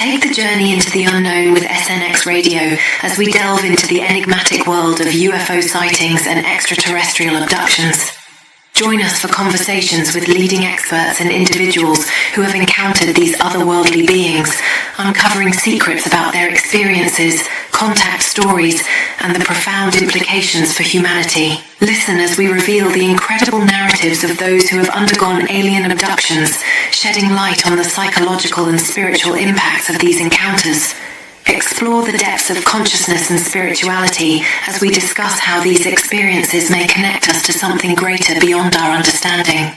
Take the journey into the unknown with SNX Radio as we delve into the enigmatic world of UFO sightings and extraterrestrial abductions. Join us for conversations with leading experts and individuals who have encountered these otherworldly beings, uncovering secrets about their experiences, contact stories, and the profound implications for humanity. Listen as we reveal the incredible narratives of those who have undergone alien abductions, shedding light on the psychological and spiritual impacts of these encounters. Explore the depths of consciousness and spirituality as we discuss how these experiences may connect us to something greater beyond our understanding.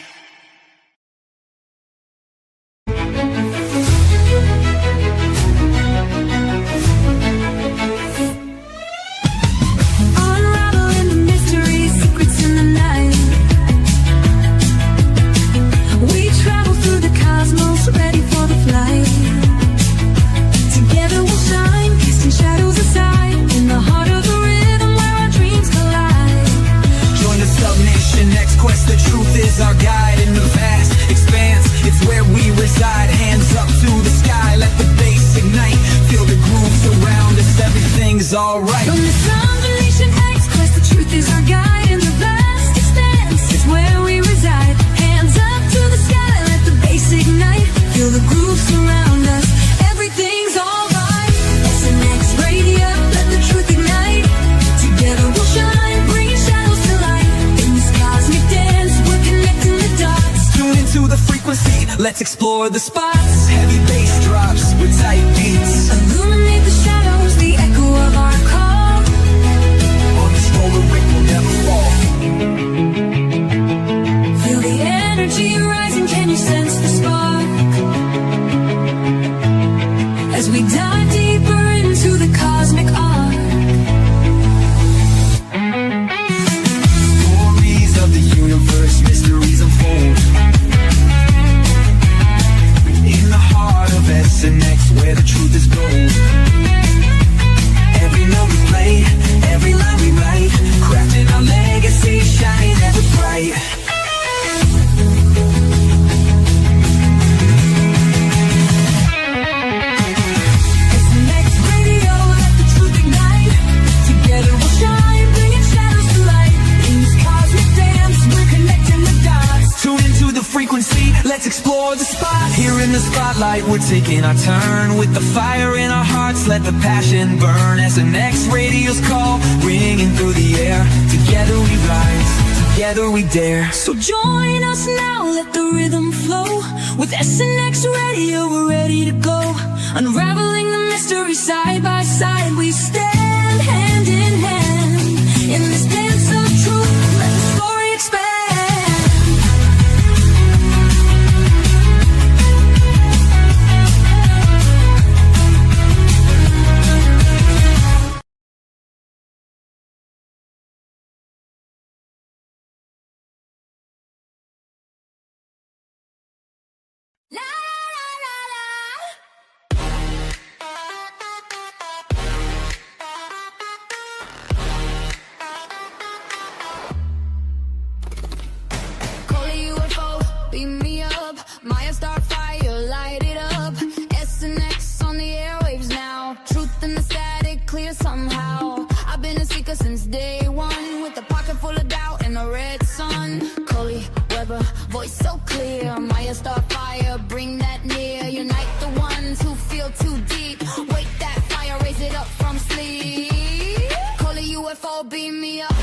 Our guide in the vast expanse, it's where we reside. Hands up to the sky, let the bass ignite. Feel the grooves around us, everything's alright. From the Foundation X quest, the truth is our guide in the vast expanse. It's where we reside. Hands up to the sky, let the bass ignite. Feel the grooves around us, everything's alright. SNX Radio, let the truth ignite. Together we'll shine, bringing shadows to light. In this cosmic dance, we're connecting the dots. Tune into the frequency, let's explore the spots. Heavy bass drops with tight beats. Illuminate the shadows, the echo of our call. On this roller ring will never fall. Feel the energy rising, can you sense the spark? As we dive deeper into the cosmic arc. Stories of the universe, mysteries unfold. In the heart of SNX, where the truth is gold. Every note we play, every line we write, crafting our legacy, shining ever bright. SNX Radio, let the truth ignite. Together we'll shine, bringing shadows to light. In this cosmic dance, we're connecting the dots. Tune into the frequency, let's explore the spot. Here in the spotlight, we're taking our turn. With the fire in our hearts, let the passion burn. SNX Radio's call, ringing through the air. Together we rise, together we dare. So join us now, let the rhythm flow. With SNX Radio, we're ready to go. Unraveling the mystery side by side, we stand hand in hand. In this dance of truth, let the story expand. ColeyUFO, beam me up. Miya StarFire, light it up. SNX on the airwaves now. Truth in the static, clear somehow. I've been a seeker since day one, with a pocket full of doubt and a red sun. Coley, Weber, voice so clear. Miya StarFire, bring that near. Unite the ones who feel too deep. Wake that fire, raise it up from sleep. ColeyUFO, beam me up.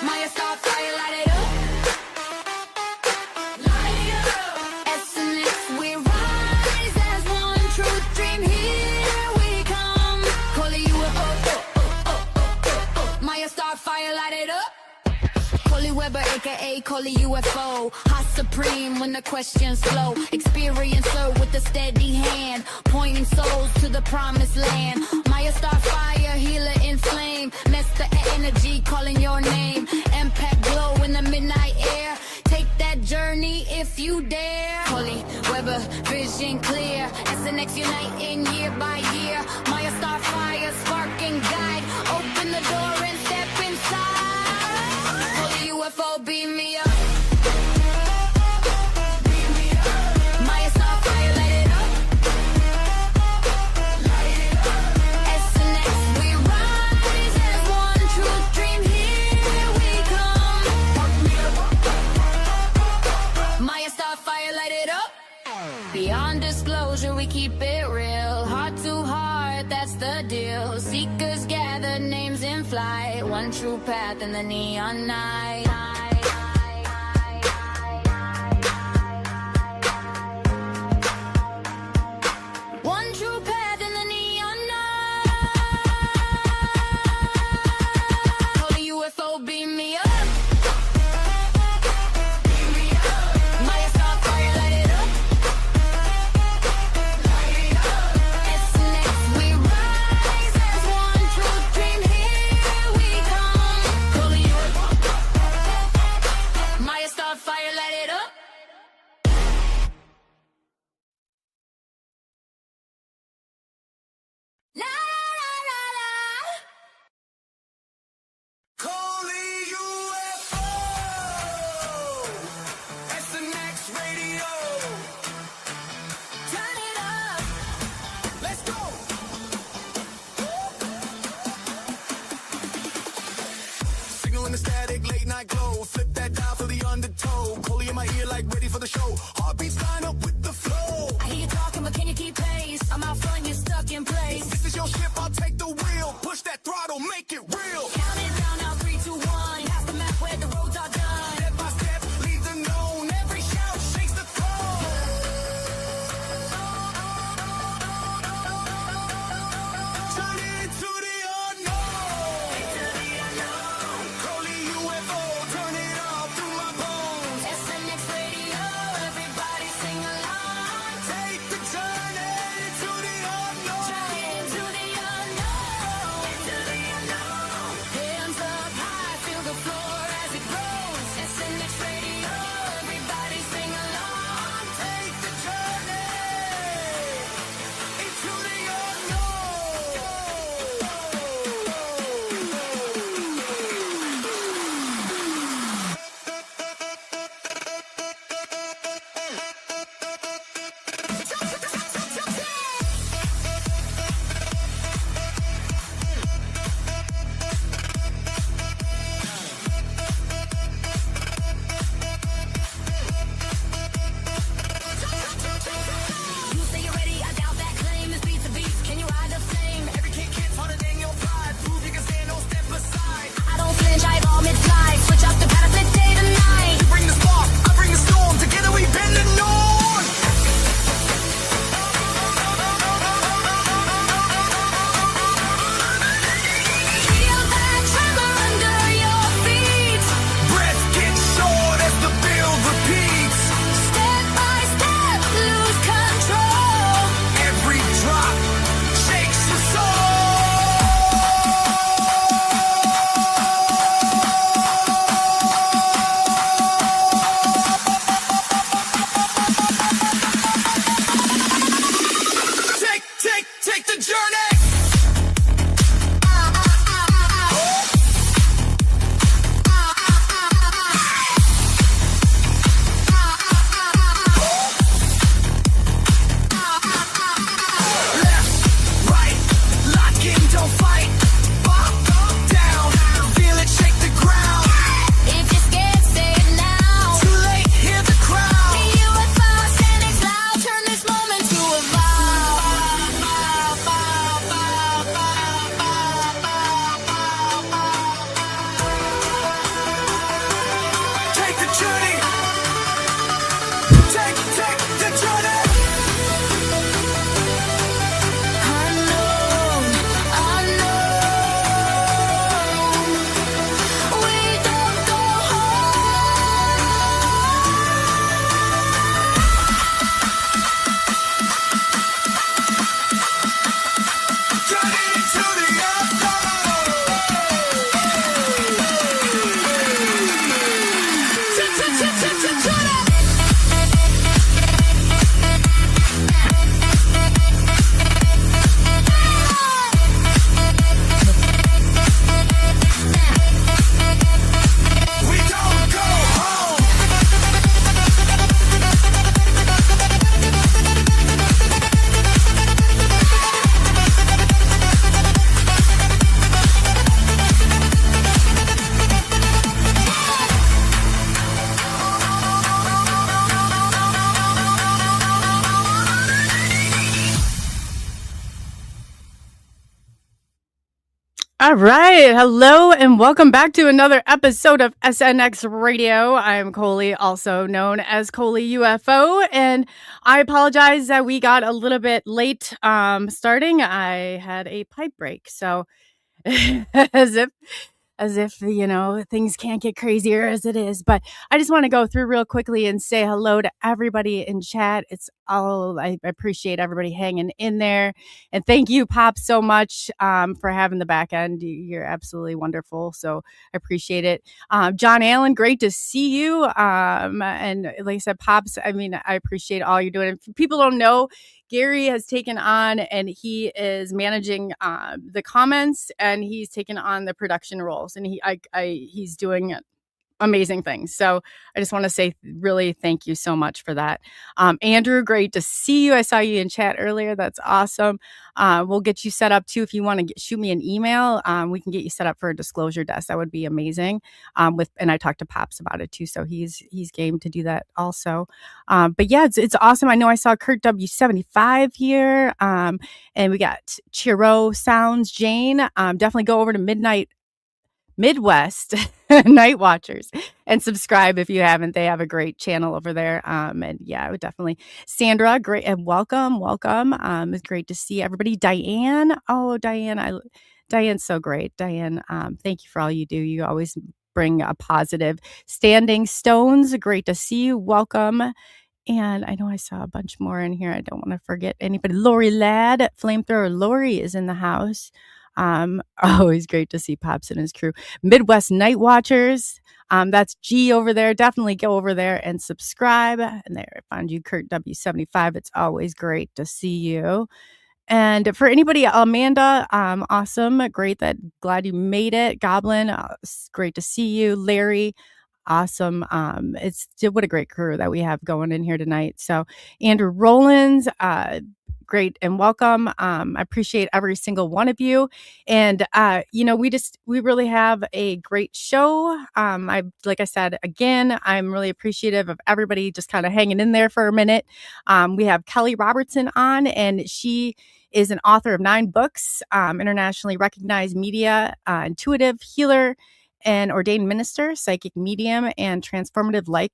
Miya StarFire, light it up. SNX, we rise as one. Truth dream, here we come. ColeyUFO, Miya StarFire, light it up. Coley Weber, aka ColeyUFO, hot supreme when the questions flow. Experiencer with a steady hand, pointing souls to the promised land. Miya StarFire, healer in flame. Master energy, calling your name. Impact glow in the midnight air. Take that journey if you dare. Coley Weber, vision clear. SNX uniting year by year. Miya StarFire, spark and guide. Open the door and step inside. ColeyUFO, beam me up. Miya StarFire. exposure, we keep it real. Heart to heart, that's the deal. Seekers gather, names in flight. One true path in the neon night. One true path in the neon night. ColeyUFO, beam me up. Beam me up. Miya StarFire, light it up. Light it up. SNX, we rise as one true dream. Here we come. ColeyUFO. Miya StarFire, light it up. La la la la. ColeyUFO, SNX Radio. Turn it up. Let's go. Signal in the static, late night glow. Flip that dial for the undertow. Coley in my ear, like ready for the show. Heartbeats line up with the flow. I hear you talking, but can you keep pace? I'm out front, you're stuck in place. This is your ship, I'll take the wheel. Push that throttle, make it real. Count it down now, 3, 2, 1. Past the map where the roads are done. Step by step, lead the known. Every shout shakes the throne. Turn it to the unknown. ColeyUFO, turn it up through my bones. SNX Radio, everybody sing along. All right. Hello and welcome back to another episode of SNX Radio. I'm Coley, also known as ColeyUFO, and I apologize that we got a little bit late starting. I had a pipe break. So as if things can't get crazier as it is, but I just want to go through real quickly and say hello to everybody in chat. I appreciate everybody hanging in there, and thank you, Pop, so much for having the back end. You're absolutely wonderful, so I appreciate it. John Allen, great to see you, and like I said, Pops, I appreciate all you're doing. If people don't know, Gary has taken on, and he is managing the comments, and he's taken on the production roles, and he's doing amazing things. So I just want to say really thank you so much for that. Andrew, great to see you. I saw you in chat earlier. That's awesome. We'll get you set up too. If you want to shoot me an email, we can get you set up for a disclosure desk. That would be amazing. And I talked to Pops about it too. So he's game to do that also. But yeah, it's awesome. I know I saw Kurt W75 here. And we got Chiro Sounds, Jane. Definitely go over to Midwest Night Watchers and subscribe if you haven't. They have a great channel over there. And yeah, I would definitely. Sandra, great, and welcome. It's great to see everybody. Diane, Diane's so great. Diane, thank you for all you do. You always bring a positive. Standing Stones, great to see you. Welcome. And I know I saw a bunch more in here. I don't want to forget anybody. Lori Ladd, Flamethrower Lori is in the house. Always great to see Pops and his crew. Midwest Night Watchers. That's G over there. Definitely go over there and subscribe. And there I found you, Kurt W75. It's always great to see you. And for anybody, Amanda, awesome. Glad you made it. Goblin, it's great to see you. Larry, awesome. What a great crew that we have going in here tonight. So Andrew Rollins, great and welcome. I appreciate every single one of you. And, we really have a great show. Like I said, again, I'm really appreciative of everybody just kind of hanging in there for a minute. We have Kelly Robertson on, and she is an author of 9 books, internationally recognized media, intuitive healer, and ordained minister, psychic medium, and transformative life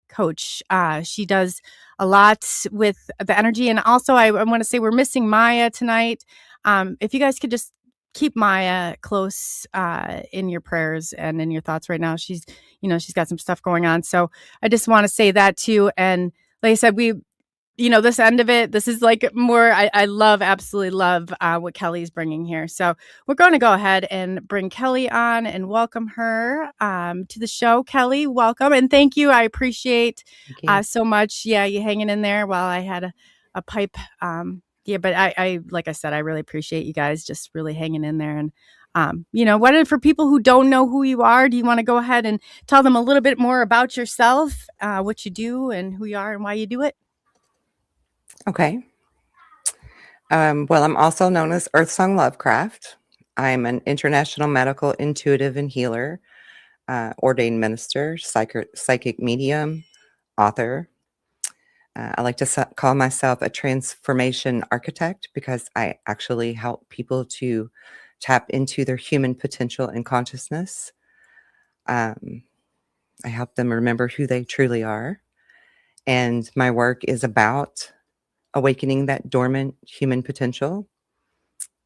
coach. She does a lot with the energy. And also I want to say we're missing Maya tonight. If you guys could just keep Maya close in your prayers and in your thoughts right now. She's got some stuff going on. So I just want to say that too. And like I said, this end of it, this is like more, I absolutely love what Kelly's bringing here. So we're going to go ahead and bring Kelly on and welcome her to the show. Kelly, welcome. And thank you. I appreciate so much. Yeah, you hanging in there while I had a pipe. But I like I said, I really appreciate you guys just really hanging in there. And for people who don't know who you are, do you want to go ahead and tell them a little bit more about yourself, what you do and who you are and why you do it? Okay. Well, I'm also known as Earthsong Lovecraft. I'm an international medical intuitive and healer, ordained minister, psychic medium, author. I like to call myself a transformation architect because I actually help people to tap into their human potential and consciousness. I help them remember who they truly are. And my work is about awakening that dormant human potential.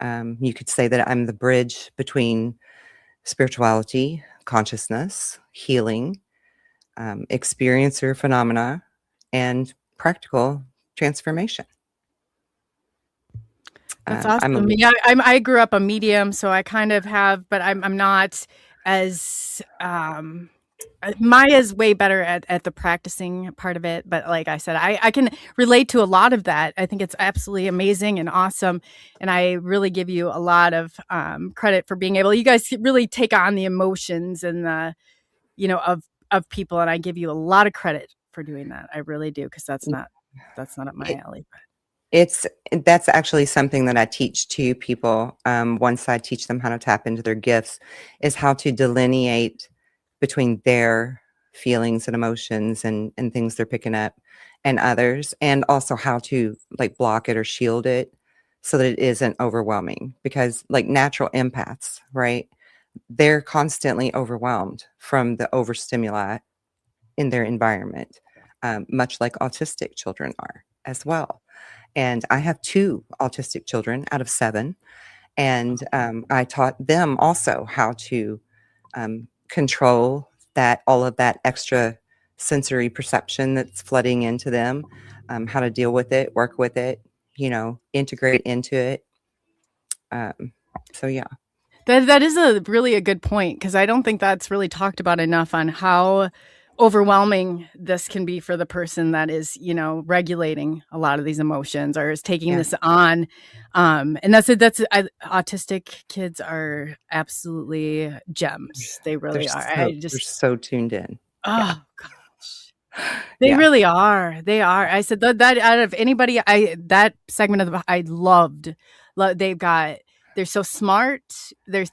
You could say that I'm the bridge between spirituality, consciousness, healing, experiencer phenomena, and practical transformation. That's awesome. I grew up a medium, so I kind of have, but I'm not as Maya's way better at the practicing part of it. But like I said, I can relate to a lot of that. I think it's absolutely amazing and awesome. And I really give you a lot of credit for being able, you guys really take on the emotions and of people. And I give you a lot of credit for doing that. I really do. Cause that's not up my alley. That's actually something that I teach to people. Once I teach them how to tap into their gifts is how to delineate between their feelings and emotions and things they're picking up and others, and also how to like block it or shield it so that it isn't overwhelming, because like natural empaths, right? They're constantly overwhelmed from the overstimuli in their environment, much like autistic children are as well. And I have 2 autistic children out of 7. And I taught them also how to control all of that extra sensory perception that's flooding into them, how to deal with it, work with it, integrate into it. So yeah. That is really a good point, because I don't think that's really talked about enough on how overwhelming this can be for the person that is, regulating a lot of these emotions or is taking this on. And autistic kids are absolutely gems. They really are. They're so tuned in. Oh gosh. They really are. They are. I said that out of anybody, that segment of I loved. They're so smart.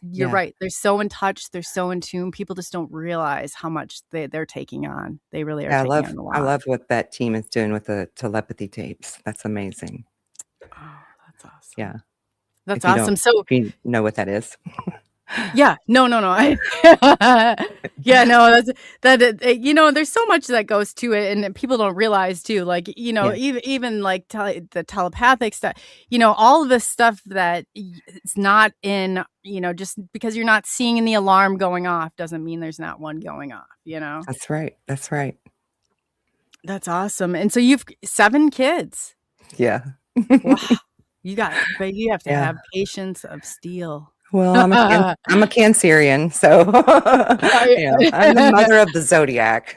You're right. They're so in touch. They're so in tune. People just don't realize how much they're taking on. They really are taking on a lot. I love what that team is doing with the telepathy tapes. That's amazing. Oh, that's awesome. Yeah. That's awesome. So if you know what that is. Yeah, no. There's so much that goes to it, and people don't realize too, like, even like the telepathic stuff, all of this stuff that it's not in, just because you're not seeing the alarm going off doesn't mean there's not one going off, That's right. That's awesome. And so you've 7 kids. Yeah. Wow. But you have to have patience of steel. Well, I'm a Cancerian, so I'm the mother of the zodiac.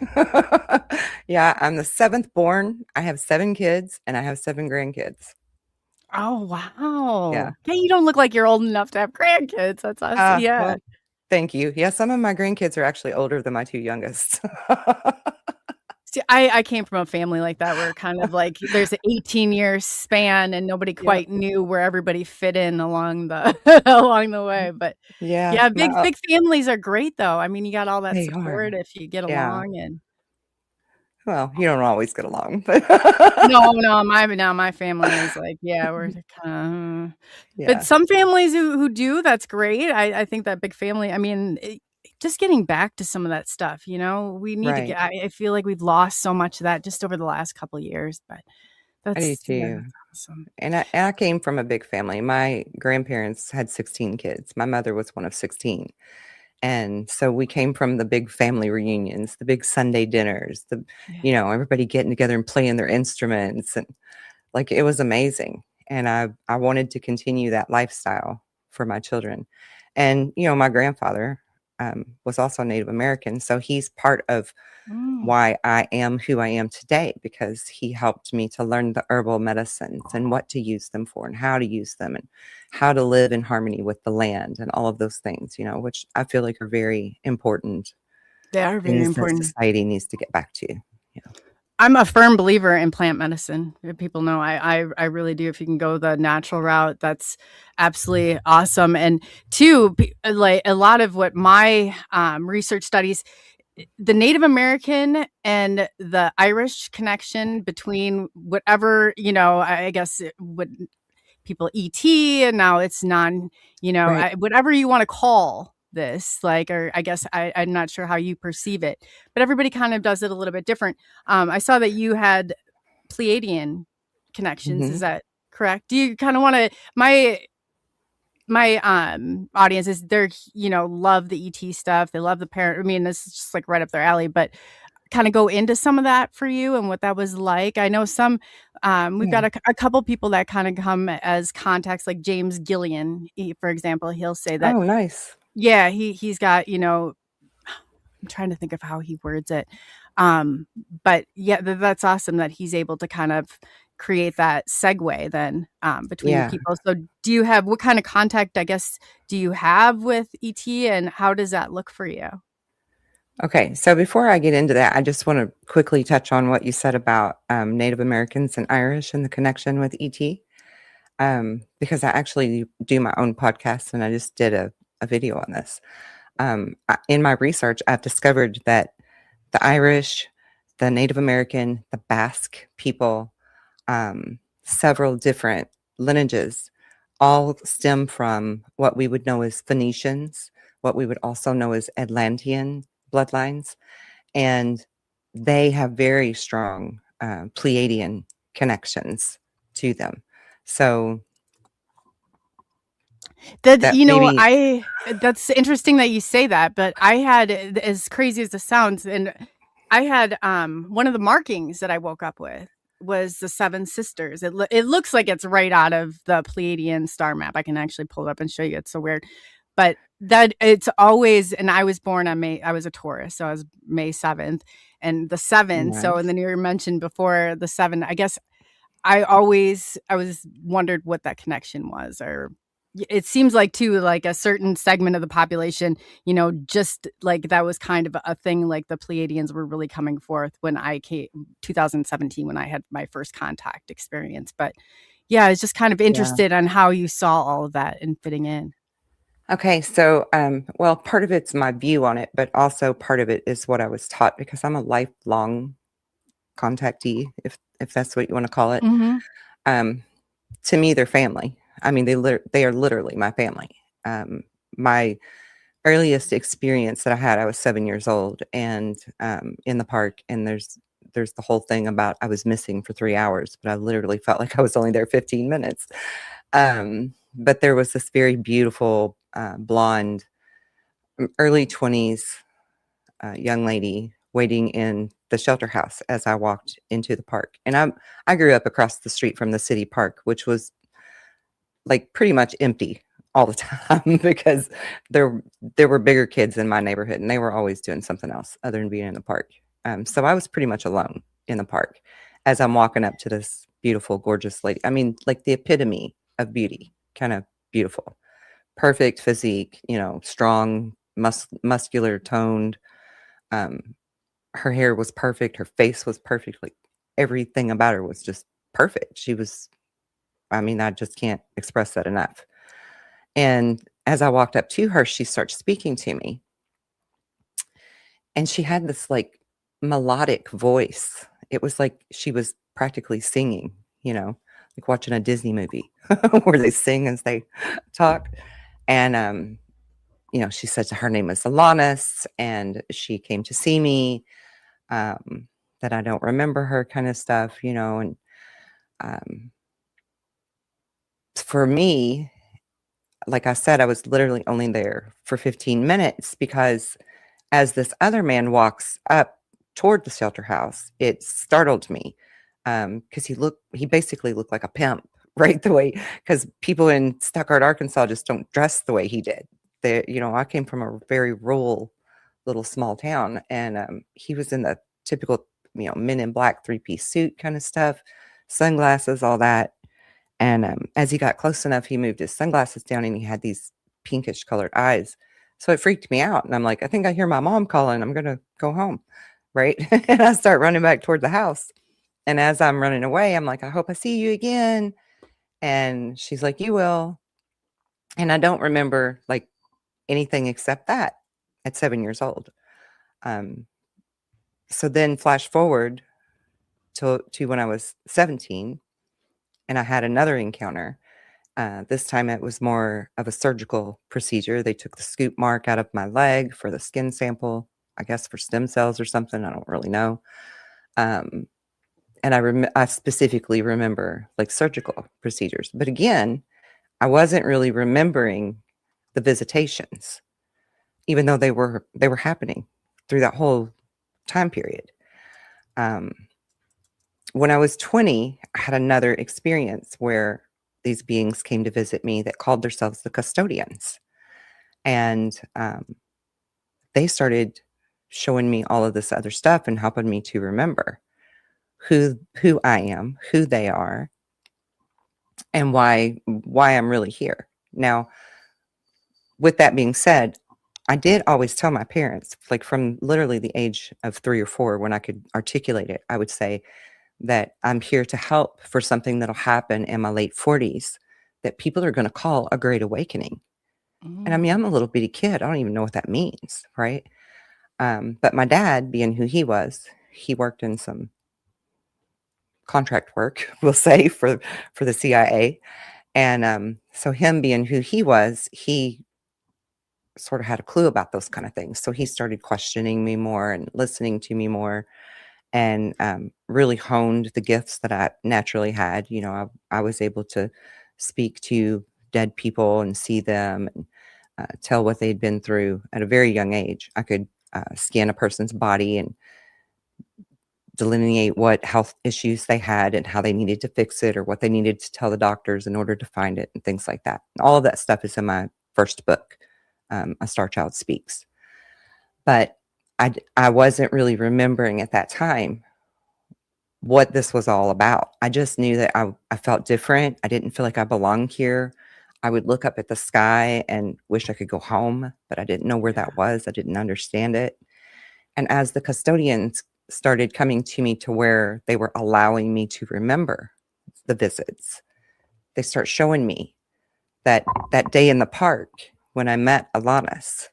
Yeah, I'm the 7th born. I have 7 kids, and I have 7 grandkids. Oh, wow. Yeah. You don't look like you're old enough to have grandkids. That's awesome. Well, thank you. Yeah, some of my grandkids are actually older than my 2 youngest. See, I came from a family like that, where kind of like there's an 18-year span and nobody quite knew where everybody fit in along the way. But big families are great though. I mean, you got all that support if you get along. And well, you don't always get along, but my family is like, we're kind of but some families who do, that's great. I think that big family, I mean, just getting back to some of that stuff, we need to get, I feel like we've lost so much of that just over the last couple of years, but that's, I do too. That's awesome. And I came from a big family. My grandparents had 16 kids. My mother was one of 16. And so we came from the big family reunions, the big Sunday dinners, everybody getting together and playing their instruments. And like, it was amazing. And I wanted to continue that lifestyle for my children. And, my grandfather was also Native American. So he's part of why I am who I am today, because he helped me to learn the herbal medicines and what to use them for and how to use them and how to live in harmony with the land and all of those things, which I feel like are very important. They are very important. Society needs to get back to. I'm a firm believer in plant medicine. People know I really do. If you can go the natural route, that's absolutely awesome. And 2, like a lot of what my research studies, the Native American and the Irish connection between whatever, I guess what people ET, and now it's whatever you want to call this, like, or I guess I'm not sure how you perceive it, but everybody kind of does it a little bit different. I saw that you had Pleiadian connections. Mm-hmm. Is that correct? Do you kind of want to, my audience is, they're, love the ET stuff. They love the parent. I mean, this is just like right up their alley, but kind of go into some of that for you and what that was like. I know some, we've got a couple people that kind of come as contacts, like James Gillian, for example. He'll say that. Oh, nice. Yeah, he's got, I'm trying to think of how he words it. But yeah, that's awesome that he's able to kind of create that segue then between people. So what kind of contact, I guess, do you have with ET, and how does that look for you? Okay, so before I get into that, I just want to quickly touch on what you said about Native Americans and Irish and the connection with ET, because I actually do my own podcast, and I just did a video on this. In my research, I've discovered that the Irish, the Native American, the Basque people, several different lineages all stem from what we would know as Phoenicians, what we would also know as Atlantean bloodlines, and they have very strong Pleiadian connections to them. So That that maybe, that's interesting that you say that, but I had, as crazy as it sounds, and I had one of the markings that I woke up with was the Seven Sisters. It looks like it's right out of the Pleiadian star map. I can actually pull it up and show you. It's so weird, but that it's always. And I was born on May. I was a Taurus, so I was May 7th, and the 7. So, and nice. then you mentioned before the 7. I guess I was wondered what that connection was, or it seems like too, like a certain segment of the population, just like that was kind of a thing. Like the Pleiadians were really coming forth when I came 2017, when I had my first contact experience. But yeah, I was just kind of Yeah. interested on how you saw all of that and fitting in. Okay, so well, part of it's my view on it, but also part of it is what I was taught, because I'm a lifelong contactee, if that's what you want to call it. Mm-hmm. To me, they're family. I mean, they are literally my family. My earliest experience that I had, I was 7 years old, and in the park, and there's the whole thing about I was missing for 3 hours, but I literally felt like I was only there 15 minutes. But there was this very beautiful blonde, early 20s young lady waiting in the shelter house as I walked into the park. And I grew up across the street from the city park, which was like pretty much empty all the time because there were bigger kids in my neighborhood, and they were always doing something else other than being in the park. So I was pretty much alone in the park as I'm walking up to this beautiful, gorgeous lady. I mean, like the epitome of beauty, kind of beautiful, perfect physique, strong, muscular toned. Her hair was perfect. Her face was perfect. Like everything about her was just perfect. She was, I mean, I just can't express that enough. And as I walked up to her, she starts speaking to me. And she had this like melodic voice. It was like she was practically singing, like watching a Disney movie where they sing as they talk. And, she said her name was Alanis, and she came to see me, that I don't remember her, kind of stuff, and for me, like I said, I was literally only there for 15 minutes because as this other man walks up toward the shelter house, it startled me, because he basically looked like a pimp, right? The way, because people in Stuttgart, Arkansas just don't dress the way he did. I came from a very rural little small town, and he was in the typical, men in black 3-piece suit kind of stuff, sunglasses, all that. And as he got close enough, he moved his sunglasses down, and he had these pinkish colored eyes. So it freaked me out. And I'm like, I think I hear my mom calling. I'm going to go home. Right. And I start running back toward the house. And as I'm running away, I'm like, I hope I see you again. And she's like, you will. And I don't remember like anything except that at 7 years old. So then flash forward to when I was 17, and I had another encounter. This time it was more of a surgical procedure. They took the scoop mark out of my leg for the skin sample, I guess for stem cells or something. I don't really know. And I specifically remember like surgical procedures. But again, I wasn't really remembering the visitations, even though they were happening through that whole time period. When I was 20, I had another experience where these beings came to visit me that called themselves the custodians. And they started showing me all of this other stuff and helping me to remember who I am, who they are, and why I'm really here. Now, with that being said, I did always tell my parents, like from literally the age of 3 or 4, when I could articulate it, I would say that I'm here to help for something that'll happen in my late 40s that people are going to call a great awakening. And I mean, I'm a little bitty kid. I don't even know what that means, right? But my dad, being who he was, he worked in some contract work, we'll say, for the CIA. And so him being who he was, he sort of had a clue about those kind of things. So he started questioning me more and listening to me more, and really honed the gifts that I naturally had. I was able to speak to dead people and see them, and tell what they'd been through at a very young age. I could scan a person's body and delineate what health issues they had and how they needed to fix it, or what they needed to tell the doctors in order to find it, and things like that. And all of that stuff is in my first book, A Star Child Speaks. But I wasn't really remembering at that time what this was all about. I just knew that I felt different. I didn't feel like I belonged here. I would look up at the sky and wish I could go home, but I didn't know where that was. I didn't understand it. And as the custodians started coming to me to where they were allowing me to remember the visits, they start showing me that day in the park when I met Alanis,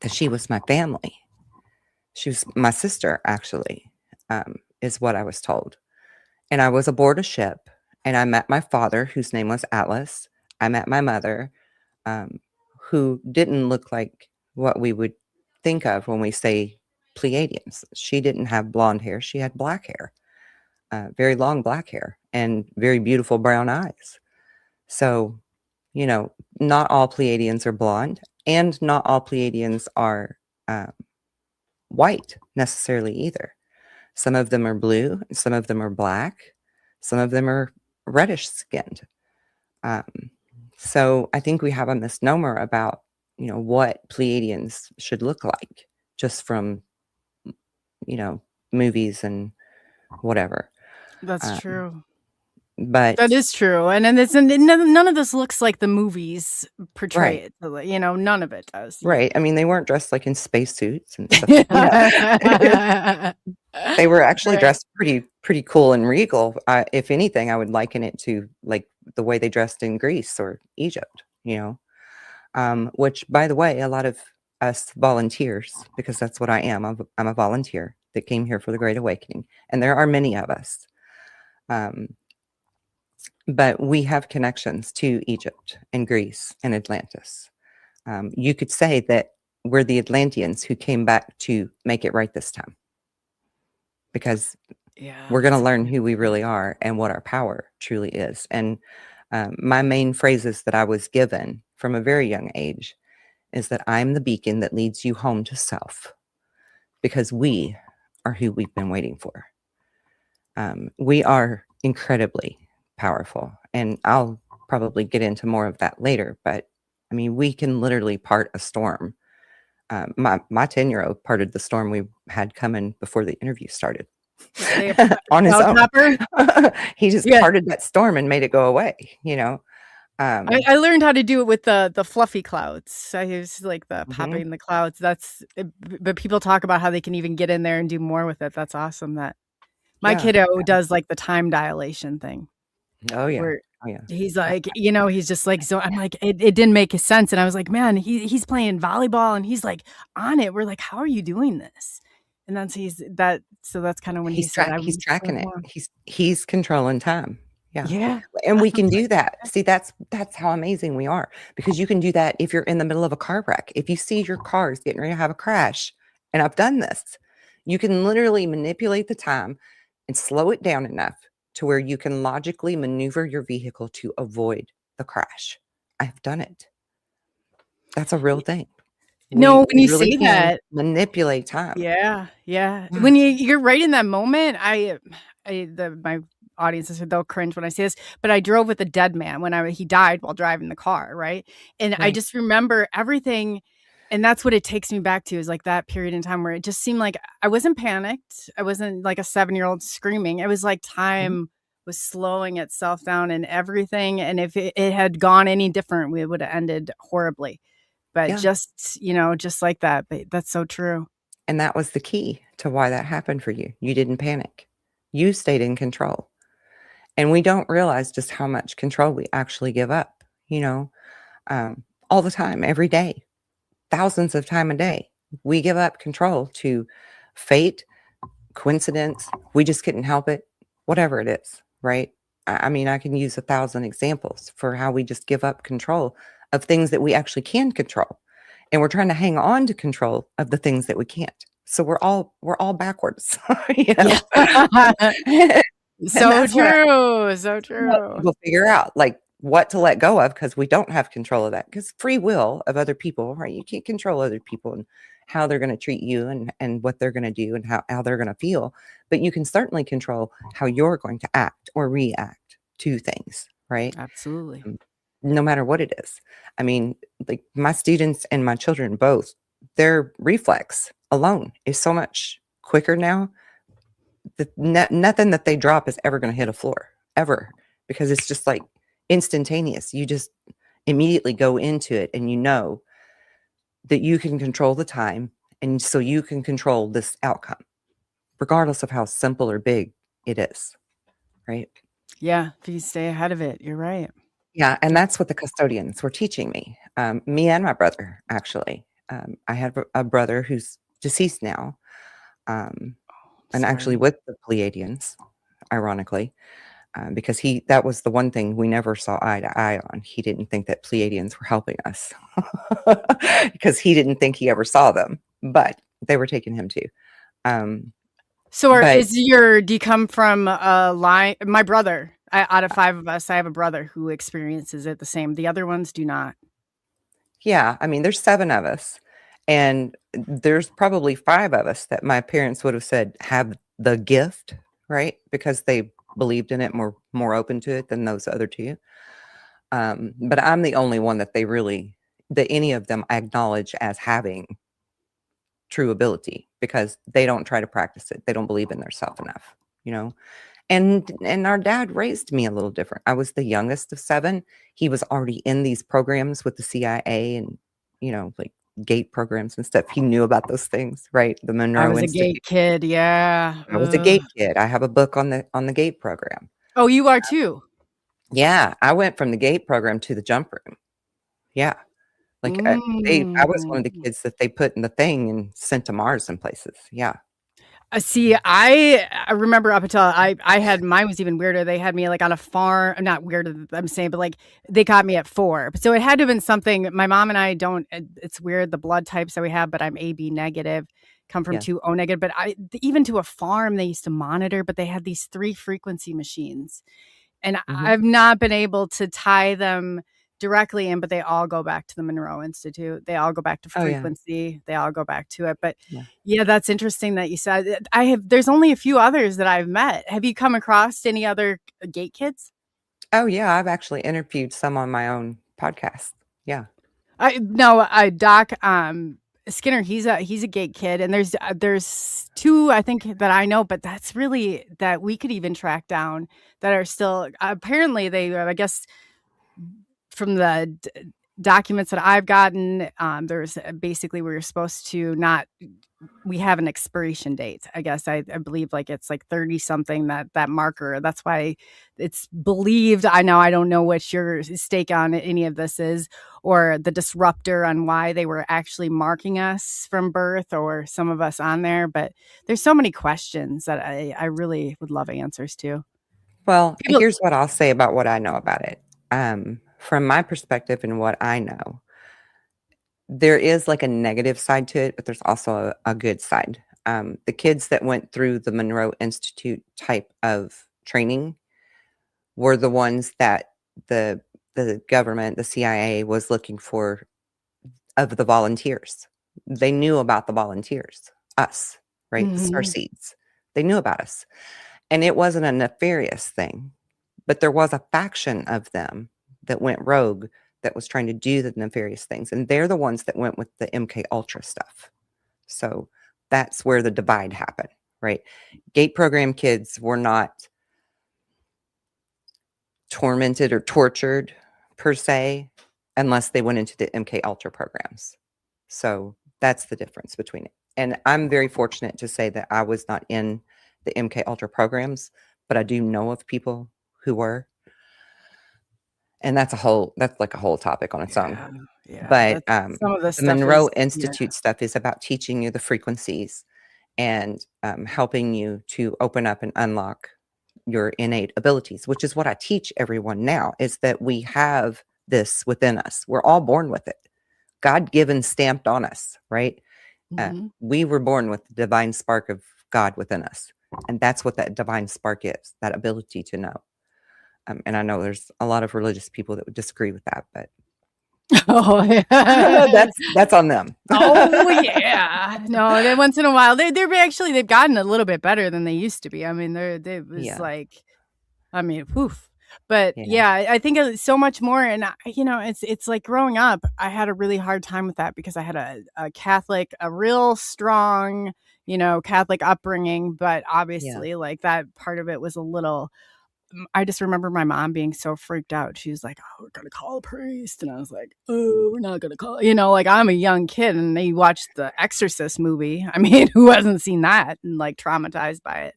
that she was my family. She was my sister, actually, is what I was told. And I was aboard a ship, and I met my father, whose name was Atlas. I met my mother, who didn't look like what we would think of when we say Pleiadians. She didn't have blonde hair. She had black hair, very long black hair, and very beautiful brown eyes. So, not all Pleiadians are blonde, and not all Pleiadians are white necessarily either. Some of them are blue, some of them are black, some of them are reddish skinned. So I think we have a misnomer about, what Pleiadians should look like just from, movies and whatever. That's true. But that is true. And none of this looks like the movies portray it. None of it does. Right. I mean, they weren't dressed like in spacesuits and stuff. They were actually dressed pretty cool and regal. If anything, I would liken it to like the way they dressed in Greece or Egypt, which, by the way, a lot of us volunteers, because that's what I am. I'm a volunteer that came here for the Great Awakening. And there are many of us. But we have connections to Egypt and Greece and Atlantis. You could say that we're the Atlanteans who came back to make it right this time. Because we're going to learn who we really are and what our power truly is. And my main phrases that I was given from a very young age is that I'm the beacon that leads you home to self. Because we are who we've been waiting for. We are incredibly powerful, and I'll probably get into more of that later, but I mean, we can literally part a storm. My 10-year-old parted the storm we had coming before the interview started on his own. He just parted that storm and made it go away. I learned how to do it with the fluffy clouds. I use like the popping the clouds. But people talk about how they can even get in there and do more with it. That's awesome. That my kiddo does like the time dilation thing. Oh yeah. He's like, he's just like, so I'm like, it didn't make sense. And I was like, man, he's playing volleyball and he's like on it. We're like, how are you doing this? And then so that's kind of when he's tracking it. He's controlling time. Yeah. And we can do that. See, that's how amazing we are, because you can do that if you're in the middle of a car wreck. If you see your car is getting ready to have a crash, and I've done this, you can literally manipulate the time and slow it down enough to where you can logically maneuver your vehicle to avoid the crash. I've done it. That's a real thing. When you really say that, manipulate time. Yeah. When you're right in that moment, my audiences, they'll cringe when I say this, but I drove with a dead man when he died while driving the car, right? And I just remember everything. And that's what it takes me back to, is like that period in time where it just seemed like I wasn't panicked. I wasn't like a 7-year-old screaming. It was like time was slowing itself down and everything. And if it had gone any different, we would have ended horribly. But just like that. But that's so true. And that was the key to why that happened for you. You didn't panic. You stayed in control. And we don't realize just how much control we actually give up, all the time, every day. Thousands of times a day, we give up control to fate, coincidence. We just couldn't help it, whatever it is, right? I mean, I can use 1,000 examples for how we just give up control of things that we actually can control. And we're trying to hang on to control of the things that we can't. So we're all backwards, you know. Yeah. And So that's what true. So true. we'll figure out, like, what to let go of, because we don't have control of that. Because free will of other people, right? You can't control other people and how they're going to treat you and what they're going to do and how they're going to feel. But you can certainly control how you're going to act or react to things, right? Absolutely. No matter what it is. I mean, like, my students and my children both, their reflex alone is so much quicker now that nothing that they drop is ever going to hit a floor, ever, because it's just like instantaneous. You just immediately go into it, and you know that you can control the time, and so you can control this outcome, regardless of how simple or big it is, right? Yeah, if you stay ahead of it, you're right. Yeah, and that's what the custodians were teaching me. Me and my brother, actually. I have a brother who's deceased now, and actually Sorry. with the Pleiadians, ironically, because that was the one thing we never saw eye to eye on. He didn't think that Pleiadians were helping us because he didn't think he ever saw them, but they were taking him too. So But do you come from a line? My brother, out of 5 of us, I have a brother who experiences it the same. The other ones do not. yeah, I mean, there's 7 of us, and there's probably 5 of us that my parents would have said have the gift, right? Because they believed in it, more open to it than those other 2. But I'm the only one that that any of them acknowledge as having true ability, because they don't try to practice it. They don't believe in themselves enough, you know? And our dad raised me a little different. I was the youngest of 7. He was already in these programs with the CIA and, you know, like gate programs and stuff. He knew about those things, right? The I Monroe was a Institute. gate kid. Yeah. I was a gate kid. I have a book on the gate program. Oh, you are too. Yeah, I went from the gate program to the jump room. Yeah. Like, I was one of the kids that they put in the thing and sent to Mars and places. Yeah. See, I remember up until I had mine was even weirder. They had me like on a farm, not weirder, I'm saying, but like they got me at 4. So it had to have been something. My mom and I don't. It's weird the blood types that we have, but I'm AB negative, come from Yeah. 2 O negative. But even to a farm, they used to monitor, but they had these 3 frequency machines, and Mhm. I've not been able to tie them directly in, but they all go back to the Monroe Institute. They all go back to Oh, yeah. frequency. They all go back to it. But Yeah. yeah, that's interesting that you said. There's only a few others that I've met. Have you come across any other gate kids? Oh, yeah, I've actually interviewed some on my own podcast. Yeah. Doc Skinner, he's a gate kid, and there's 2 I think that I know, but that's really that we could even track down that are still apparently they I guess from the documents that I've gotten, there's basically we were supposed to not. We have an expiration date. I guess I believe like it's like 30 something that marker. That's why it's believed. I don't know what your stake on any of this is, or the disruptor on why they were actually marking us from birth or some of us on there. But there's so many questions that I really would love answers to. Well, People, here's what I'll say about what I know about it. From my perspective and what I know, there is like a negative side to it, but there's also a good side. The kids that went through the Monroe Institute type of training were the ones that the government, the CIA, was looking for of the volunteers. They knew about the volunteers, us, right? The Mhm. starseeds. They knew about us. And it wasn't a nefarious thing, but there was a faction of them that went rogue that was trying to do the nefarious things. And they're the ones that went with the MK Ultra stuff. So that's where the divide happened, right? Gate program kids were not tormented or tortured per se, unless they went into the MK Ultra programs. So that's the difference between it. And I'm very fortunate to say that I was not in the MK Ultra programs, but I do know of people who were. And that's like a whole topic on its own. Yeah. But Some of this the stuff Monroe is Institute stuff is about teaching you the frequencies and helping you to open up and unlock your innate abilities, which is what I teach everyone now, is that we have this within us. We're all born with it. God given, stamped on us, right? We were born with the divine spark of God within us. And that's what that divine spark is, that ability to know. And I know there's a lot of religious people that would disagree with that, but Oh, yeah. that's on them. Oh, yeah. No, then once in a while, they've gotten a little bit better than they used to be. I mean, they was Yeah. like, I mean, poof. But Yeah. yeah, I think it's so much more. And, it's like growing up, I had a really hard time with that because I had a Catholic, a real strong, Catholic upbringing. But obviously, like that part of it was a little. I just remember my mom being so freaked out. She was like, "Oh, we're gonna call a priest," and I was like, "Oh, we're not gonna call." Like I'm a young kid, and they watched the Exorcist movie. I mean, who hasn't seen that and like traumatized by it?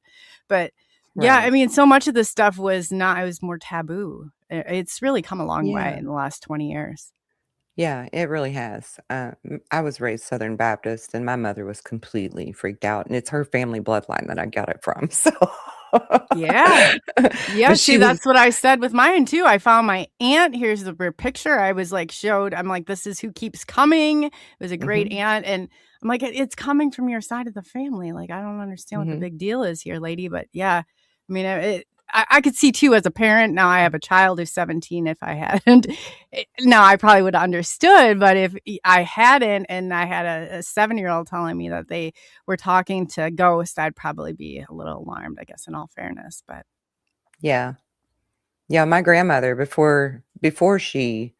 But yeah, I mean, so much of this stuff was not. It was more taboo. It's really come a long way in the last 20 years. Yeah, it really has. I was raised Southern Baptist, and my mother was completely freaked out, and it's her family bloodline that I got it from. So, yeah, but see, that's what I said with mine too. I found my aunt. Here's the picture. I was like I'm like, this is who keeps coming. It was a great aunt, and I'm like, it's coming from your side of the family. Like, I don't understand what the big deal is here, lady. But yeah, I mean, I could see too as a parent. Now I have a child who's 17. If I hadn't, now I probably would have understood. But if I hadn't, and I had a 7-year-old telling me that they were talking to ghosts, I'd probably be a little alarmed, I guess, in all fairness. But yeah, my grandmother, before she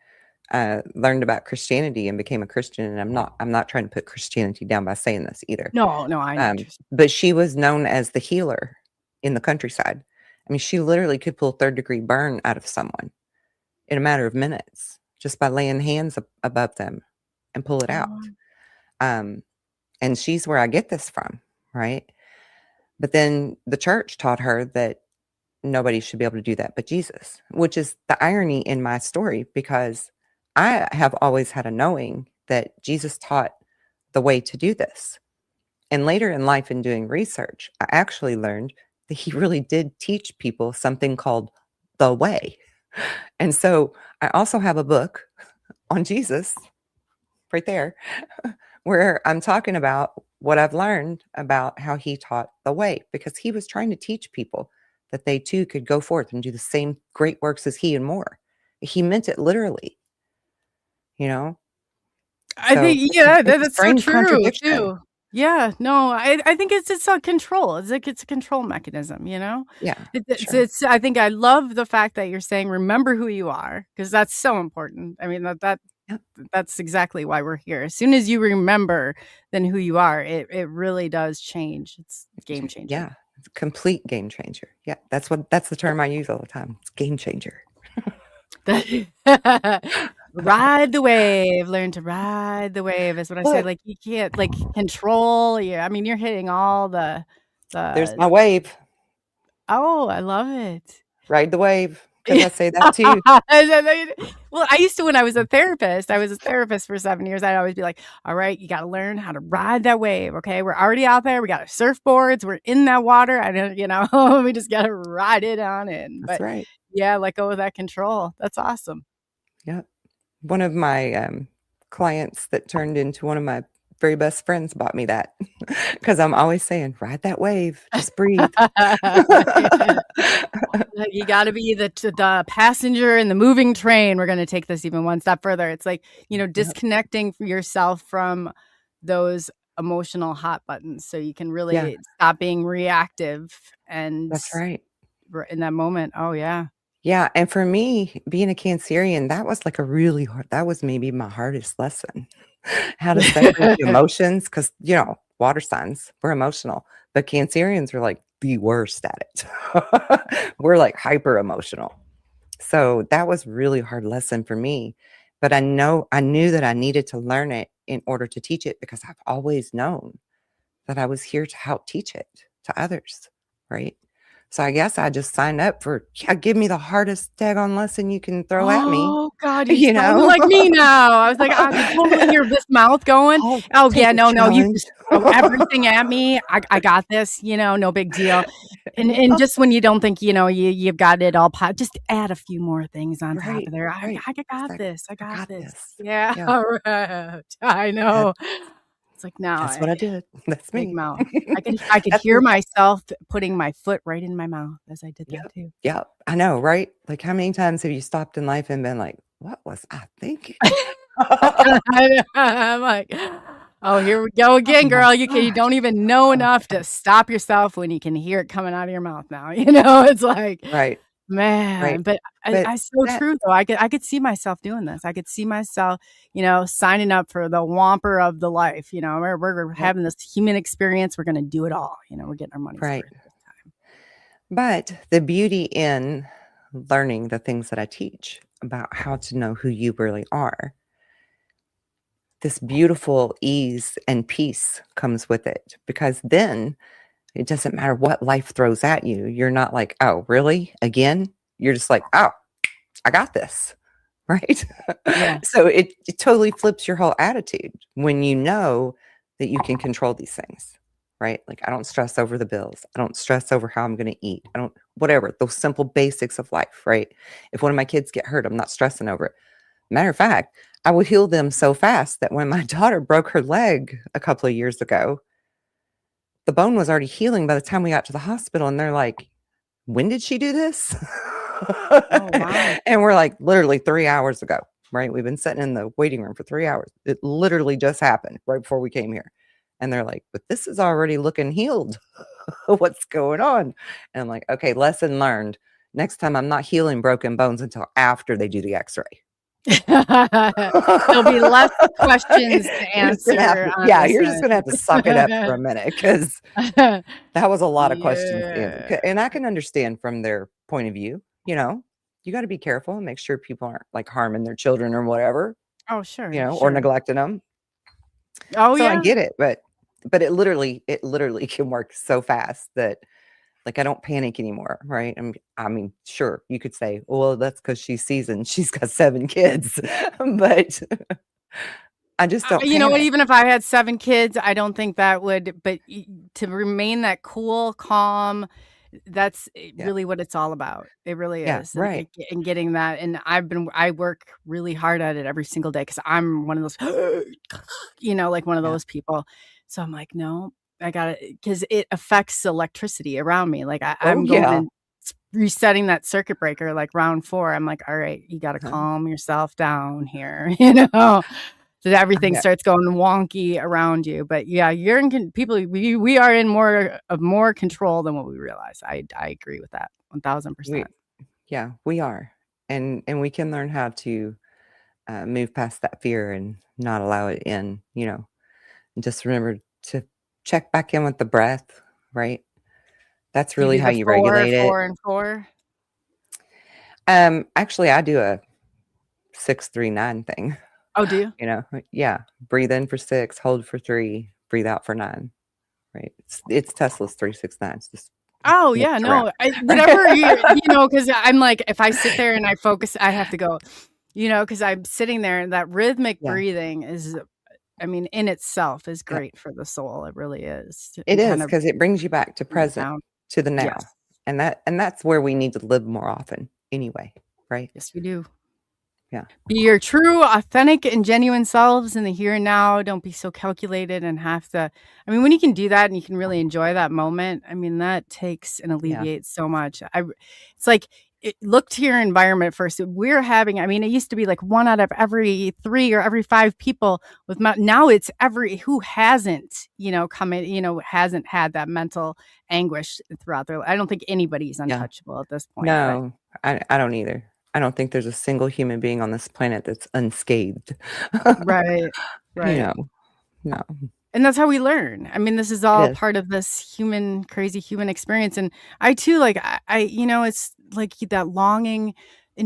learned about Christianity and became a Christian, and I'm not trying to put Christianity down by saying this either. No, I know. But she was known as the healer in the countryside. I mean, she literally could pull 3rd-degree burn out of someone in a matter of minutes just by laying hands above them and pull it out. And she's where I get this from, right? But then the church taught her that nobody should be able to do that but Jesus, which is the irony in my story, because I have always had a knowing that Jesus taught the way to do this. And later in life, in doing research, I actually learned that he really did teach people something called the way. And so I also have a book on Jesus right there where I'm talking about what I've learned about how he taught the way, because he was trying to teach people that they too could go forth and do the same great works as he and more. He meant it literally, I So think, it's a that's so strange true contradiction. too. Yeah, no, I think it's a control. It's like it's a control mechanism, Yeah, It's sure. I think I love the fact that you're saying remember who you are, because that's so important. I mean Yep. that's exactly why we're here. As soon as you remember then who you are, it really does change. It's game changer. Yeah, it's a complete game changer. Yeah, that's the term I use all the time. It's game changer. Ride the wave. Learn to ride the wave is what I say. Look, Like you can't like control. Yeah, I mean you're hitting all the there's my wave. Oh, I love it. Ride the wave, because I say that too. Well, I used to when I was a therapist. I was a therapist for 7 years. I'd always be like, "All right, you got to learn how to ride that wave. Okay, we're already out there. We got our surfboards. We're in that water. I don't, we just got to ride it on in." That's But right. yeah, let go of that control. That's awesome. Yep. One of my clients that turned into one of my very best friends bought me that, because I'm always saying, ride that wave, just breathe. You got to be the passenger in the moving train. We're going to take this even one step further. It's like, disconnecting yourself from those emotional hot buttons so you can really stop being reactive. And That's right. in that moment. Oh, yeah. Yeah. And for me, being a Cancerian, that was like that was maybe my hardest lesson. How to separate the emotions, because, water signs, we're emotional, but Cancerians are like the worst at it. We're like hyper emotional. So that was really hard lesson for me. But I knew that I needed to learn it in order to teach it, because I've always known that I was here to help teach it to others. Right. So I guess I just signed up for, yeah, give me the hardest daggone lesson you can throw at me, Oh God, you're you sounding know? like me now. I was like, I could totally hear this mouth going. I'll Oh take yeah, a no, you challenge. just throw everything at me. I got this, no big deal. And just when you don't think, you've got it all, just add a few more things on top Right, of there. right. I It's got like, this. I I got got this. this. Yeah, Yeah, right. I that, know. It's like now that's what I did. That's big me. mouth. I could That's hear me. myself putting my foot right in my mouth as I did that Yep. too. Yep. I know, right? Like, how many times have you stopped in life and been like, what was I thinking? I'm like, oh, here we go Oh again, my girl. You gosh. don't even know Oh, enough to God. stop yourself when you can hear it coming out of your mouth now. It's like, Right. Right. man, but But I so that, true though. I could see myself doing this. I could see myself, signing up for the whomper of the life. We're yep. having this human experience. We're gonna do it all. We're getting our money's Right. worth this time. But the beauty in learning the things that I teach about how to know who you really are, this beautiful ease and peace comes with it, because then it doesn't matter what life throws at you. You're not like, oh, really? Again? You're just like, oh, I got this. Right. Yeah. So it totally flips your whole attitude when you know that you can control these things. Right. Like, I don't stress over the bills. I don't stress over how I'm going to eat. I don't, whatever, those simple basics of life. Right. If one of my kids get hurt, I'm not stressing over it. Matter of fact, I will heal them so fast that when my daughter broke her leg a couple of years ago, the bone was already healing by the time we got to the hospital. And they're like, when did she do this? Oh wow. And we're like, literally 3 hours ago, right? We've been sitting in the waiting room for 3 hours. It literally just happened right before we came here. And they're like, but this is already looking healed. What's going on? And I'm like, okay, lesson learned. Next time I'm not healing broken bones until after they do the x-ray. There'll be less questions to answer on yeah, this you're just gonna have to suck it up for a minute, because end. that was a lot of questions to Yeah. answer. And I can understand from their point of view. You got to be careful and make sure people aren't like harming their children or whatever, Oh, sure, or sure. neglecting them. Oh, So I yeah. get it, but it literally can work so fast that, like, I don't panic anymore, right? I mean, sure, you could say, well, that's because she's seasoned. She's got 7 kids, but I just don't You know what? panic. Even if I had 7 kids, I don't think that would. But to remain that cool, calm, that's Yeah, really what it's all about. It really yeah, is, right. and getting that. And I work really hard at it every single day because I'm one of those, like one of Yeah. those people. So I'm like, no, I got it, because it affects electricity around me. Like Oh I'm going yeah. and resetting that circuit breaker, like round 4. I'm like, all right, you got to Uh-huh. calm yourself down here, so that everything Yeah. starts going wonky around you. But yeah, you're in people. We are in more control than what we realize. I agree with that 1000%. Yeah, we are, and we can learn how to move past that fear and not allow it in. And just remember to check back in with the breath. Right, that's You really do how the you 4, regulate it. 4, and 4. Actually, I do a 6-3-9 thing. Oh, do you? Yeah, breathe in for 6, hold for 3, breathe out for 9. Right, it's Tesla's 3-6-9. It's just Oh yeah, mixed around. no, whatever because I'm like, if I sit there and I focus, I have to go, because I'm sitting there, and that rhythmic Yeah. breathing is, I mean, in itself is Yep. great for the soul. It really is. It And is, kind of because it brings you back to bring it present, down. to the now. Yes, And that's where we need to live more often anyway, right? yes, we do. Yeah. Be your true, authentic, and genuine selves in the here and now. Don't be so calculated and have to. I mean, when you can do that and you can really enjoy that moment, I mean, that takes and alleviates so much. It's like, look to your environment first. We're having, I mean, it used to be like 1 out of every 3 or every 5 people with now it's who hasn't, come in, hasn't had that mental anguish throughout their life. I don't think anybody's Yeah. untouchable at this point. No, I don't either. I don't think there's a single human being on this planet that's unscathed. Right. No. And that's how we learn. I mean, this is all is. part of this crazy human experience. And I too, like, it's like that longing.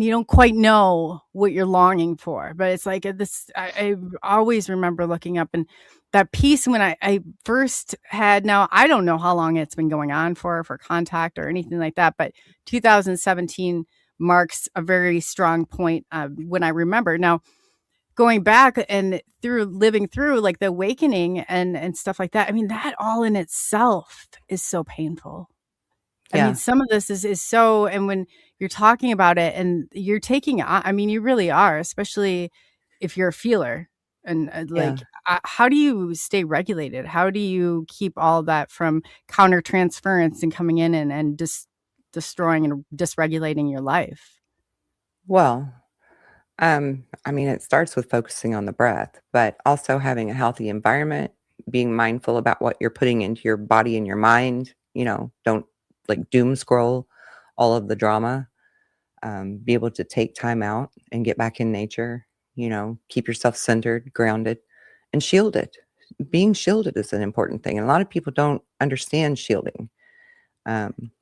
you don't quite know what you're longing for. But it's like this, I always remember looking up and that piece when I first had, now I don't know how long it's been going on for contact or anything like that, but 2017 marks a very strong point when I remember. Now, going back and living through like the awakening and stuff like that, I mean, that all in itself is so painful. I mean, some of this is so, and when you're talking about it and you're taking, I mean, you really are, especially if you're a feeler and how do you stay regulated? How do you keep all that from counter transference and coming in and just destroying and dysregulating your life? Well, I mean, it starts with focusing on the breath, but also having a healthy environment, being mindful about what you're putting into your body and your mind. Don't like doom scroll all of the drama. Be able to take time out and get back in nature, keep yourself centered, grounded, and shielded. Being shielded is an important thing. And a lot of people don't understand shielding,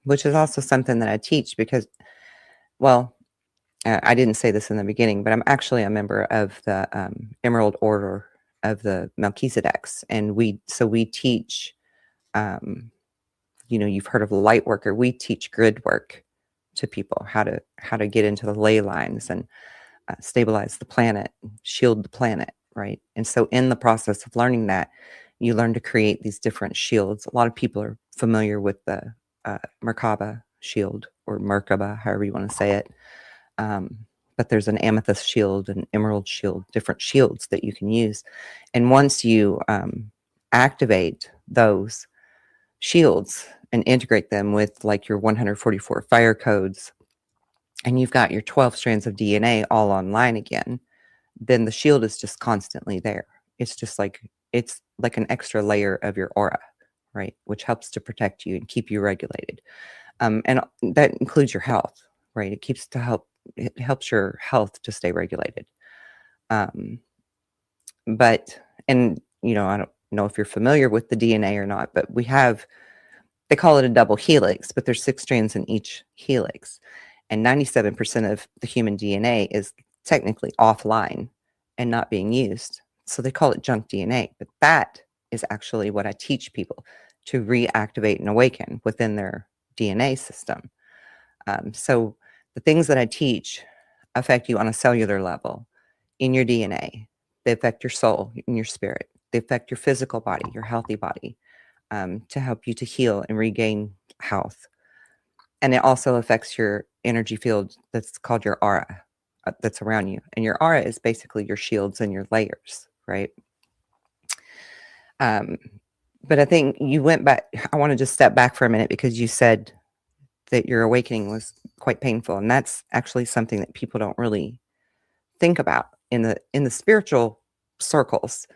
which is also something that I teach because, well, I didn't say this in the beginning, but I'm actually a member of the Emerald Order of the Melchizedeks. And we teach, you've heard of the light worker. We teach grid work to people, how to get into the ley lines and stabilize the planet, shield the planet, right? And so in the process of learning that, you learn to create these different shields. A lot of people are familiar with the Merkaba shield or Merkaba, however you want to say it. But there's an amethyst shield, an emerald shield, different shields that you can use. And once you activate those shields and integrate them with like your 144 fire codes, and you've got your 12 strands of DNA all online again, then the shield is just constantly there. It's like an extra layer of your aura, right? Which helps to protect you and keep you regulated. And that includes your health, right? It helps your health to stay regulated. I don't know if you're familiar with the DNA or not, but they call it a double helix, but there's 6 strands in each helix. And 97% of the human DNA is technically offline and not being used. So they call it junk DNA, but that is actually what I teach people to reactivate and awaken within their DNA system. So the things that I teach affect you on a cellular level in your DNA. They affect your soul and your spirit. They affect your physical body, your healthy body, to help you to heal and regain health. And it also affects your energy field that's called your aura that's around you. And your aura is basically your shields and your layers, right? But I think you went back. I want to just step back for a minute because you said that your awakening was quite painful. And that's actually something that people don't really think about in the spiritual circles.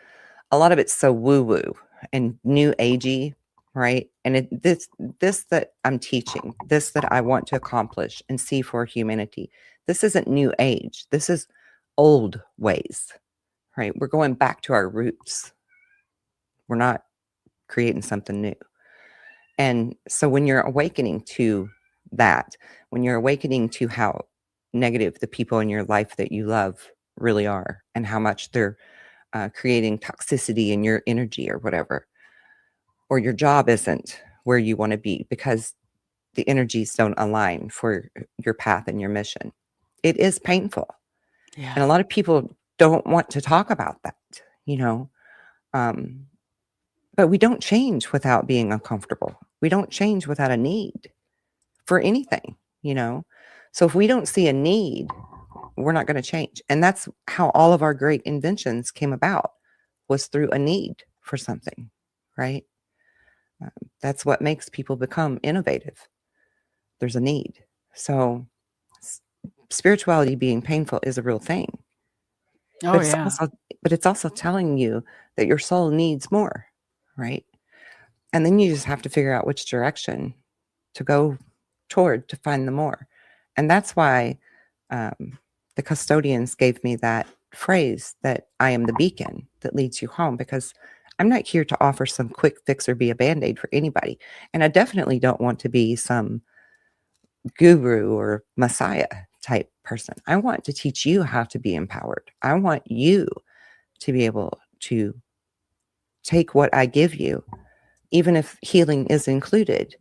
A lot of it's so woo-woo and new agey, right? And this that I'm teaching, this that I want to accomplish and see for humanity, this isn't new age. This is old ways, right? We're going back to our roots. We're not creating something new. And so when you're awakening to that, when you're awakening to how negative the people in your life that you love really are and how much they're creating toxicity in your energy or whatever, or your job isn't where you want to be because the energies don't align for your path and your mission, it is painful. Yeah. And a lot of people don't want to talk about that, but we don't change without being uncomfortable. We don't change without a need for anything, So if we don't see a need, we're not going to change. And that's how all of our great inventions came about, was through a need for something, right? That's what makes people become innovative. There's a need. So spirituality being painful is a real thing. Oh, but it's also telling you that your soul needs more, right? And then you just have to figure out which direction to go toward to find the more. And that's why the custodians gave me that phrase that I am the beacon that leads you home, because I'm not here to offer some quick fix or be a Band-Aid for anybody. And I definitely don't want to be some guru or messiah type person. I want to teach you how to be empowered. I want you to be able to take what I give you, even if healing is included,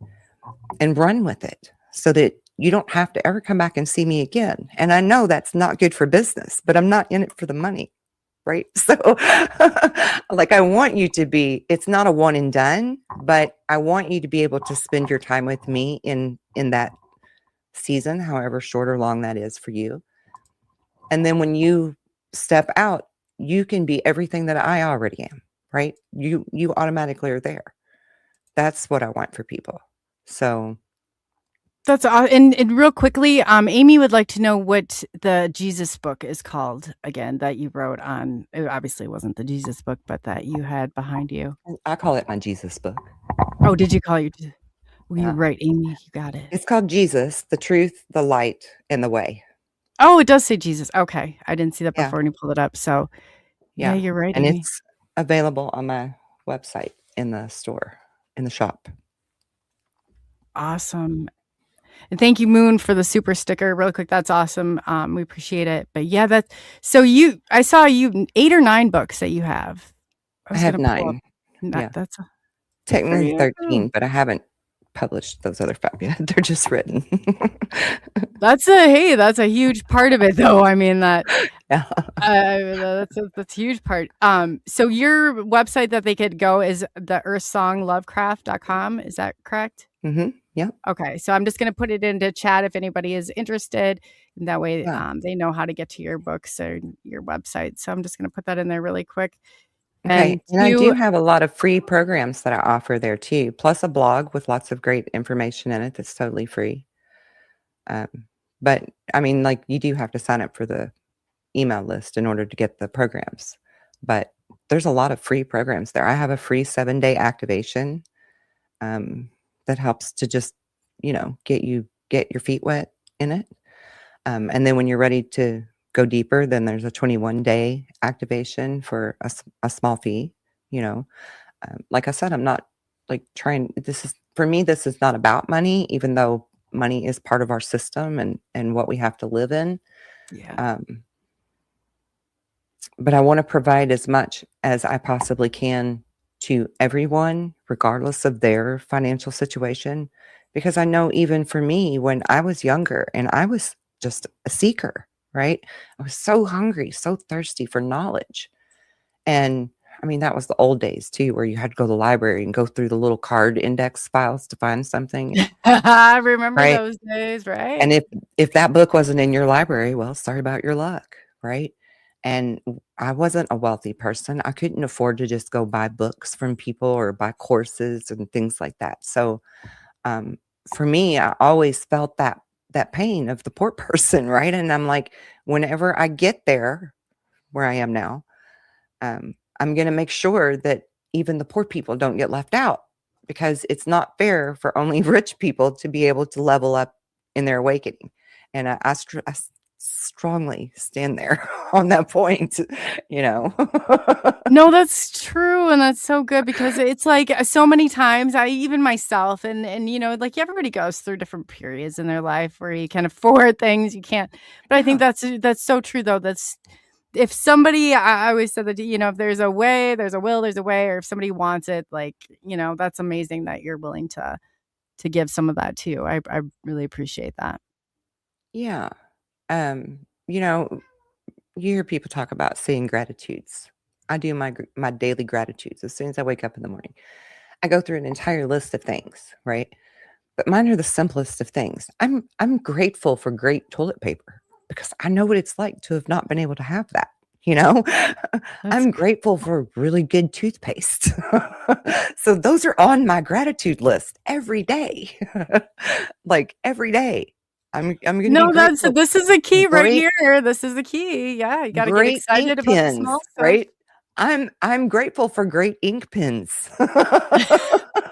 and run with it so that you don't have to ever come back and see me again. And I know that's not good for business, but I'm not in it for the money, right? So like, I want you to be, it's not a one and done, but I want you to be able to spend your time with me in that season, however short or long that is for you. And then when you step out, you can be everything that I already am, right? You automatically are there. That's what I want for people. So That's and real quickly, Amy would like to know what the Jesus book is called again that you wrote on. It obviously wasn't the Jesus book, but that you had behind you. I call it my Jesus book. Oh, did you call it? Well, Yeah. you're right, Amy. You got it. It's called Jesus, the Truth, the Light, and the Way. Oh, it does say Jesus. Okay, I didn't see that Yeah. before when you pulled it up. So, yeah, you're right, And Amy. it's available on my website in the store, in the shop. Awesome. And thank you, Moon, for the super sticker. Real quick, that's awesome. We appreciate it. But yeah, I saw you 8 or 9 books that you have. I have 9. Yeah. That's technically you. 13, but I haven't published those other 5 yet. They're just written. That's a huge part of it, though. I mean that's a huge part. So your website that they could go is the earthsonglovecraft.com. Is that correct? Mm-hmm. Yeah. Okay, so I'm just going to put it into chat if anybody is interested. And that way, they know how to get to your books or your website. So I'm just going to put that in there really quick. Okay. And I do have a lot of free programs that I offer there too, plus a blog with lots of great information in it that's totally free. But I mean, like, you do have to sign up for the email list in order to get the programs. But there's a lot of free programs there. I have a free 7-day activation that helps to just, get your feet wet in it. And then when you're ready to go deeper, then there's a 21-day activation for a small fee. Like I said, I'm not like trying. For me, this is not about money, even though money is part of our system and what we have to live in. Yeah. But I want to provide as much as I possibly can to everyone, regardless of their financial situation, because I know even for me, when I was younger and I was just a seeker, right? I was so hungry, so thirsty for knowledge. And I mean, that was the old days too, where you had to go to the library and go through the little card index files to find something. I remember right? those days, right? And if that book wasn't in your library, well, sorry about your luck, right? And I wasn't a wealthy person. I couldn't afford to just go buy books from people or buy courses and things like that. So for me, I always felt that pain of the poor person, right? And I'm like, whenever I get there, where I am now, I'm going to make sure that even the poor people don't get left out, because it's not fair for only rich people to be able to level up in their awakening. And I strongly stand there on that point, No, that's true. And that's so good, because it's like so many times even myself and like everybody goes through different periods in their life where you can afford things you can't. But I think that's so true, though. That's if somebody, I always said that, if there's a way, there's a will, there's a way, or if somebody wants it, like, that's amazing that you're willing to give some of that too. I really appreciate that. Yeah. You hear people talk about saying gratitudes. I do my daily gratitudes as soon as I wake up in the morning. I go through an entire list of things, right? But mine are the simplest of things. I'm grateful for great toilet paper, because I know what it's like to have not been able to have that. I'm grateful for really good toothpaste. So those are on my gratitude list every day. Like every day. I'm going to be grateful. This is a key right here. This is the key. Yeah, you got to get excited about the small stuff. Right? I'm grateful for great ink pens.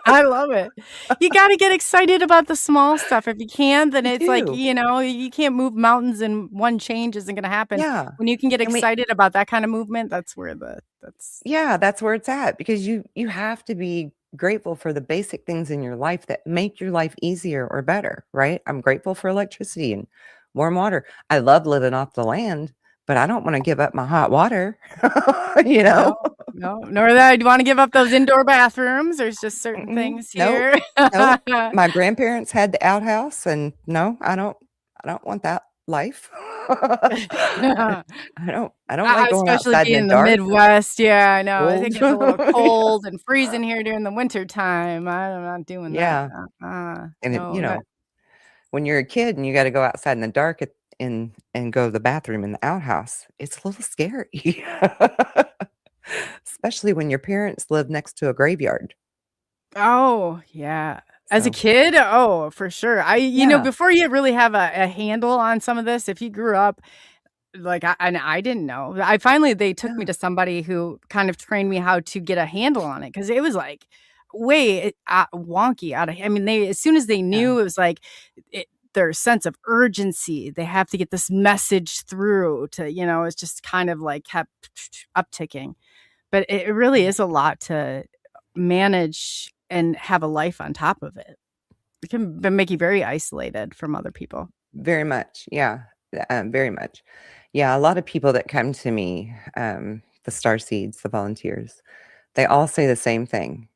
I love it. You got to get excited about the small stuff. If you can, then it's like, you can't move mountains and one change isn't going to happen. Yeah. When you can get excited about that kind of movement, that's where that's where it's at, because you have to be grateful for the basic things in your life that make your life easier or better, right? I'm grateful for electricity and warm water. I love living off the land, but I don't want to give up my hot water. You know? No, nor that I'd want to give up those indoor bathrooms. There's just certain Mm-mm. things Nope. here. Nope. My grandparents had the outhouse, and no, I don't want that life. I don't like going Especially outside in being the in the dark. Midwest. Yeah, I know. It Cold. gets a little cold and freezing here during the winter time. I'm not doing that. Yeah. And No, that when you're a kid and you got to go outside in the dark and go to the bathroom in the outhouse, it's a little scary. Especially when your parents live next to a graveyard. Oh, yeah. As a So, kid, oh, for sure. yeah. Before you really have a handle on some of this, if you grew up like, and I didn't know. They took me Yeah. to somebody who kind of trained me how to get a handle on it, because it was, like, way, wonky I mean, they as soon as they Yeah. knew, it was like, their sense of urgency, they have to get this message through to, it's just kind of, like, kept upticking. But it really is a lot to manage and have a life on top of it. It can make you very isolated from other people. Very much. Yeah. Very much. Yeah. A lot of people that come to me, the star seeds, the volunteers, they all say the same thing,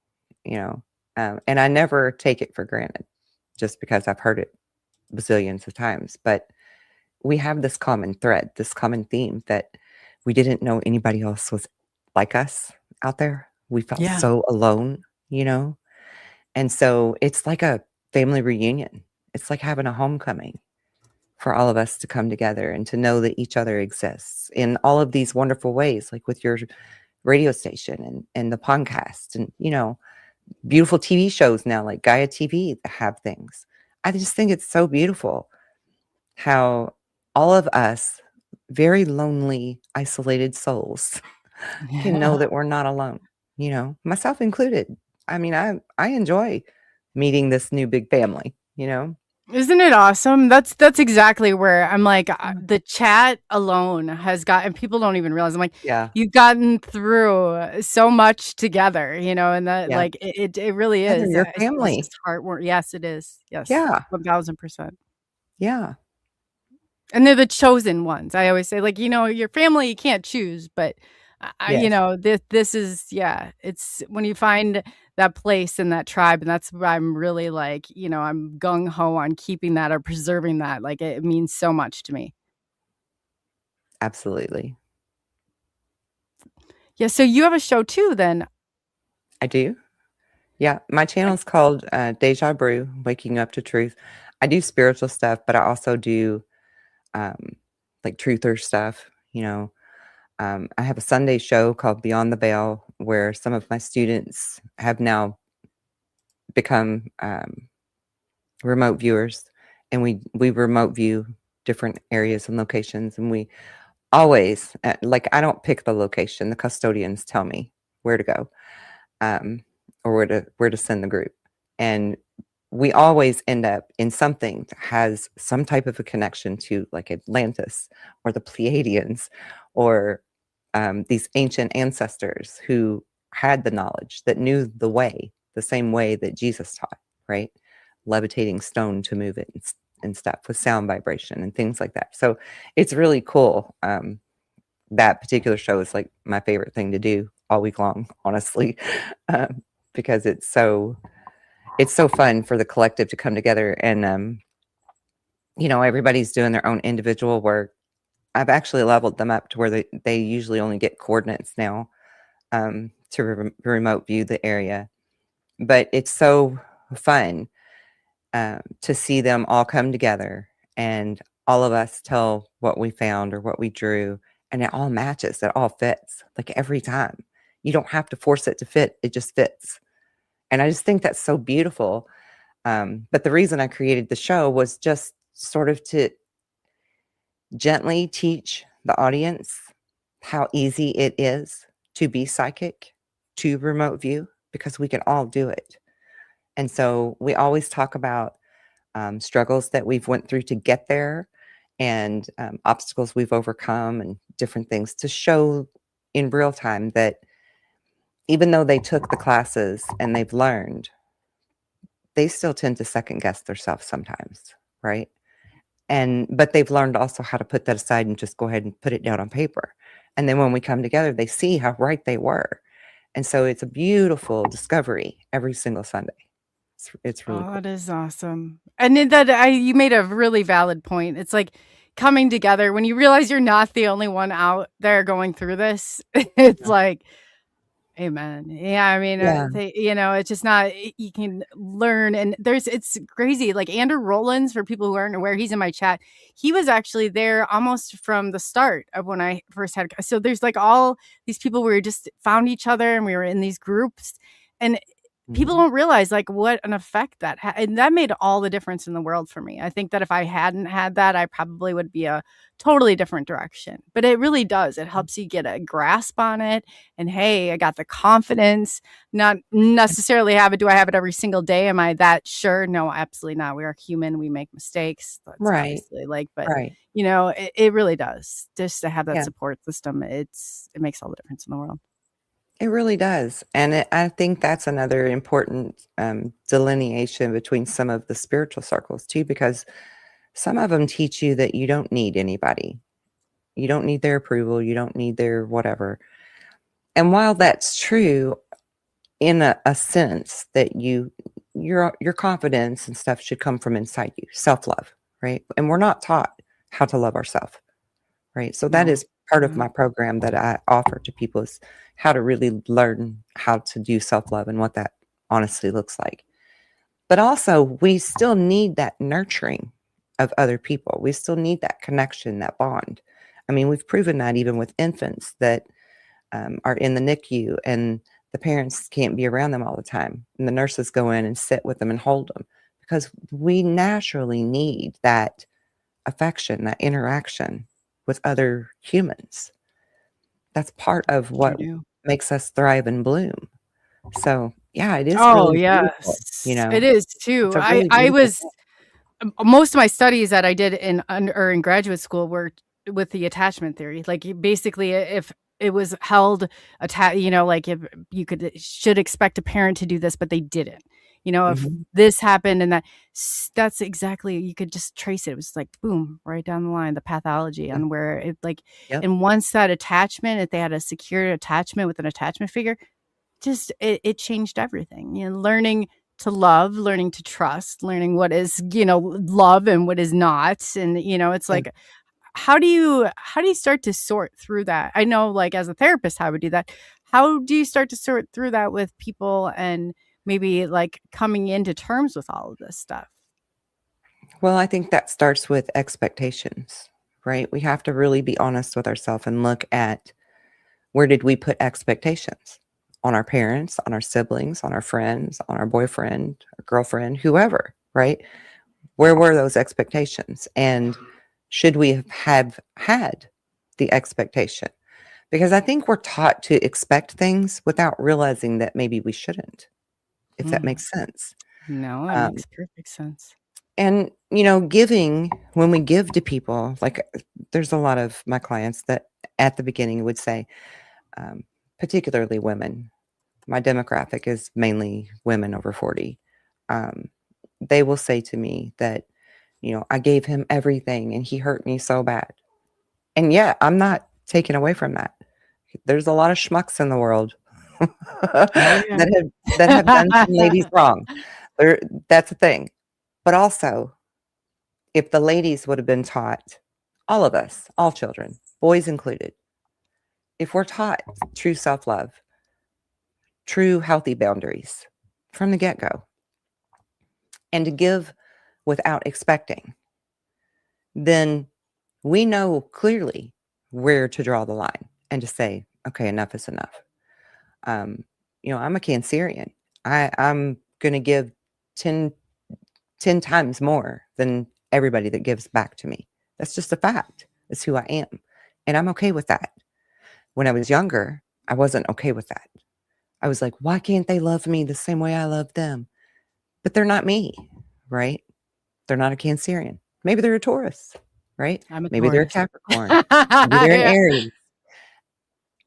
and I never take it for granted just because I've heard it bazillions of times. But we have this common thread, this common theme that we didn't know anybody else was like us out there. We felt Yeah. so alone, and so it's like a family reunion. It's like having a homecoming for all of us to come together and to know that each other exists in all of these wonderful ways, like with your radio station and the podcast and, beautiful TV shows now like Gaia TV that have things. I just think it's so beautiful how all of us, very lonely, isolated souls, can know that we're not alone, myself included. I mean, I enjoy meeting this new big family, Isn't it awesome? That's exactly where I'm like, the chat alone has and people don't even realize. I'm like, Yeah. you've gotten through so much together, and that Yeah. like it really Yeah, they're is. your It's family. just heartwarming. Yes, it is. Yes. Yeah. 1000%. Yeah. And they're the chosen ones. I always say, like, your family you can't choose, but Yes. this is, yeah, it's when you find that place in that tribe, and that's where I'm really like, I'm gung ho on keeping that or preserving that. Like, it means so much to me. Absolutely. Yeah. So you have a show too, then. I do. Yeah. My channel is called Deja Brew, Waking Up to Truth. I do spiritual stuff, but I also do like truther stuff, I have a Sunday show called Beyond the Veil, where some of my students have now become remote viewers, and we remote view different areas and locations, and we always I don't pick the location. The custodians tell me where to go, or where to send the group, and we always end up in something that has some type of a connection to like Atlantis or the Pleiadians or these ancient ancestors who had the knowledge, that knew the way, the same way that Jesus taught, right? Levitating stone to move it and stuff with sound vibration and things like that. So it's really cool. That particular show is like my favorite thing to do all week long, honestly, because it's so fun for the collective to come together and everybody's doing their own individual work. I've actually leveled them up to where they usually only get coordinates now to remote view the area. But it's so fun to see them all come together and all of us tell what we found or what we drew, and it all matches. It all fits, like every time. You don't have to force it to fit. It just fits. And I just think that's so beautiful. But the reason I created the show was just sort of to gently teach the audience how easy it is to be psychic, to remote view, because we can all do it. And so we always talk about struggles that we've went through to get there, and obstacles we've overcome, and different things to show in real time that even though they took the classes and they've learned, they still tend to second guess themselves sometimes, right? But they've learned also how to put that aside and just go ahead and put it down on paper. And then when we come together, they see how right they were. And so it's a beautiful discovery every single Sunday. It's really Oh, cool. that is awesome. And you made a really valid point. It's like coming together when you realize you're not the only one out there going through this. It's like, amen. Yeah, I mean, Yeah. it's just not, you can learn. And it's crazy. Like Andrew Rollins, for people who aren't aware, he's in my chat. He was actually there almost from the start of when I first had. So there's like all these people where we just found each other and we were in these groups. And people don't realize like what an effect that had, and that made all the difference in the world for me. I think that if I hadn't had that, I probably would be a totally different direction. But it really does. It helps you get a grasp on it. And hey, I got the confidence. Not necessarily have it. Do I have it every single day? Am I that sure? No, absolutely not. We are human. We make mistakes. That's Right. obviously but Right. it really does. Just to have that Yeah. support system, it makes all the difference in the world. It really does. And I think that's another important delineation between some of the spiritual circles too, because some of them teach you that you don't need anybody. You don't need their approval. You don't need their whatever. And while that's true, in a sense that your confidence and stuff should come from inside you, self-love, right? And we're not taught how to love ourselves, right? So that is part of my program that I offer to people, is how to really learn how to do self-love and what that honestly looks like. But also, we still need that nurturing of other people. We still need that connection, that bond. I mean, we've proven that even with infants that are in the NICU and the parents can't be around them all the time. And the nurses go in and sit with them and hold them, because we naturally need that affection, that interaction with other humans. That's part of what makes us thrive and bloom. So yeah, it is really beautiful, it is too. I was most of my studies that I did in graduate school were with the attachment theory. Like basically, if it was held like if you should expect a parent to do this, but they didn't. If this happened and that's exactly, you could just trace it. It was like, boom, right down the line, the pathology on where it like, and once that attachment, if they had a secure attachment with an attachment figure, just, it changed everything. Learning to love, learning to trust, learning what is, love and what is not. And, it's like, how do you start to sort through that? I know, like, as a therapist, how I would do that. How do you start to sort through that with people and maybe like coming into terms with all of this stuff? Well, I think that starts with expectations, right? We have to really be honest with ourselves and look at, where did we put expectations? On our parents, on our siblings, on our friends, on our boyfriend, our girlfriend, whoever, right? Where were those expectations? And should we have had the expectation? Because I think we're taught to expect things without realizing that maybe we shouldn't, if that makes sense. No, that makes perfect sense. And, giving, when we give to people, like there's a lot of my clients that at the beginning would say, particularly women, my demographic is mainly women over 40. They will say to me that, I gave him everything and he hurt me so bad. And yeah, I'm not taken away from that. There's a lot of schmucks in the world that have done some ladies wrong. That's a thing. But also, if the ladies would have been taught, all of us, all children, boys included, if we're taught true self-love, true healthy boundaries from the get-go, and to give without expecting, then we know clearly where to draw the line and to say, okay, enough is enough. I'm a Cancerian. I'm going to give 10 times more than everybody that gives back to me. That's just a fact. It's who I am. And I'm okay with that. When I was younger, I wasn't okay with that. I was like, why can't they love me the same way I love them? But they're not me, right? They're not a Cancerian. Maybe they're a Taurus, right? Maybe they're a Capricorn. Maybe they're an Aries.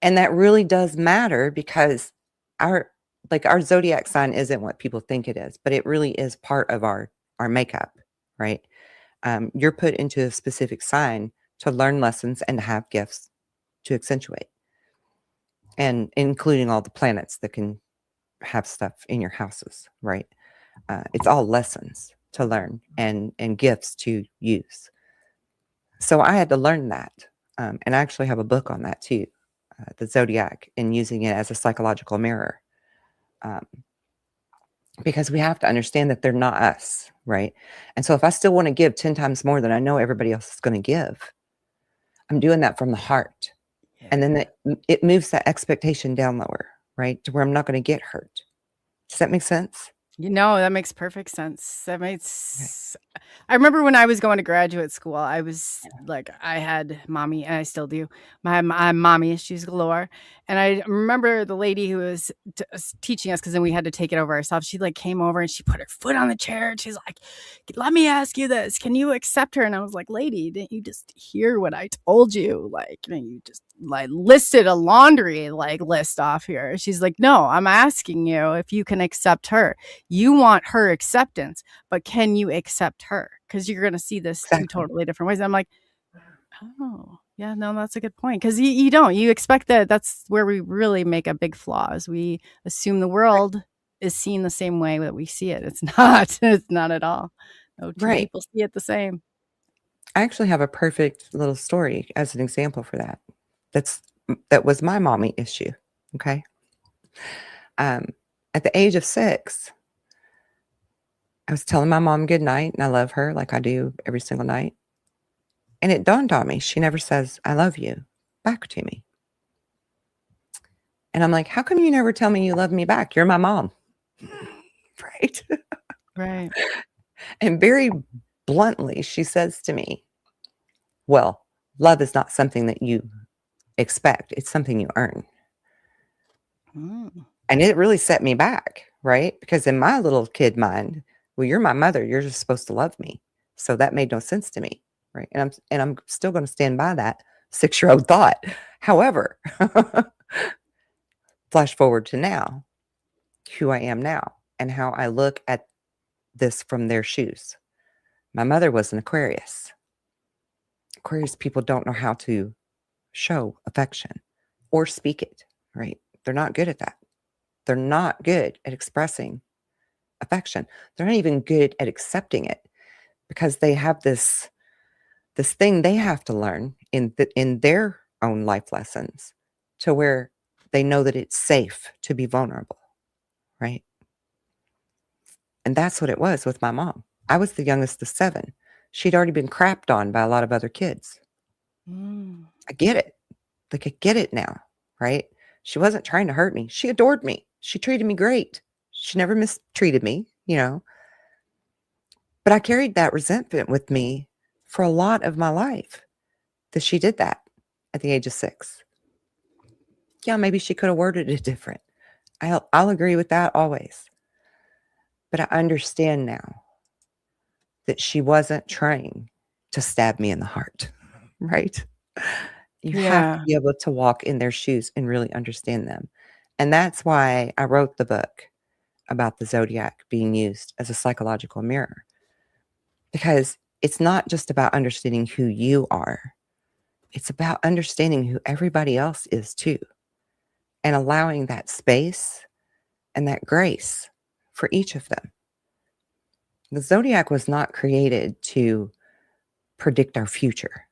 And that really does matter, because our zodiac sign isn't what people think it is, but it really is part of our makeup, right? You're put into a specific sign to learn lessons and to have gifts to accentuate, and including all the planets that can have stuff in your houses, right? It's all lessons to learn and gifts to use. So I had to learn that. And I actually have a book on that too, the zodiac, and using it as a psychological mirror. Because we have to understand that they're not us, right? And so if I still want to give 10 times more than I know everybody else is going to give, I'm doing that from the heart. Yeah. And then it moves that expectation down lower, right? To where I'm not going to get hurt. Does that make sense? That makes perfect sense. I remember when I was going to graduate school, I was like, I had mommy, and I still do, my mommy issues galore. And I remember the lady who was teaching us, because then we had to take it over ourselves. She like came over and she put her foot on the chair and she's like, let me ask you this. Can you accept her? And I was like, lady, didn't you just hear what I told you? Like, you just like listed a laundry like list off here. She's like, no, I'm asking you if you can accept her. You want her acceptance, but can you accept her? Because you're going to see this two totally different ways. And I'm like, oh, yeah, no, that's a good point. Because you don't. You expect that. That's where we really make a big flaw, is we assume the world is seen the same way that we see it. It's not. It's not at all. No two people see it the same. I actually have a perfect little story as an example for that. That was my mommy issue. Okay. At the age of 6, I was telling my mom good night, and I love her like I do every single night. And it dawned on me, she never says, I love you back to me. And I'm like, how come you never tell me you love me back? You're my mom. Right. Right. And very bluntly, she says to me, well, love is not something that you expect. It's something you earn. And it really set me back, right? Because in my little kid mind, well, you're my mother. You're just supposed to love me. So that made no sense to me, right? And I'm still going to stand by that 6-year-old thought. However, flash forward to now, who I am now, and how I look at this from their shoes. My mother was an Aquarius. Aquarius people don't know how to show affection or speak it, right? They're not good at that. They're not good at expressing affection. They're not even good at accepting it, because they have this thing they have to learn in their own life lessons, to where they know that it's safe to be vulnerable, right? And that's what it was with my mom. I was the youngest of 7. She'd already been crapped on by a lot of other kids. I get it. Like, I get it now, right? She wasn't trying to hurt me. She adored me. She treated me great. She never mistreated me, But I carried that resentment with me for a lot of my life, that she did that at the age of 6. Yeah, maybe she could have worded it different. I'll agree with that always. But I understand now that she wasn't trying to stab me in the heart, right? You have to be able to walk in their shoes and really understand them. And that's why I wrote the book about the zodiac being used as a psychological mirror. Because it's not just about understanding who you are. It's about understanding who everybody else is too. And allowing that space and that grace for each of them. The zodiac was not created to predict our future.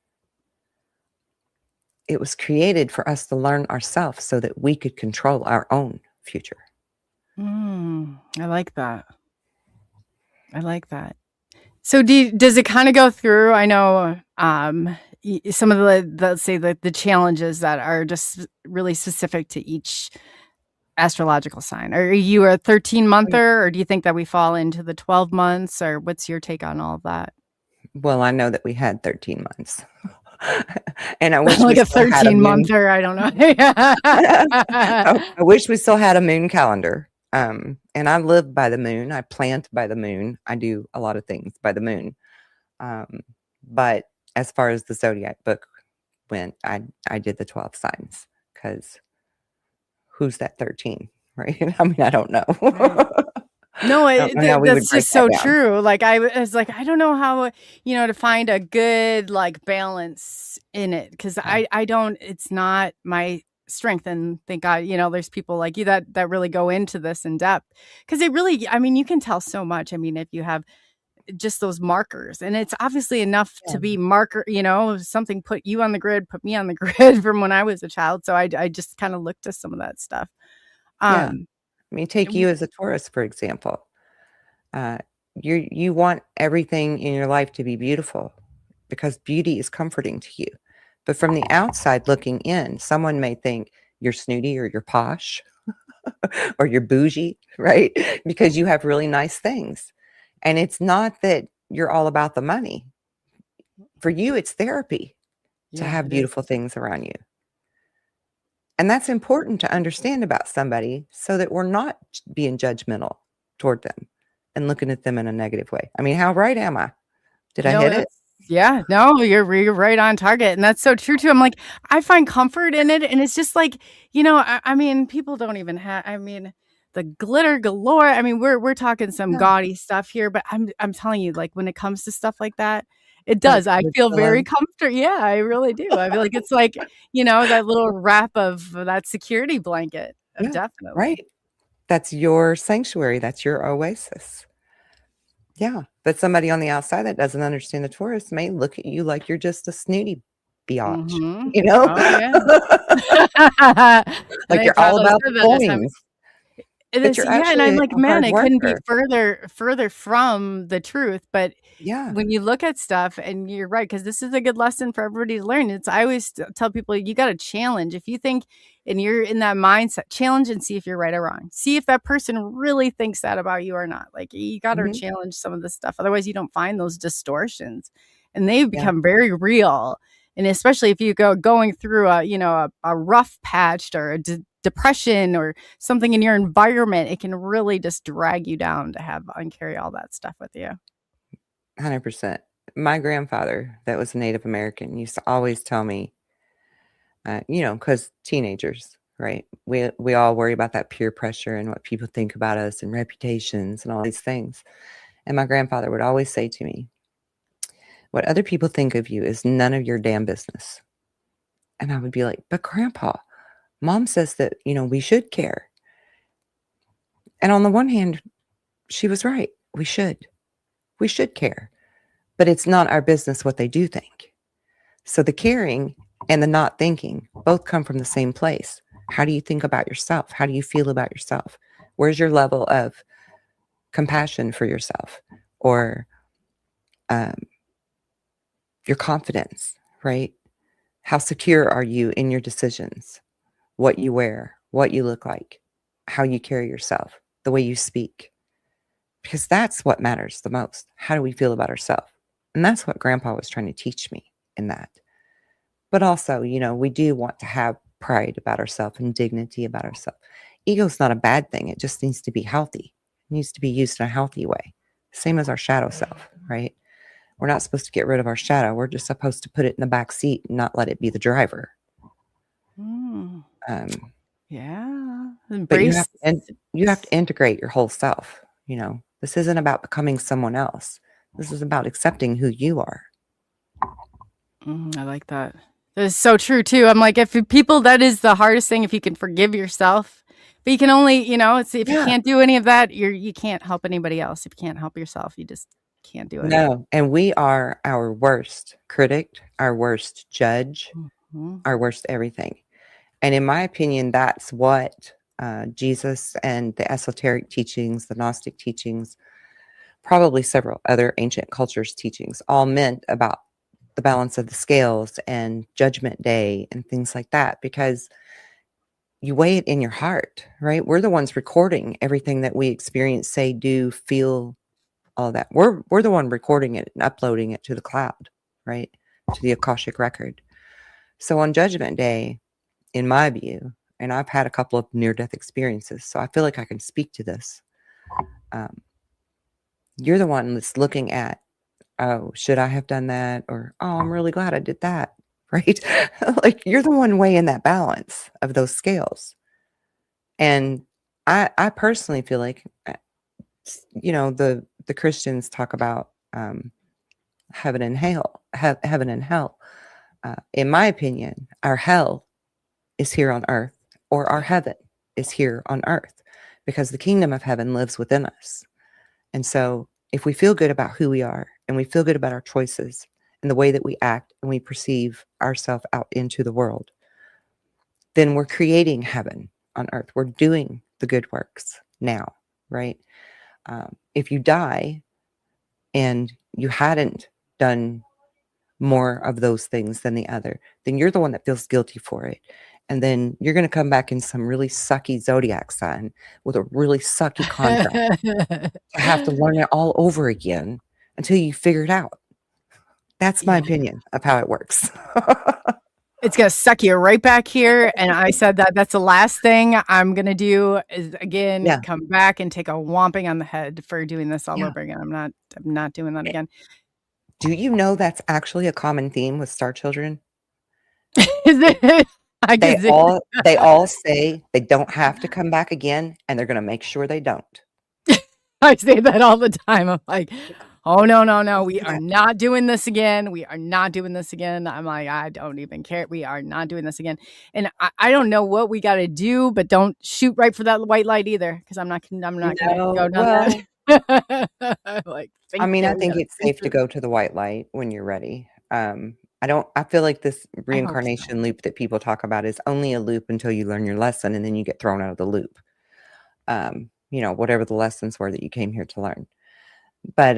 It was created for us to learn ourselves so that we could control our own future. I like that. So does it kind of go through, I know some of the challenges that are just really specific to each astrological sign. Are you a 13-monther, or do you think that we fall into the 12 months, or what's your take on all of that? Well, I know that we had 13 months. And I wish like a 13-monther, I don't know. I wish we still had a moon calendar. And I live by the moon. I plant by the moon. I do a lot of things by the moon. But as far as the zodiac book went, I did the 12 signs, because who's that 13, right? I mean, I don't know. No, I don't know how we would that's break just that so down. true. Like I was like, I don't know how, to find a good like balance in it because I don't. It's not my strength, and thank God, there's people like you that really go into this in depth because it really. I mean, you can tell so much. I mean, if you have just those markers, and it's obviously enough Yeah. to be marker. Something put you on the grid, put me on the grid from when I was a child. So I just kind of looked to some of that stuff. Yeah. Um, I mean, take you as a Taurus, for example. Uh, you want everything in your life to be beautiful because beauty is comforting to you. But from the outside looking in, someone may think you're snooty or you're posh or you're bougie, right? Because you have really nice things. And it's not that you're all about the money. For you, it's therapy to yeah, have it is. beautiful things around you. And that's important to understand about somebody so that we're not being judgmental toward them and looking at them in a negative way. I mean, how right am I? Did I hit it? Yeah, no, you're right on target. And that's so true too. I'm like, I find comfort in it. And it's just like, I mean, people don't even have, I mean, the glitter galore. I mean, we're talking some Yeah. gaudy stuff here, but I'm telling you, like when it comes to stuff like that, it Dark does. I colored feel very pillows. comfortable. Yeah, I really do. I feel like it's like, that little wrap of that security blanket. Yeah, Definitely. right. That's your sanctuary. That's your oasis. Yeah. But somebody on the outside that doesn't understand the Taurus may look at you like you're just a snooty biatch, Mm-hmm. you know? Oh yeah. And Like they you're all probably about said the that this time. coins, It but is, you're yeah, and I'm actually like, a man, hard it couldn't be worker. further from the truth. But Yeah. when you look at stuff, and you're right, because this is a good lesson for everybody to learn. I always tell people you got to challenge. If you think and you're in that mindset, challenge and see if you're right or wrong. See if that person really thinks that about you or not. Like you got to Mhm. challenge some of this stuff. Otherwise, you don't find those distortions, and they Yeah. become very real. And especially if you going through a rough patch or a depression or something in your environment, it can really just drag you down to have and carry all that stuff with you. 100%. My grandfather, that was a Native American, used to always tell me, because teenagers, right? We all worry about that peer pressure and what people think about us and reputations and all these things. And my grandfather would always say to me, what other people think of you is none of your damn business. And I would be like, but Grandpa, Mom says that, we should care. And on the one hand, she was right. We should care, but it's not our business what they do think. So the caring and the not thinking both come from the same place. How do you think about yourself? How do you feel about yourself? Where's your level of compassion for yourself or your confidence, right? How secure are you in your decisions? What you wear, what you look like, how you carry yourself, the way you speak. Because that's what matters the most. How do we feel about ourselves? And that's what Grandpa was trying to teach me in that. But also, we do want to have pride about ourselves and dignity about ourselves. Ego's not a bad thing. It just needs to be healthy. It needs to be used in a healthy way. Same as our shadow self, right? We're not supposed to get rid of our shadow. We're just supposed to put it in the back seat and not let it be the driver. Yeah. But Embrace. you have to integrate your whole self. This isn't about becoming someone else. This is about accepting who you are. I like that. That is so true too. I'm like, if people, that is the hardest thing. If you can forgive yourself, but you can only, if you can't do any of that, you can't help anybody else. If you can't help yourself, you just can't do it. No, and we are our worst critic, our worst judge, our worst everything. And in my opinion, that's what Jesus and the esoteric teachings, the Gnostic teachings, probably several other ancient cultures' teachings all meant about the balance of the scales and Judgment Day and things like that, because you weigh it in your heart, right? We're the ones recording everything that we experience, say, do, feel, all of that. We're the one recording it and uploading it to the cloud, right? To the Akashic record. So on Judgment Day, in my view, and I've had a couple of near-death experiences, so I feel like I can speak to this. You're the one that's looking at, oh, should I have done that? Or, oh, I'm really glad I did that, right? Like you're the one weighing that balance of those scales. And I personally feel like the Christians talk about heaven and hell. Heaven and hell. In my opinion, our hell is here on earth, or our heaven is here on earth, because the kingdom of heaven lives within us. And so if we feel good about who we are, and we feel good about our choices and the way that we act and we perceive ourselves out into the world, then we're creating heaven on earth. We're doing the good works now, right? If you die and you hadn't done more of those things than the other, then you're the one that feels guilty for it. And then you're going to come back in some really sucky zodiac sign with a really sucky contract to have to learn it all over again until you figure it out. That's my opinion of how it works. It's going to suck you right back here. And I said that's the last thing I'm going to do is, again, come back and take a whomping on the head for doing this all over again. I'm not doing that again. Do you know that's actually a common theme with Star Children? Is it? They all say they don't have to come back again, and they're going to make sure they don't. I say that all the time. I'm like, oh, no. We are not doing this again. We are not doing this again. I'm like, I don't even care. We are not doing this again. And I don't know what we got to do, but don't shoot right for that white light either, because I'm not going to go down that. I think it's safe to go to the white light when you're ready. I feel like this reincarnation loop that people talk about is only a loop until you learn your lesson, and then you get thrown out of the loop. Whatever the lessons were that you came here to learn. But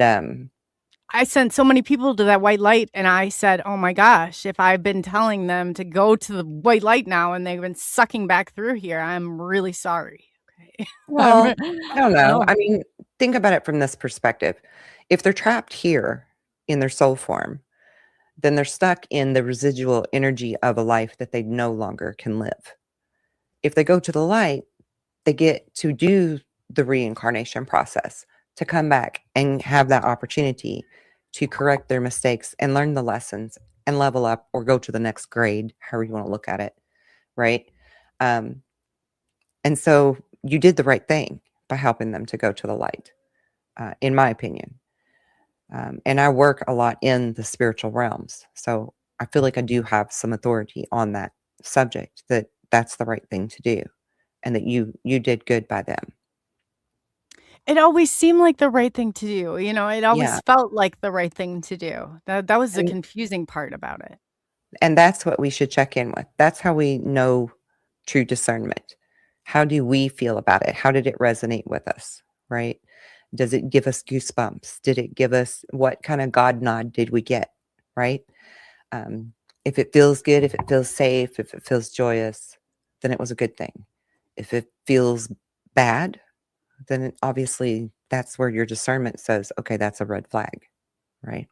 I sent so many people to that white light, and I said, oh my gosh, if I've been telling them to go to the white light now and they've been sucking back through here, I'm really sorry. Okay. Well, I don't know. I mean, think about it from this perspective. If they're trapped here in their soul form, then they're stuck in the residual energy of a life that they no longer can live. If they go to the light, they get to do the reincarnation process, to come back and have that opportunity to correct their mistakes and learn the lessons and level up or go to the next grade, however you want to look at it, right? And so you did the right thing by helping them to go to the light, in my opinion. And I work a lot in the spiritual realms, so I feel like I do have some authority on that subject, that that's the right thing to do, and that you did good by them. It always seemed like the right thing to do. It always felt like the right thing to do. That was the confusing part about it. And that's what we should check in with. That's how we know true discernment. How do we feel about it? How did it resonate with us, right? Does it give us goosebumps? Did it give us, what kind of God nod did we get, right? If it feels good, if it feels safe, if it feels joyous, then it was a good thing. If it feels bad, then obviously that's where your discernment says, okay, that's a red flag, right?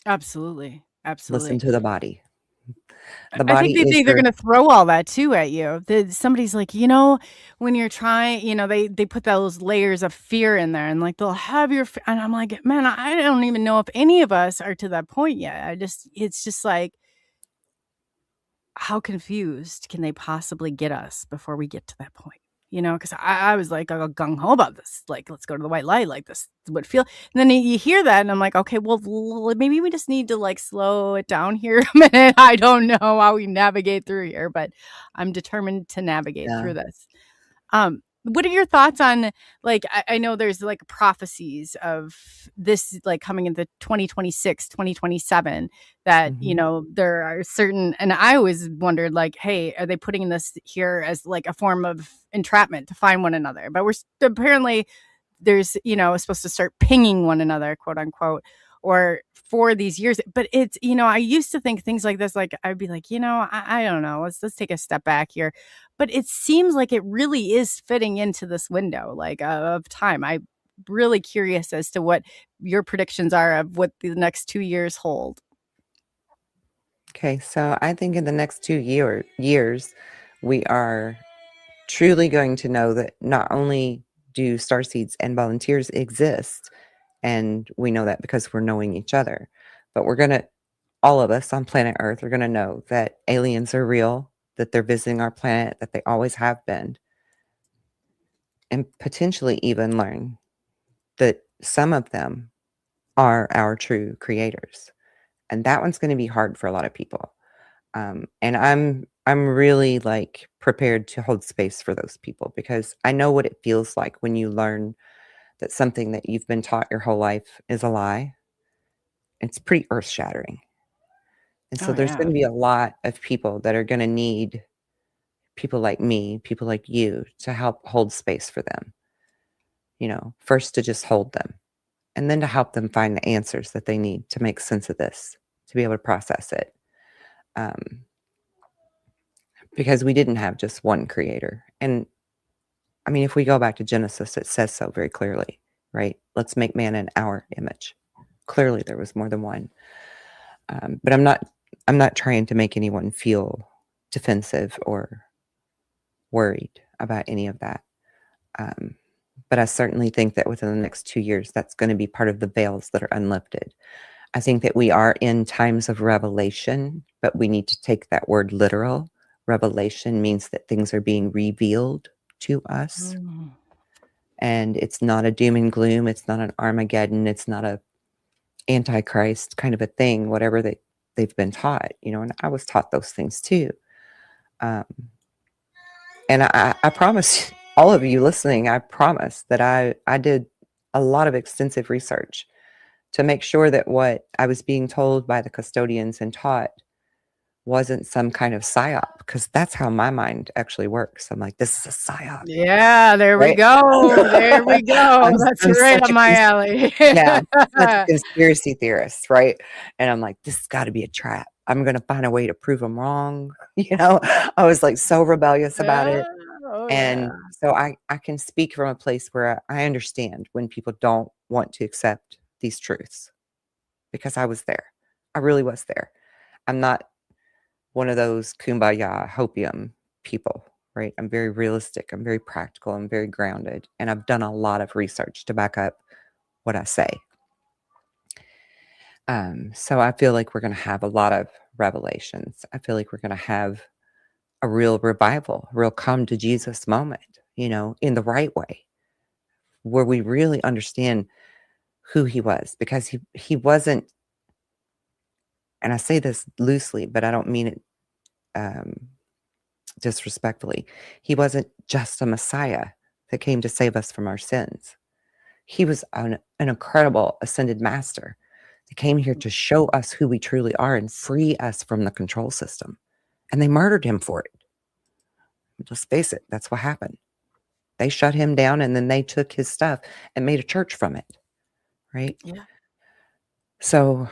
Absolutely. Listen to the body. I think they think they're going to throw all that too at you. Somebody's like, when you're trying, they put those layers of fear in there, and like they'll have your, and I'm like, man, I don't even know if any of us are to that point yet. It's just like, how confused can they possibly get us before we get to that point? Because I was like gung ho about this. Like, let's go to the white light. Like, this would feel. And then you hear that, and I'm like, okay, well, maybe we just need to like slow it down here a minute. I don't know how we navigate through here, but I'm determined to navigate through this. What are your thoughts on, like, I know there's like prophecies of this like coming into 2026, 2027, that, there are certain, and I always wondered like, hey, are they putting this here as like a form of entrapment to find one another? But apparently there's, supposed to start pinging one another, quote unquote, or for these years. But it's, I used to think things like this, like I'd be like, I don't know, let's take a step back here. But it seems like it really is fitting into this window, like of time. I'm really curious as to what your predictions are of what the next 2 years hold. Okay, so I think in the next 2 years, we are truly going to know that not only do starseeds and volunteers exist, and we know that because we're knowing each other, but all of us on planet Earth are going to know that aliens are real, that they're visiting our planet, that they always have been. and potentially even learn that some of them are our true creators. And that one's going to be hard for a lot of people. And I'm really like prepared to hold space for those people, because I know what it feels like when you learn that something that you've been taught your whole life is a lie. It's pretty earth shattering. And so Oh, there's yeah. going to be a lot of people that are going to need people like me, people like you, to help hold space for them. First to just hold them, and then to help them find the answers that they need to make sense of this, to be able to process it. Because we didn't have just one creator. And I mean, if we go back to Genesis, it says so very clearly, right? Let's make man in our image. Clearly there was more than one. But I'm not trying to make anyone feel defensive or worried about any of that. But I certainly think that within the next 2 years, that's going to be part of the veils that are unlifted. I think that we are in times of revelation, but we need to take that word literal. Revelation means that things are being revealed to us. And it's not a doom and gloom. It's not an Armageddon. It's not a Antichrist kind of a thing, whatever they've been taught, and I was taught those things too. And I promise all of you listening, I promise that I did a lot of extensive research to make sure that what I was being told by the custodians and taught wasn't some kind of psyop, because that's how my mind actually works. I'm like, this is a psyop. Yeah, there we Right? go. There we go. That's I'm right such up a my alley. Yeah, such a conspiracy theorist, right? And I'm like, this has got to be a trap. I'm going to find a way to prove them wrong. I was like so rebellious about it. Oh, And yeah. so I can speak from a place where I understand when people don't want to accept these truths, because I was there. I really was there. I'm not one of those kumbaya hopium people, right? I'm very realistic. I'm very practical. I'm very grounded. And I've done a lot of research to back up what I say. So I feel like we're going to have a lot of revelations. I feel like we're going to have a real revival, a real come to Jesus moment, in the right way, where we really understand who he was, because he wasn't, and I say this loosely, but I don't mean it disrespectfully. He wasn't just a Messiah that came to save us from our sins. He was an incredible ascended master that came here to show us who we truly are and free us from the control system. And they murdered him for it. Let's face it, that's what happened. They shut him down, and then they took his stuff and made a church from it. Right? Yeah. So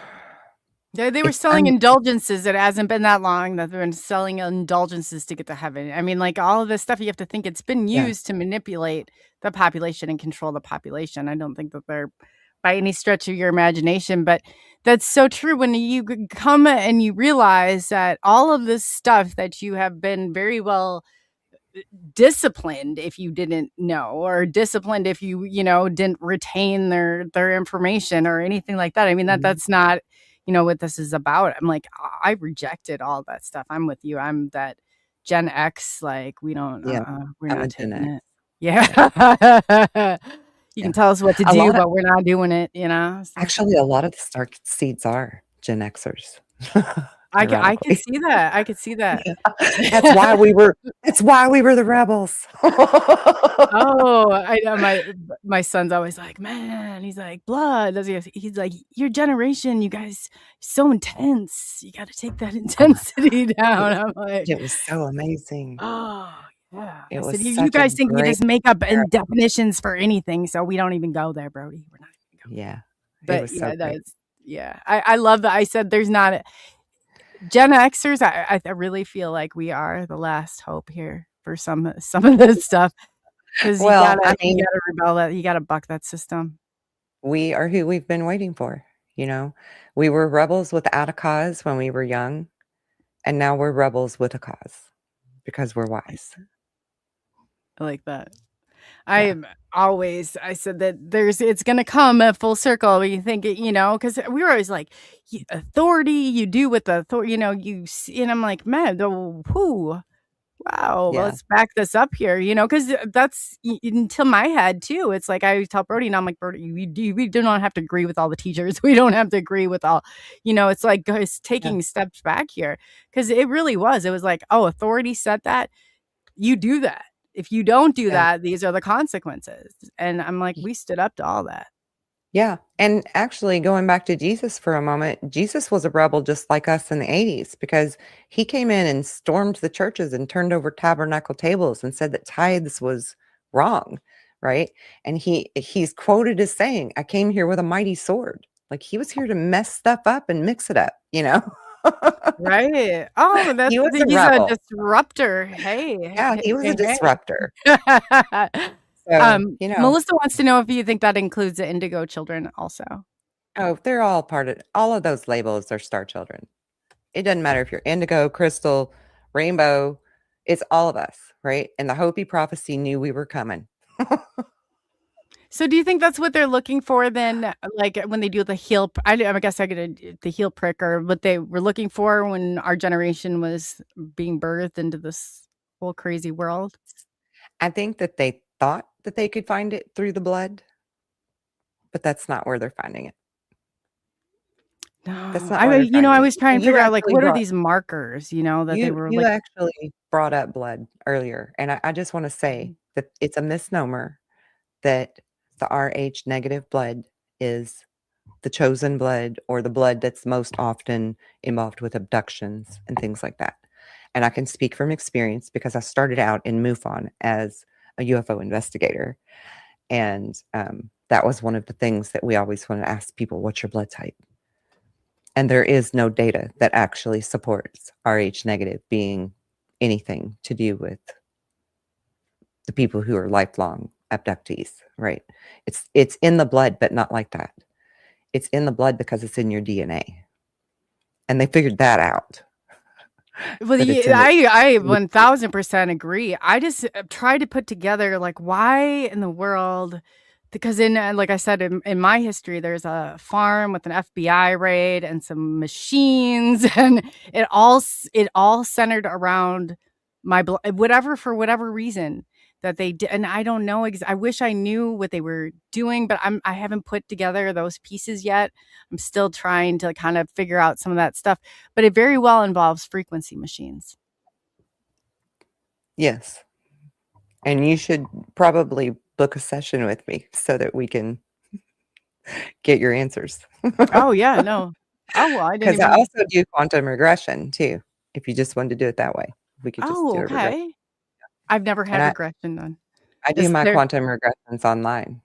They were selling indulgences. It hasn't been that long that they've been selling indulgences to get to heaven. I mean, like all of this stuff, you have to think it's been used to manipulate the population and control the population. I don't think that they're by any stretch of your imagination, but that's so true when you come and you realize that all of this stuff that you have been very well disciplined if you didn't know, or disciplined if you didn't retain their information or anything like that. I mean, that's not what this is about. I'm like, I rejected all that stuff. I'm with you. I'm that Gen X, like we don't we're not taking it. Yeah. You can tell us what to do, but we're not doing it, So. Actually, a lot of the star seeds are Gen Xers. I can see that. I could see that. Yeah. That's why we were the rebels. Oh, I know. My son's always like, man, he's like, blood. He's like, your generation, you guys, so intense. You got to take that intensity down. I'm like, it was so amazing. Oh, yeah. It I was said, you guys think you just make up definitions for anything, so we don't even go there, Brody. We're not even going. Yeah. But it was so great. I love that. I said there's not Gen Xers. I really feel like we are the last hope here for some of this stuff, because you gotta rebel that. You gotta buck that system. We are who we've been waiting for. We were rebels without a cause when we were young, and now we're rebels with a cause because we're wise. I like that. I said that it's going to come a full circle when you think it, because we were always like, authority, you do with the authority, and I'm like, man, who? Wow, well, Yeah. let's back this up here, because that's into my head too. It's like I tell Brody, and I'm like, Brody, we do not have to agree with all the teachers. We don't have to agree with all, it's like guys Yeah. taking steps back here because it really was. It was like, oh, authority said that, you do that. If you don't do Yeah. that, these are the consequences. And I'm like, we stood up to all that. Yeah. And actually, going back to Jesus for a moment, Jesus was a rebel just like us in the 80s because he came in and stormed the churches and turned over tabernacle tables and said that tithes was wrong, right? And he's quoted as saying, I came here with a mighty sword. Like he was here to mess stuff up and mix it up, Right. Oh, He was a he's a rebel. disruptor. Hey, Yeah, he was a disruptor. hey. So, Melissa wants to know if you think that includes the Indigo children also. oh, they're all all of those labels are star children. It doesn't matter if you're indigo, crystal, rainbow, it's all of us, right? And the Hopi prophecy knew we were coming. So do you think that's what they're looking for then? Like when they do the heel, I guess I get the heel prick, or what they were looking for when our generation was being birthed into this whole crazy world? I think that they thought that they could find it through the blood, but that's not where they're finding it. That's No, not where they're finding I it. was trying to You figure out like actually what are brought these markers, that they were you like. actually brought up blood earlier, and I just want to say that it's a misnomer that the Rh negative blood is the chosen blood or the blood that's most often involved with abductions and things like that. And I can speak from experience because I started out in MUFON as a UFO investigator. And that was one of the things that we always want to ask people, what's your blood type? And there is no data that actually supports Rh negative being anything to do with the people who are lifelong abductees, right? It's in the blood, but not like that. It's in the blood because it's in your DNA. And they figured that out. Well, I 1000% agree. I just try to put together like why in the world, because like I said, in my history, there's a farm with an FBI raid and some machines, and it all centered around my blood, for whatever reason that they did. And I don't know. I wish I knew what they were doing, but I haven't put together those pieces yet. I'm still trying to kind of figure out some of that stuff, but it very well involves frequency machines. Yes. And you should probably book a session with me so that we can get your answers. Oh yeah, no. Oh well, I didn't Because even. I also do quantum regression too. If you just wanted to do it that way, we could just do a regression. Okay. I've never had And regression done. I do Is my there? quantum regressions online,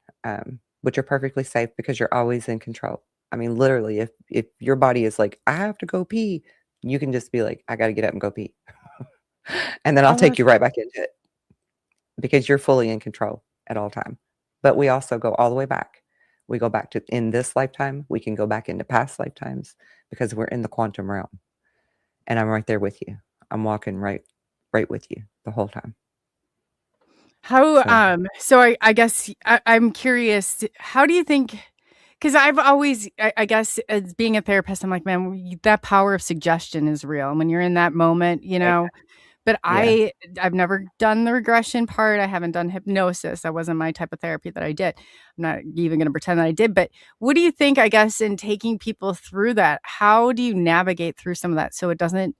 which are perfectly safe because you're always in control. I mean, literally, if your body is like, I have to go pee, you can just be like, I got to get up and go pee. And then I'll take you right back into it because you're fully in control at all time. But we also go all the way back. We go back to in this lifetime. We can go back into past lifetimes because we're in the quantum realm. And I'm right there with you. I'm walking right with you the whole time. How so I guess I'm curious, how do you think, because I've always I guess as being a therapist, I'm like, man, that power of suggestion is real. And when you're in that moment, but Yeah. I've never done the regression part. I haven't done hypnosis. That wasn't my type of therapy that I did. I'm not even going to pretend that I did. But what do you think, I guess, in taking people through that? How do you navigate through some of that so it doesn't,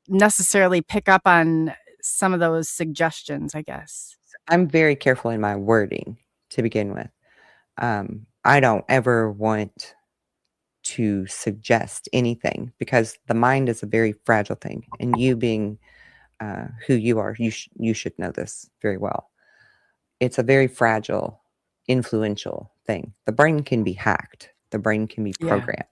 necessarily pick up on some of those suggestions, I guess? I'm very careful in my wording to begin with. I don't ever want to suggest anything because the mind is a very fragile thing. And you being who you are, you should know this very well. It's a very fragile, influential thing. The brain can be hacked. The brain can be programmed.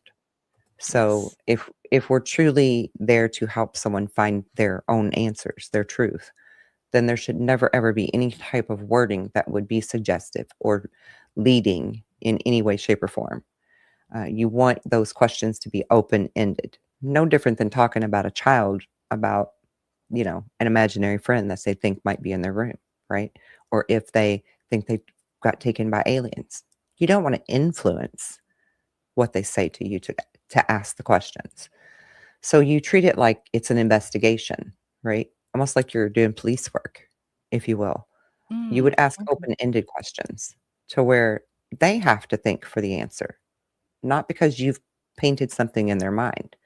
So if we're truly there to help someone find their own answers, their truth, then there should never, ever be any type of wording that would be suggestive or leading in any way, shape, or form. You want those questions to be open-ended. No different than talking about a child about, an imaginary friend that they think might be in their room, right? Or if they think they got taken by aliens. You don't want to influence what they say to you to ask the questions. So you treat it like it's an investigation, right? almost like you're doing police work, if you will. You would ask Okay. open-ended questions to where they have to think for the answer, not because you've painted something in their mind.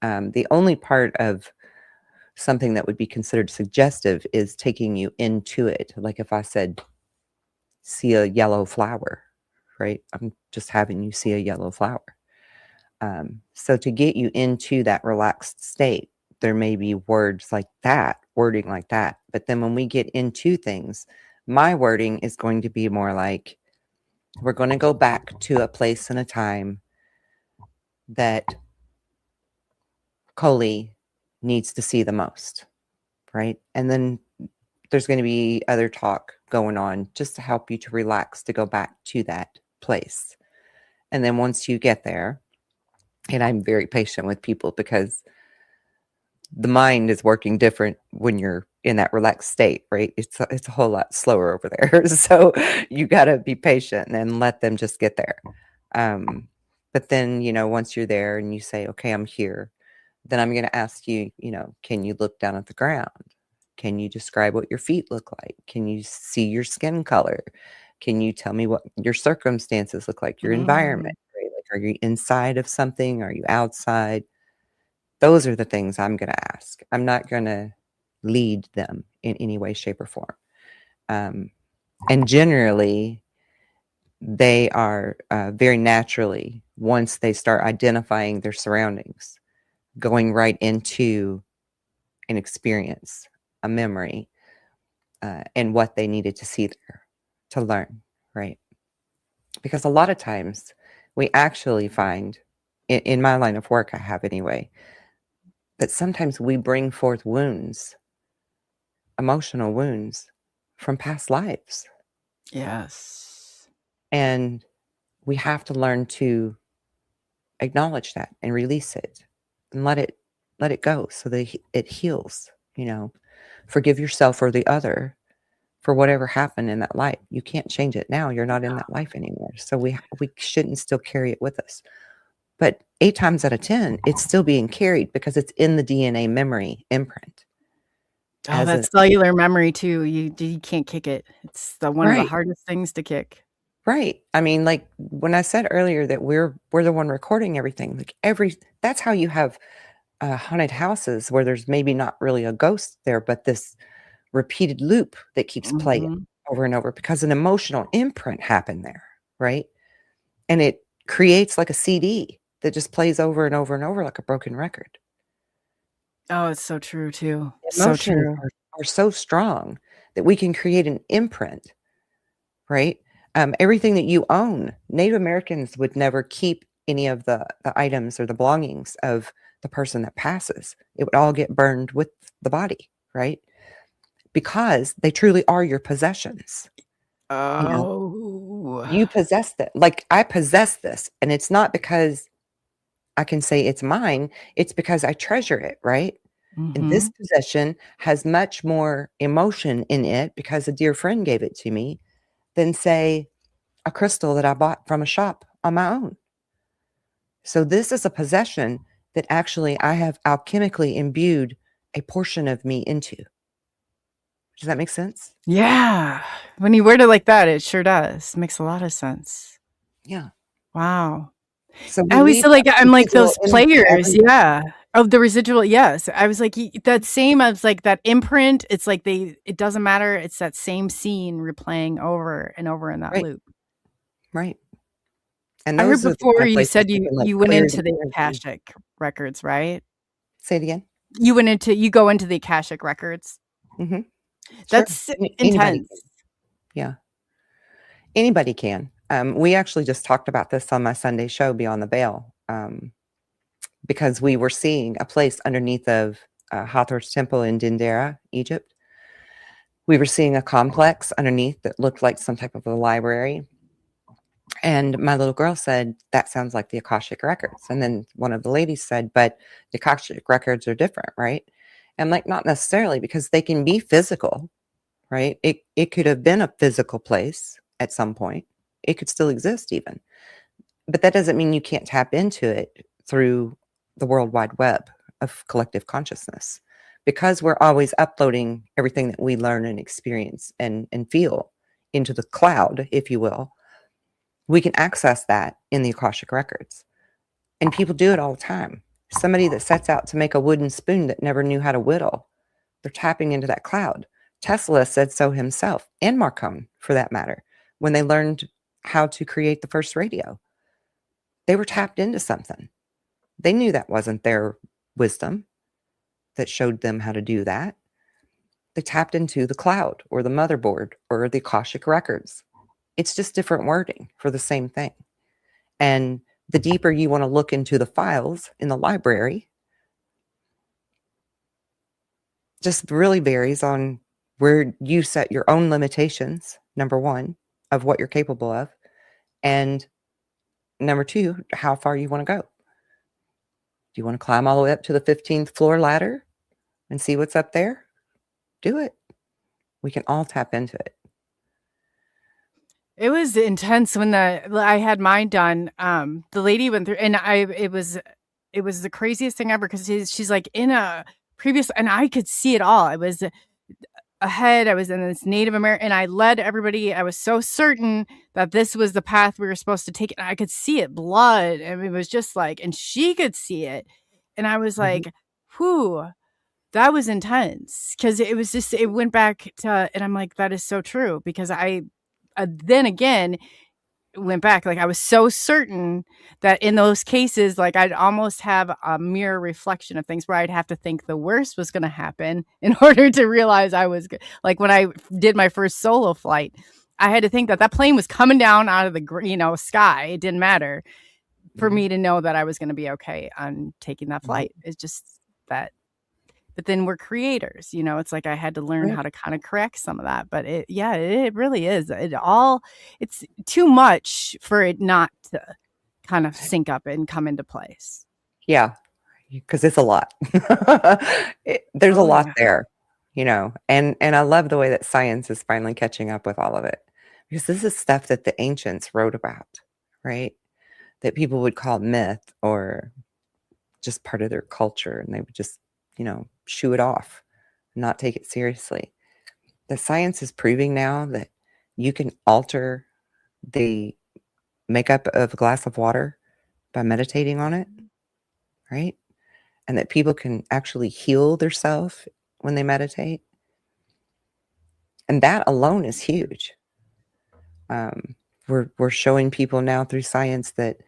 The only part of something that would be considered suggestive is taking you into it. Like if I said, see a yellow flower, right? I'm just having you see a yellow flower. So to get you into that relaxed state, there may be words like that, wording like that. But then when we get into things, my wording is going to be more like, we're going to go back to a place and a time that Coley needs to see the most, right? And then there's going to be other talk going on just to help you to relax, to go back to that place. And then once you get there, and I'm very patient with people because the mind is working different when you're in that relaxed state, right? It's a whole lot slower over there. So you got to be patient and let them just get there. But then, once you're there and you say, okay, I'm here, then I'm going to ask you, can you look down at the ground? Can you describe what your feet look like? Can you see your skin color? Can you tell me what your circumstances look like, your environment, right? Like, are you inside of something? Are you outside? Those are the things I'm going to ask. I'm not going to lead them in any way, shape, or form. And generally, they are very naturally, once they start identifying their surroundings, going right into an experience, a memory, and what they needed to see there to learn, right? Because a lot of times we actually find, in my line of work, I have anyway, that sometimes we bring forth wounds, emotional wounds from past lives. Yes. And we have to learn to acknowledge that and release it and let it go so that it heals, forgive yourself or the other for whatever happened in that life. You can't change it now. You're not in that life anymore. So we shouldn't still carry it with us. But 8 times out of 10, it's still being carried because it's in the DNA memory imprint. Oh, that cellular memory too. You can't kick it. It's one of the hardest things to kick. Right. I mean, like when I said earlier that we're the one recording everything, like that's how you have haunted houses where there's maybe not really a ghost there, but this repeated loop that keeps playing over and over because an emotional imprint happened there, right? And it creates like a CD that just plays over and over and over like a broken record. Oh, it's so true too. Emotions so true. are so strong that we can create an imprint, right? Everything that you own, Native Americans would never keep any of the items or the belongings of the person that passes. It would all get burned with the body, right? Because they truly are your possessions. Oh. You possess that. Like I possess this. And it's not because I can say it's mine. It's because I treasure it, right? And this possession has much more emotion in it because a dear friend gave it to me than, say, a crystal that I bought from a shop on my own. So this is a possession that actually I have alchemically imbued a portion of me into. Does that make sense? Yeah. When you word it like that, it sure does. Makes a lot of sense. Yeah. Wow. So I was I'm like those players, of the residual. Yes, I was like that same as like that imprint. It's like it doesn't matter. It's that same scene replaying over and over in that loop. Right. And I heard those before are you said you went into the the Akashic records, right? Say it again. You go into the Akashic records. Mm-hmm. That's intense. Yeah. Anybody can. We actually just talked about this on my Sunday show, Beyond the Veil, because we were seeing a place underneath of Hathor's temple in Dendera, Egypt. We were seeing a complex underneath that looked like some type of a library. And my little girl said, that sounds like the Akashic records. And then one of the ladies said, but the Akashic records are different, right? And like, not necessarily, because they can be physical, right? It could have been a physical place at some point. It could still exist even. But that doesn't mean you can't tap into it through the World Wide Web of collective consciousness. because we're always uploading everything that we learn and experience and feel into the cloud, if you will, we can access that in the Akashic records. And people do it all the time. Somebody that sets out to make a wooden spoon that never knew how to whittle, they're tapping into that cloud. Tesla said so himself, and Marconi, for that matter, when they learned how to create the first radio. They were tapped into something. They knew that wasn't their wisdom that showed them how to do that. They tapped into the cloud or the motherboard or the Akashic records. It's just different wording for the same thing. And the deeper you want to look into the files in the library, just really varies on where you set your own limitations, number one, of what you're capable of, and number two, how far you want to go. Do you want to climb all the way up to the 15th floor ladder and see what's up there? Do it. We can all tap into it. It was intense when I had mine done. The lady went through, and it was the craziest thing ever, because she's like in a previous, and I could see it all. I was ahead. I was in this Native American, and I led everybody. I was so certain that this was the path we were supposed to take. And I could see it, blood. And it was just like, and she could see it. And I was like, whew, that was intense. Cause it was just, it went back to, and I'm like, that is so true. Because I then again went back, like I was so certain that in those cases, like I'd almost have a mirror reflection of things where I'd have to think the worst was going to happen in order to realize I was like, when I did my first solo flight, I had to think that plane was coming down out of the sky. It didn't matter for me to know that I was going to be okay on taking that flight. It's just that. But then we're creators, it's like I had to learn how to kind of correct some of that. But it really is. It's too much for it not to kind of sync up and come into place. Yeah, because it's a lot. There's a lot there, and I love the way that science is finally catching up with all of it. Because this is stuff that the ancients wrote about, right? That people would call myth or just part of their culture, and they would just shoo it off, not take it seriously. The science is proving now that you can alter the makeup of a glass of water by meditating on it, right? And that people can actually heal themselves when they meditate. And that alone is huge. We're showing people now through science that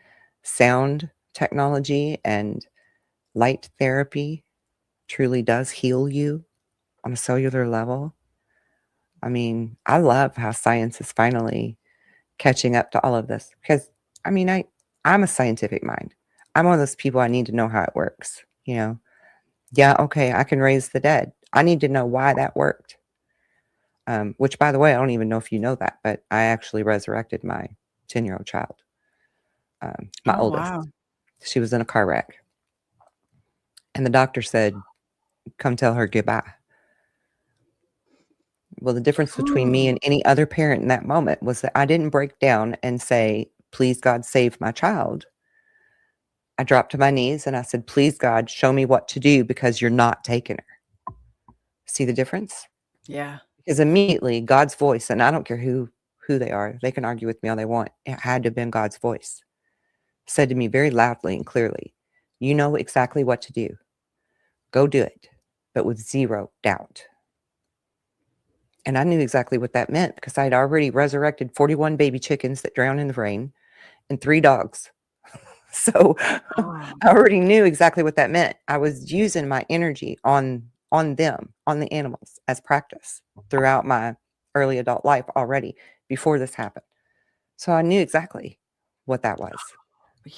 sound technology and light therapy truly does heal you on a cellular level. I mean, I love how science is finally catching up to all of this, because I'm a scientific mind. I'm one of those people, I need to know how it works. Yeah, okay, I can raise the dead. I need to know why that worked. Which, by the way, I don't even know if you know that, but I actually resurrected my 10-year-old child. My oldest. Wow. She was in a car wreck. And the doctor said, come tell her goodbye. Well, the difference between me and any other parent in that moment was that I didn't break down and say, please, God, save my child. I dropped to my knees and I said, please, God, show me what to do, because you're not taking her. See the difference? Yeah. Because immediately God's voice, and I don't care who they are, they can argue with me all they want. It had to have been God's voice. Said to me very loudly and clearly, you know exactly what to do. Go do it, but with zero doubt. And I knew exactly what that meant, because I had already resurrected 41 baby chickens that drowned in the rain and 3 dogs. So I already knew exactly what that meant. I was using my energy on them, on the animals, as practice throughout my early adult life already before this happened. So I knew exactly what that was.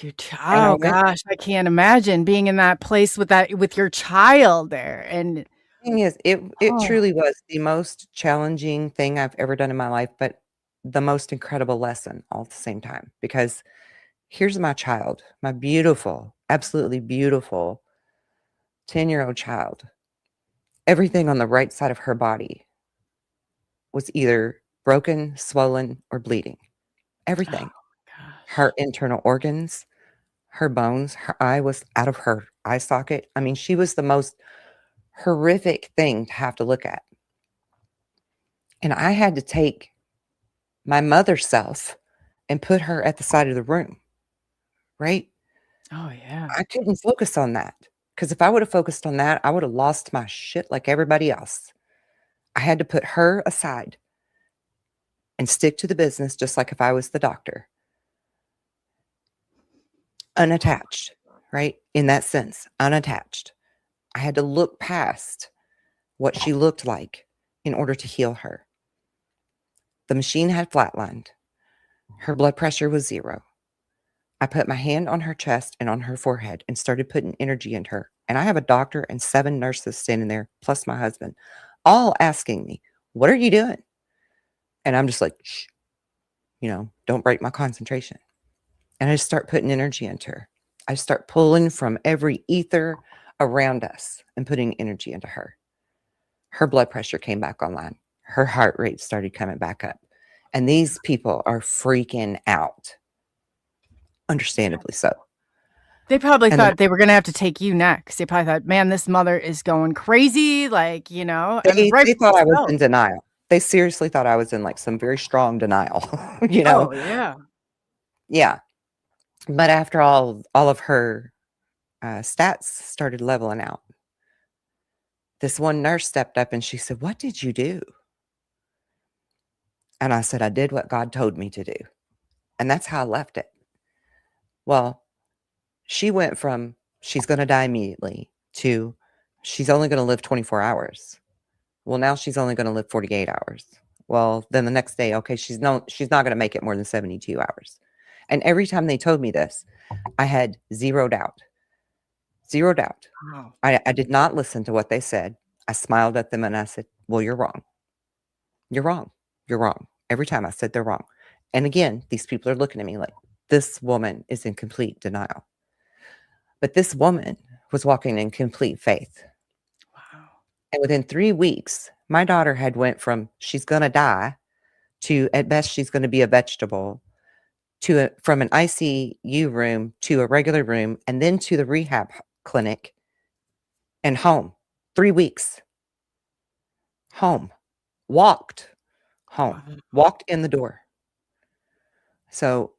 Gosh, I can't imagine being in that place with your child there. And thing is, it truly was the most challenging thing I've ever done in my life, but the most incredible lesson all at the same time. Because here's my child, my beautiful, absolutely beautiful 10-year-old child. Everything on the right side of her body was either broken, swollen, or bleeding. Everything. Her internal organs, her bones, her eye was out of her eye socket. I mean, she was the most horrific thing to have to look at. And I had to take my mother self and put her at the side of the room, right? Oh, yeah. I couldn't focus on that, because if I would have focused on that, I would have lost my shit like everybody else. I had to put her aside and stick to the business, just like if I was the doctor. Unattached, right? In that sense, unattached. I had to look past what she looked like in order to heal her. The machine had flatlined. Her blood pressure was 0. I put my hand on her chest and on her forehead and started putting energy into her. And I have a doctor and 7 nurses standing there, plus my husband, all asking me, "What are you doing?" And I'm just like, shh, don't break my concentration. And I just start putting energy into her. I start pulling from every ether around us and putting energy into her. Her blood pressure came back online. Her heart rate started coming back up. And these people are freaking out. Understandably so. They probably And thought they were going to have to take you next. They probably thought, man, this mother is going crazy. Like, They rightfully thought I was so. in denial. They seriously thought I was in like some very strong denial, Oh, yeah. Yeah. But after all of her stats started leveling out, this one nurse stepped up and she said, "What did you do?" And I said, "I did what God told me to do." And that's how I left it. Well, she went from she's going to die immediately to she's only going to live 24 hours. Well, now she's only going to live 48 hours. Well, then the next day, okay, she's not going to make it more than 72 hours. And every time they told me this, I had zero doubt. Zero doubt. Wow. I did not listen to what they said. I smiled at them and I said, "Well, you're wrong. You're wrong. You're wrong." Every time I said they're wrong. And again, these people are looking at me like, this woman is in complete denial. But this woman was walking in complete faith. Wow. And within 3 weeks, my daughter had went from she's going to die to at best she's going to be a vegetable to from an ICU room to a regular room and then to the rehab clinic and home. 3 weeks. Home. Walked home. Wow. Walked in the door. So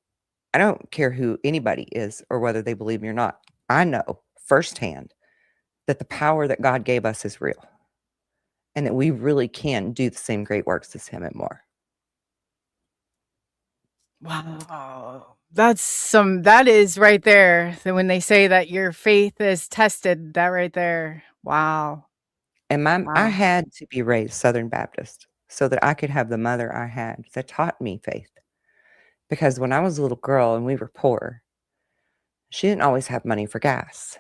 I don't care who anybody is or whether they believe me or not. I know firsthand that the power that God gave us is real and that we really can do the same great works as him and more. Wow. That is right there. So when they say that your faith is tested, that right there. Wow. And I Wow. had to be raised Southern Baptist so that I could have the mother I had that taught me faith. Because when I was a little girl and we were poor, she didn't always have money for gas.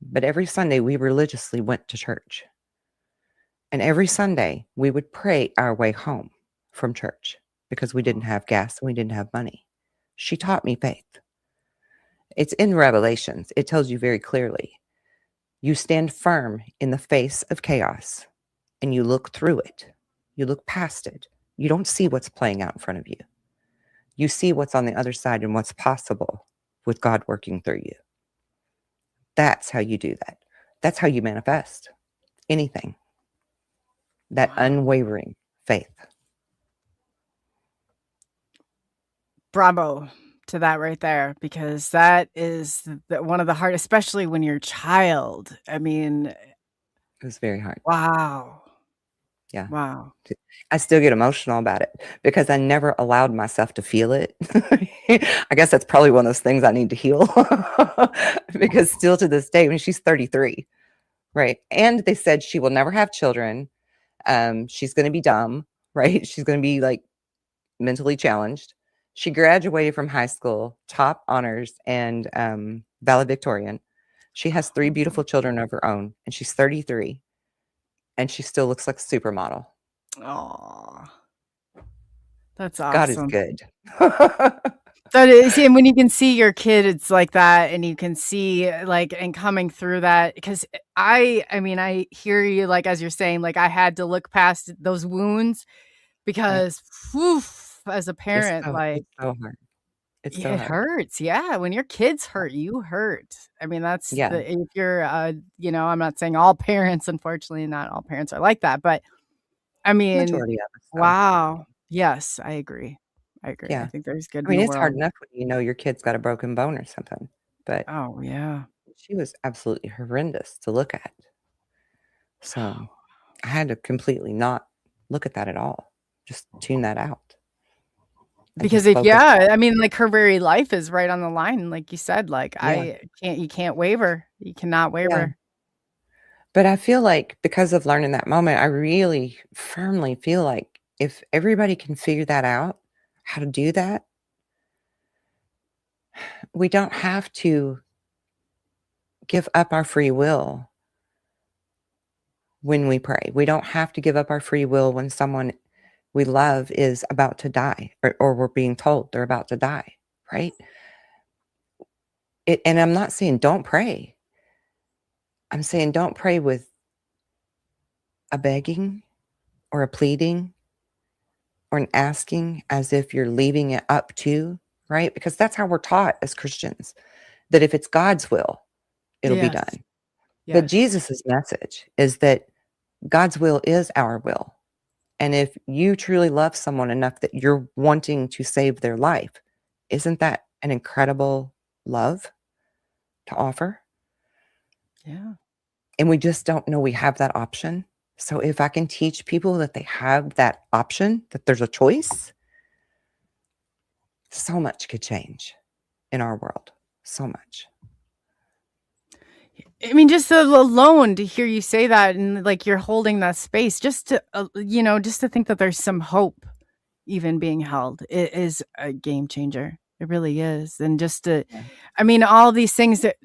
But every Sunday we religiously went to church. And every Sunday we would pray our way home from church because we didn't have gas and we didn't have money. She taught me faith. It's in Revelations. It tells you very clearly. You stand firm in the face of chaos and you look through it. You look past it. You don't see what's playing out in front of you. You see what's on the other side and what's possible with God working through you. That's how you do that. That's how you manifest anything. That unwavering faith. Bravo to that right there, because that is one of the hard, especially when you're a child. I mean, it was very hard. Wow. Yeah. Wow. I still get emotional about it because I never allowed myself to feel it. I guess that's probably one of those things I need to heal because still to this day, when she's 33, right? And they said she will never have children. She's going to be dumb, right? She's going to be like mentally challenged. She graduated from high school, top honors and valedictorian. She has 3 beautiful children of her own and she's 33 and she still looks like a supermodel. Oh, that's awesome. God is good. That is, and when you can see your kid, it's like that, and you can see and coming through that, because I mean, I hear you, like, as you're saying, like, I had to look past those wounds because, as a parent, it's so hard. It Yeah, still it hurts. hurts. Yeah, when your kids hurt, you hurt. I mean, that's Yeah, if you're, I'm not saying all parents, unfortunately, not all parents are like that, but I mean, majority of us, though. wow. Yes, I agree. I agree. I Yeah. think there's good I in mean, the it's hard world. enough when you know your kid's got a broken bone or something, but Oh, yeah. she was absolutely horrendous to look at. So, I had to completely not look at that at all. Just tune that out and Because just if focus on. yeah, I mean, like, her very life is right on the line, like you said, like, Yeah, you can't waver. You cannot yeah. waver. But I feel like because of learning that moment, I really firmly feel like if everybody can figure that out, how to do that, we don't have to give up our free will when we pray. We don't have to give up our free will when someone we love is about to die or we're being told they're about to die, right? And I'm not saying don't pray. I'm saying don't pray with a begging or a pleading or an asking as if you're leaving it up to, right? Because that's how we're taught as Christians, that if it's God's will, it'll be Yes. done. But Yes. Jesus's message is that God's will is our will. And if you truly love someone enough that you're wanting to save their life, isn't that an incredible love to offer? Yeah. And we just don't know we have that option. So if I can teach people that they have that option, that there's a choice, so much could change in our world. So much. I mean, just alone to hear you say that and like you're holding that space, just to just to think that there's some hope even being held, it is a game changer. It really is. And just to, Yeah. I mean, all these things that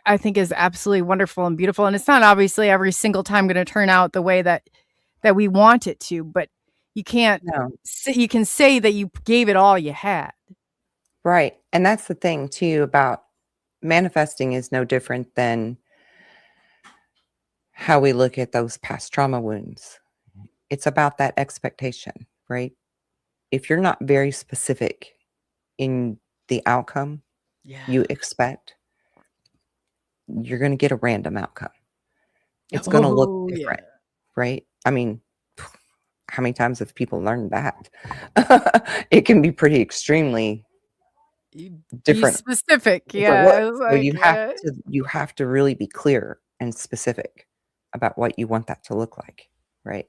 I think is absolutely wonderful and beautiful. And it's not obviously every single time going to turn out the way that we want it to, but you can't No. you can say that you gave it all you had. Right. And that's the thing too about manifesting is no different than how we look at those past trauma wounds. It's about that expectation, right? If you're not very specific in the outcome Yeah. you expect, you're going to get a random outcome. It's going to look different, right? I mean, how many times have people learned that? It can be pretty extremely Be different specific. different look. Yeah. It's So like, you have to really be clear and specific about what you want that to look like, right?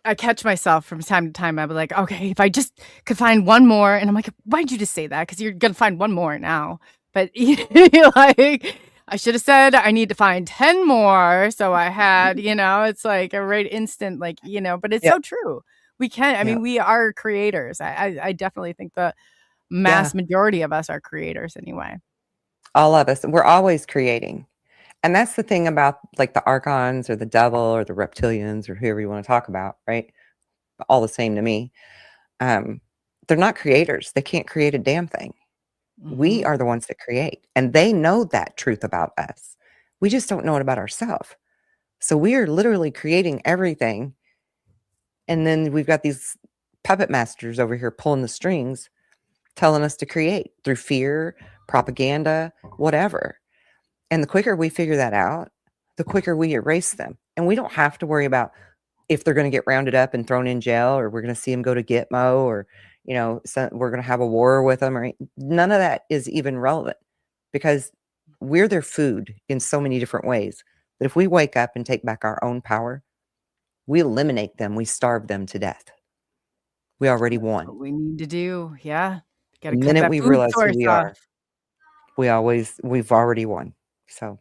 I catch myself from time to time. I'll be like, okay, if I just could find one more. And I'm like, why'd you just say that? Because you're going to find one more now. But like, I should have said I need to find 10 more. So I had, it's like a right instant, like, but it's Yeah. so true. We can. I mean, we are creators. I definitely think the mass majority of us are creators anyway. All of us, we're always creating. And that's the thing about like the archons or the devil or the reptilians or whoever you want to talk about, right? All the same to me. They're not creators. They can't create a damn thing. We are the ones that create. And they know that truth about us. We just don't know it about ourselves. So we are literally creating everything. And then we've got these puppet masters over here pulling the strings, telling us to create through fear, propaganda, whatever. And the quicker we figure that out, the quicker we erase them. And we don't have to worry about if they're going to get rounded up and thrown in jail, or we're going to see them go to Gitmo, or, we're going to have a war with them, or none of that is even relevant because we're their food in so many different ways that if we wake up and take back our own power, we eliminate them. We starve them to death. We already won. What we need to do. Yeah. Got to The cut minute that we food realize who source we off. are, we've already won. So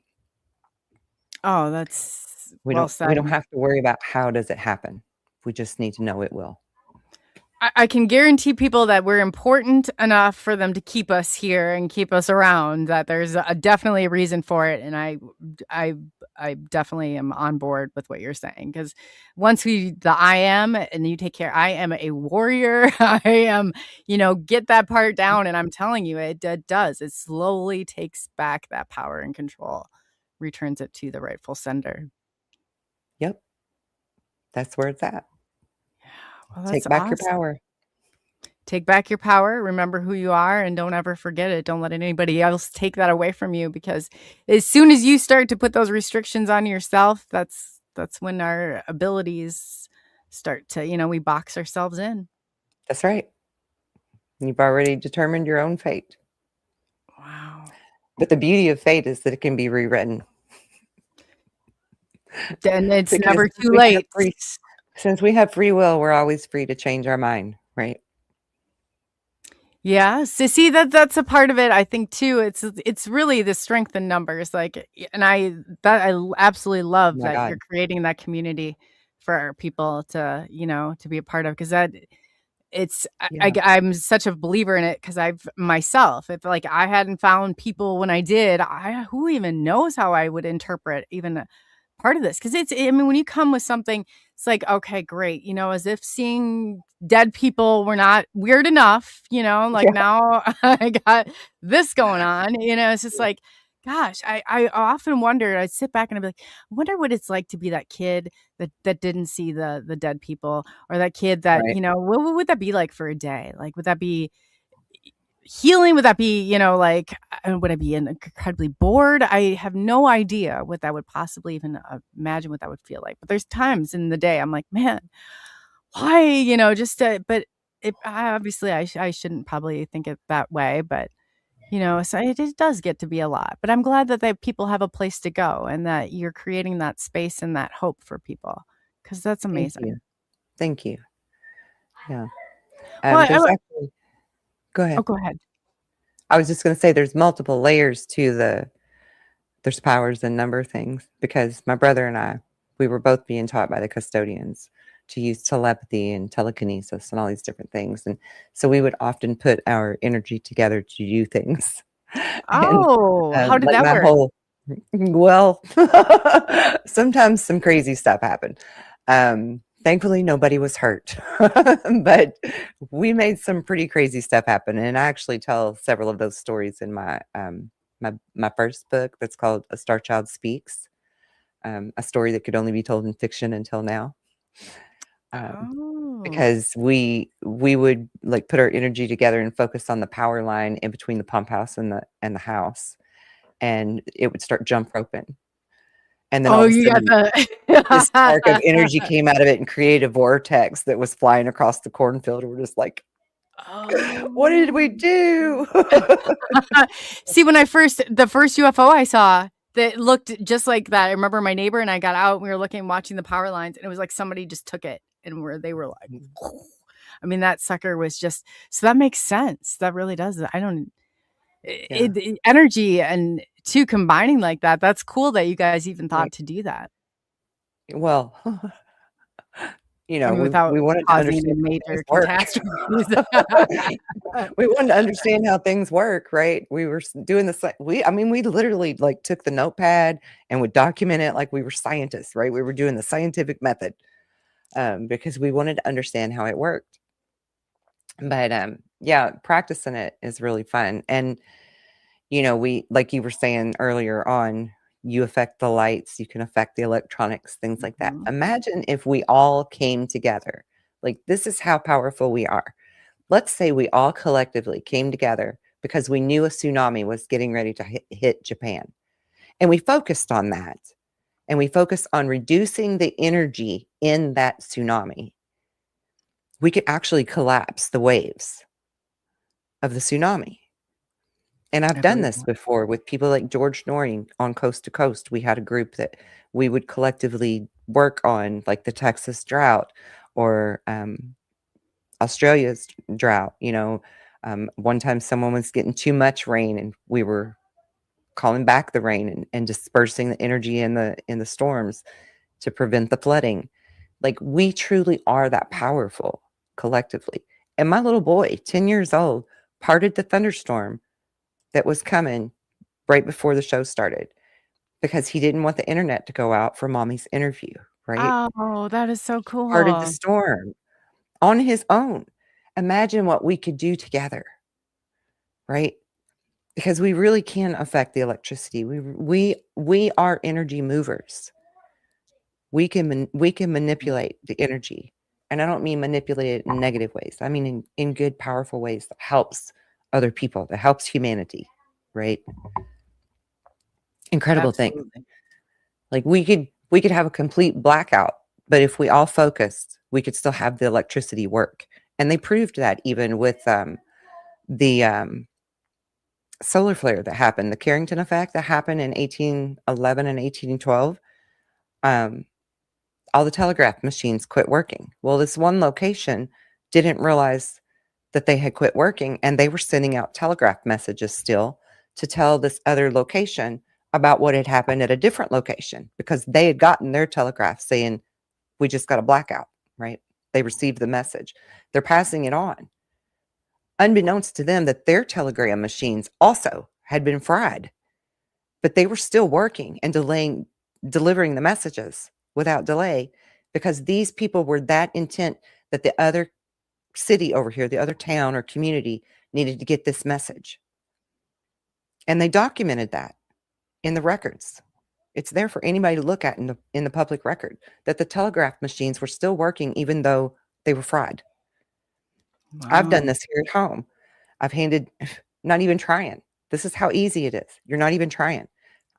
Oh, that's we well don't said. have to worry about how does it happen. We just need to know it will. I can guarantee people that we're important enough for them to keep us here and keep us around, that there's definitely a reason for it. And I definitely am on board with what you're saying. Because once I am, and you take care, I am a warrior. I am, get that part down. And I'm telling you, it does. It slowly takes back that power and control, returns it to the rightful sender. Yep. That's where it's at. Well, Take that's back your awesome. power. take back your power, remember who you are, and don't ever forget it. Don't let anybody else take that away from you, because as soon as you start to put those restrictions on yourself, that's when our abilities start to, we box ourselves in. That's right. You've already determined your own fate. Wow. But the beauty of fate is that it can be rewritten. And it's Because never too late. Since we have free will, we're always free to change our mind, right? Yeah. So see, that's a part of it, I think, too. It's really the strength in numbers. Like, and I absolutely love that you're creating that community for people to, to be a part of, because I'm such a believer in it, because I've myself, if like I hadn't found people when I did, who even knows how I would interpret even a part of this? Because when you come with something, it's like, okay, great, as if seeing dead people were not weird enough, now I got this going on, it's just like, gosh, I often wonder, I sit back and I'd be like, I wonder what it's like to be that kid that didn't see the dead people, or that kid that, what would that be like for a day? Like, would that be healing? Would that be, would I be incredibly bored? I have no idea what that would possibly even imagine what that would feel like. But there's times in the day I'm like, man, why, but obviously I shouldn't probably think it that way, but so it does get to be a lot. But I'm glad that people have a place to go, and that you're creating that space and that hope for people, because that's amazing. Thank you. Yeah. Go ahead. Oh, go ahead. I was just going to say there's multiple layers to there's powers and number things, because my brother and we were both being taught by the custodians to use telepathy and telekinesis and all these different things. And so we would often put our energy together to do things. Oh, how did that work? Well, sometimes some crazy stuff happened. Thankfully, nobody was hurt, but we made some pretty crazy stuff happen. And I actually tell several of those stories in my my first book that's called A Star Child Speaks, a story that could only be told in fiction until now. Because we would like put our energy together and focus on the power line in between the pump house and the house, and it would start jump roping. And then all of a sudden, this spark of energy came out of it and created a vortex that was flying across the cornfield. We're just like, what did we do? See, when the first UFO I saw that looked just like that, I remember my neighbor and I got out, and we were watching the power lines, and it was like somebody just took it, and they were like, that sucker was just, so that makes sense. That really does. Energy and two combining like that. That's cool that you guys even thought to do that. Well, we wanted to understand major catastrophes. We wanted to understand how things work, right? We were doing we literally took the notepad and would document it like we were scientists, right? We were doing the scientific method, because we wanted to understand how it worked. But practicing it is really fun. And we, like you were saying earlier on, you affect the lights, you can affect the electronics, things like that. Imagine if we all came together. Like, this is how powerful we are. Let's say we all collectively came together because we knew a tsunami was getting ready to hit Japan. And we focused on that. And we focused on reducing the energy in that tsunami. We could actually collapse the waves of the tsunami. And I've done this before with people like George Noory on Coast to Coast. We had a group that we would collectively work on, like the Texas drought or Australia's drought. One time someone was getting too much rain, and we were calling back the rain and dispersing the energy in the storms to prevent the flooding. Like, we truly are that powerful collectively. And my little boy, 10 years old, parted the thunderstorm that was coming right before the show started, because he didn't want the internet to go out for mommy's interview, right? Oh, that is so cool. Parted the storm on his own. Imagine what we could do together, right? Because we really can affect the electricity. We are energy movers. We can manipulate the energy And I don't mean manipulate it in negative ways. I mean in good, powerful ways that helps other people, that helps humanity, right? Incredible thing. Absolutely. Like we could have a complete blackout, but if we all focused, we could still have the electricity work. And they proved that even with the solar flare that happened, the Carrington effect that happened in 1811 and 1812. All the telegraph machines quit working. Well, this one location didn't realize that they had quit working, and they were sending out telegraph messages still to tell this other location about what had happened at a different location, because they had gotten their telegraph saying, we just got a blackout, right? They received the message. They're passing it on, unbeknownst to them that their telegram machines also had been fried, but they were still working and delivering the messages without delay, because these people were that intent that the other city over here, the other town or community, needed to get this message. And they documented that in the records. It's there for anybody to look at in the public record, that the telegraph machines were still working even though they were fried. Wow. I've done this here at home. I've handed, not even trying. This is how easy it is. You're not even trying.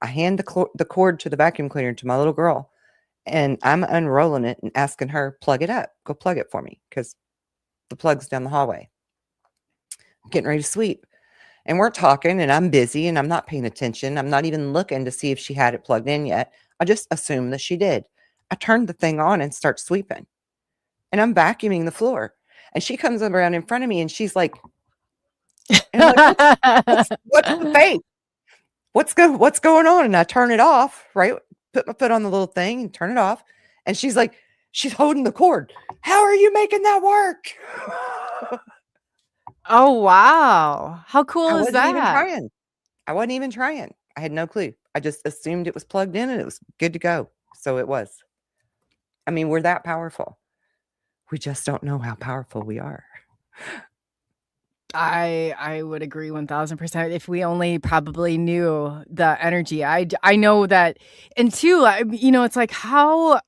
I hand the cord to the vacuum cleaner to my little girl, and I'm unrolling it and asking her, plug it up. Go plug it for me, because the plug's down the hallway. I'm getting ready to sweep. And we're talking, and I'm busy, and I'm not paying attention. I'm not even looking to see if she had it plugged in yet. I just assumed that she did. I turned the thing on and start sweeping. And I'm vacuuming the floor. And she comes around in front of me, and she's like, and I'm like, what's the face? What's going on? And I turn it off, right? Put my foot on the little thing and turn it off. And she's like, she's holding the cord. How are you making that work? Oh, wow. How cool is that? I wasn't even trying. I had no clue. I just assumed it was plugged in and it was good to go. So it was. I mean, we're that powerful. We just don't know how powerful we are. I would agree 1000%. If we only probably knew the energy. I know that. And two, it's like how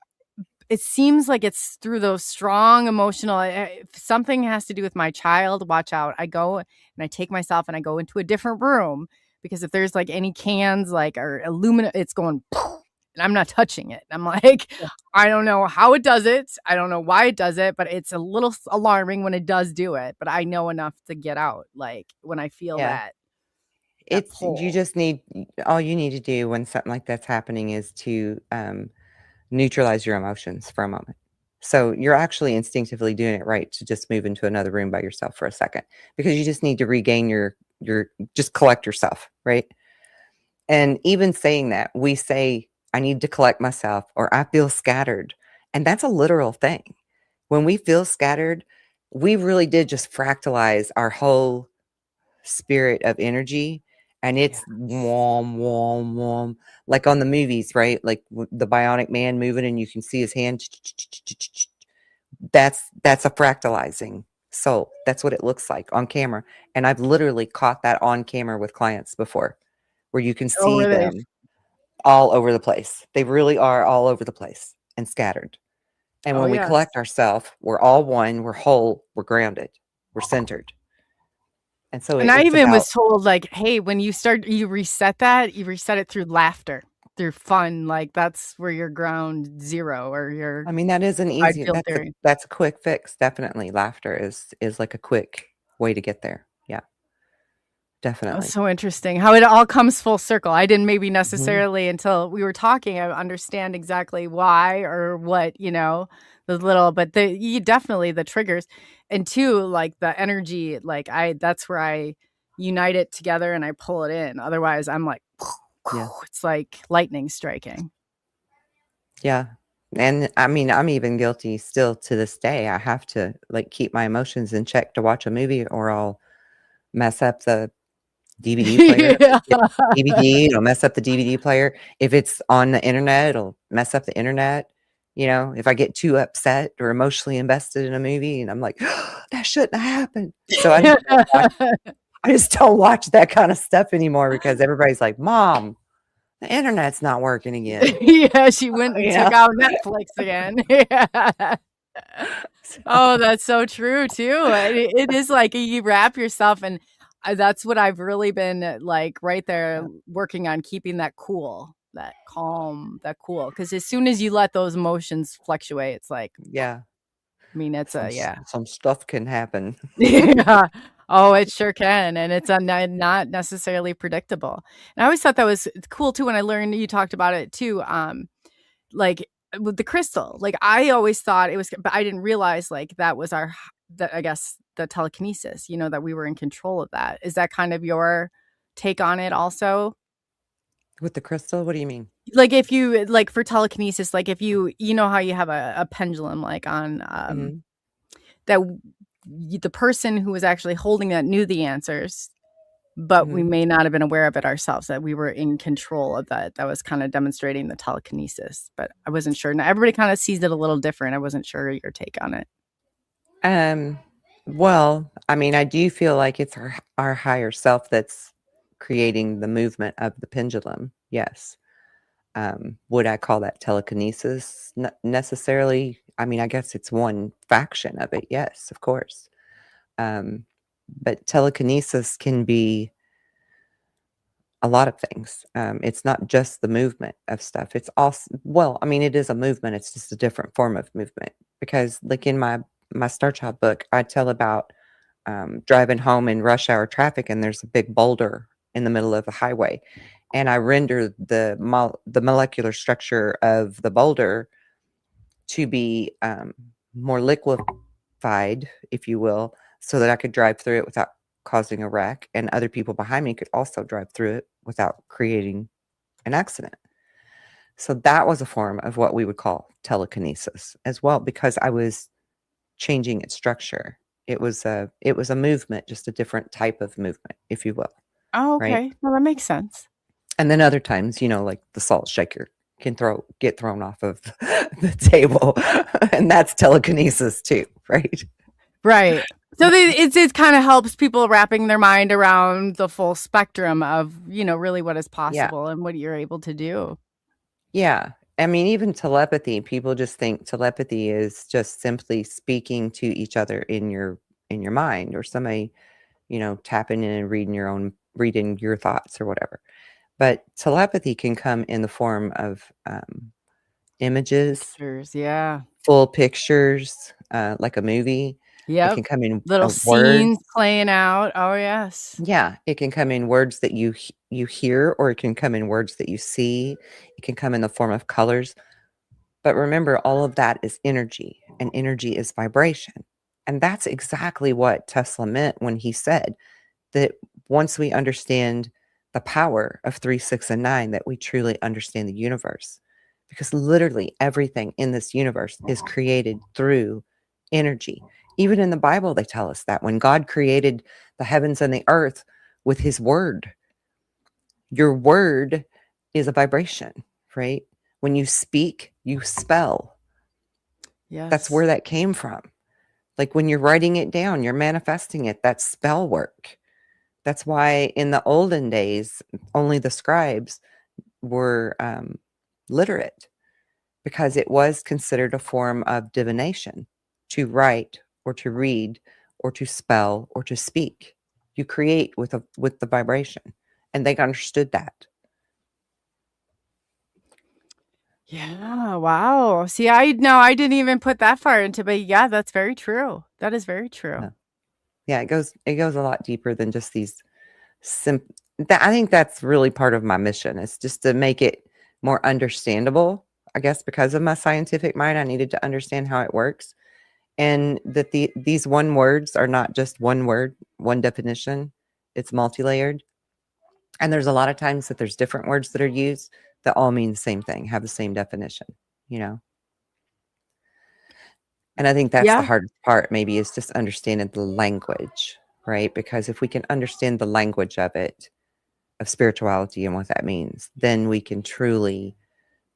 it seems like it's through those strong emotional, if something has to do with my child, watch out. I go and I take myself and I go into a different room, because if there's like any cans, like, or aluminum, it's going, and I'm not touching it. I'm like, I don't know how it does it. I don't know why it does it, but it's a little alarming when it does do it. But I know enough to get out. Like when I feel that. You just need, all you need to do when something like that's happening is to, neutralize your emotions for a moment. So you're actually instinctively doing it right to just move into another room by yourself for a second, because you just need to regain your just collect yourself, right? And even saying that, we say, I need to collect myself, or I feel scattered. And that's a literal thing. When we feel scattered, we really did just fractalize our whole spirit of energy. And it's warm, warm, warm, like on the movies, right? Like the Bionic Man moving and you can see his hand. That's a fractalizing soul. That's what it looks like on camera. And I've literally caught that on camera with clients before, where you can see them all over the place. They really are all over the place and scattered. And when we collect ourselves, we're all one, we're whole, we're grounded, we're centered. And so, and I even was told, like, hey, when you reset it through laughter, through fun. Like that's where your ground zero, or your. I mean, that is an easy. That's a quick fix. Definitely, laughter is like a quick way to get there. Yeah, definitely. That's so interesting how it all comes full circle. I didn't maybe necessarily until we were talking, I understand exactly why or what, the little, but definitely the triggers. And two, like the energy, like that's where I unite it together and I pull it in. Otherwise I'm like, it's like lightning striking. Yeah. And I mean, I'm even guilty still to this day. I have to like keep my emotions in check to watch a movie, or I'll mess up the DVD player. DVD, it'll mess up the DVD player. If it's on the internet, it'll mess up the internet. If I get too upset or emotionally invested in a movie and I'm like, oh, that shouldn't have happened. So I just don't watch that kind of stuff anymore, because everybody's like, Mom, the internet's not working again. Yeah, she went and took out Netflix again. Yeah. So, Oh, that's so true too. It is like you wrap yourself and that's what I've really been like right there yeah. working on keeping that cool, that calm, that cool. Because as soon as you let those emotions fluctuate, it's like, Yeah. I mean, it's a, yeah. Some stuff can happen. Yeah. Oh, it sure can, and it's not necessarily predictable. And I always thought that was cool too when I learned you talked about it too. Like with the crystal, like I always thought it was, but I didn't realize like that was that I guess the telekinesis. That we were in control of that. Is that kind of your take on it also? With the crystal, what do you mean? Like if you like for telekinesis, like if you know how you have a pendulum like on Mhm, that the person who was actually holding that knew the answers, but we mhm. may not have been aware of it ourselves, that we were in control of that. That was kind of demonstrating the telekinesis, but I wasn't sure. Now everybody kind of sees it a little different. I wasn't sure your take on it. Um, well, I mean, I do feel like it's our higher self that's creating the movement of the pendulum. Yes. Would I call that telekinesis? Not necessarily. I mean, I guess it's one faction of it. Yes, of course. Um, but telekinesis can be a lot of things. It's not just the movement of stuff. It's also, well, I mean, it is a movement. It's just a different form of movement. Because, like in my Star Child book, I tell about driving home in rush hour traffic, and there's a big boulder in the middle of the highway, and I render the molecular structure of the boulder to be more liquefied, if you will, so that I could drive through it without causing a wreck, and other people behind me could also drive through it without creating an accident. So that was a form of what we would call telekinesis as well, because I was changing its structure. It was a movement, just a different type of movement, if you will, Oh, right? okay. Well, that makes sense. And then other times, like the salt shaker can get thrown off of the table, and that's telekinesis too, right? Right. So it kind of helps people wrapping their mind around the full spectrum of, really what is Yeah. possible and what you're able to do. Yeah. I mean, even telepathy, people just think telepathy is just simply speaking to each other in your mind, or somebody, tapping in and reading your thoughts or whatever. But telepathy can come in the form of images, Pictures, yeah. full pictures, like a movie. It Yep. can come in Little words. scenes playing out. Oh, yes. Yeah, it can come in words that you hear, or it can come in words that you see. It can come in the form of colors. But remember, all of that is energy, and energy is vibration. And that's exactly what Tesla meant when he said that once we understand the power of 3, 6, and 9, that we truly understand the universe. Because literally everything in this universe is created through energy. Even in the Bible, they tell us that when God created the heavens and the earth with his word, your word is a vibration, right? When you speak, you spell. That's Yes. where that came from. Like when you're writing it down, you're manifesting it. That's spell work. That's why in the olden days, only the scribes were literate, because it was considered a form of divination to write or to read or to spell or to speak. You create with the vibration, and they understood that. Yeah, wow. See, I didn't even put that far into, but yeah, that's very true. That is very true. Yeah, yeah, it goes a lot deeper than just these I think that's really part of my mission. It's just to make it more understandable. I guess because of my scientific mind, I needed to understand how it works, and that these one words are not just one word, one definition. It's multi-layered, and there's a lot of times that there's different words that are used that all mean the same thing, have the same definition. You know, and I think that's the Yeah. hardest part. Maybe is just understanding the language, right? Because if we can understand the language of spirituality and what that means, then we can truly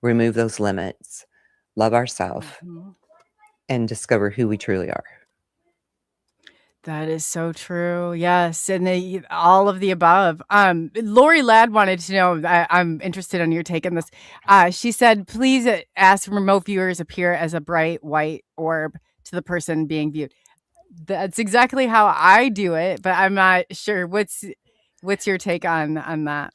remove those limits, love ourselves, Mhm. and discover who we truly are. That is so true. Yes, and all of the above. Lori Ladd wanted to know. I'm interested on your take on this. She said, "Please ask remote viewers appear as a bright white orb to the person being viewed." That's exactly how I do it, but I'm not sure. What's your take on that?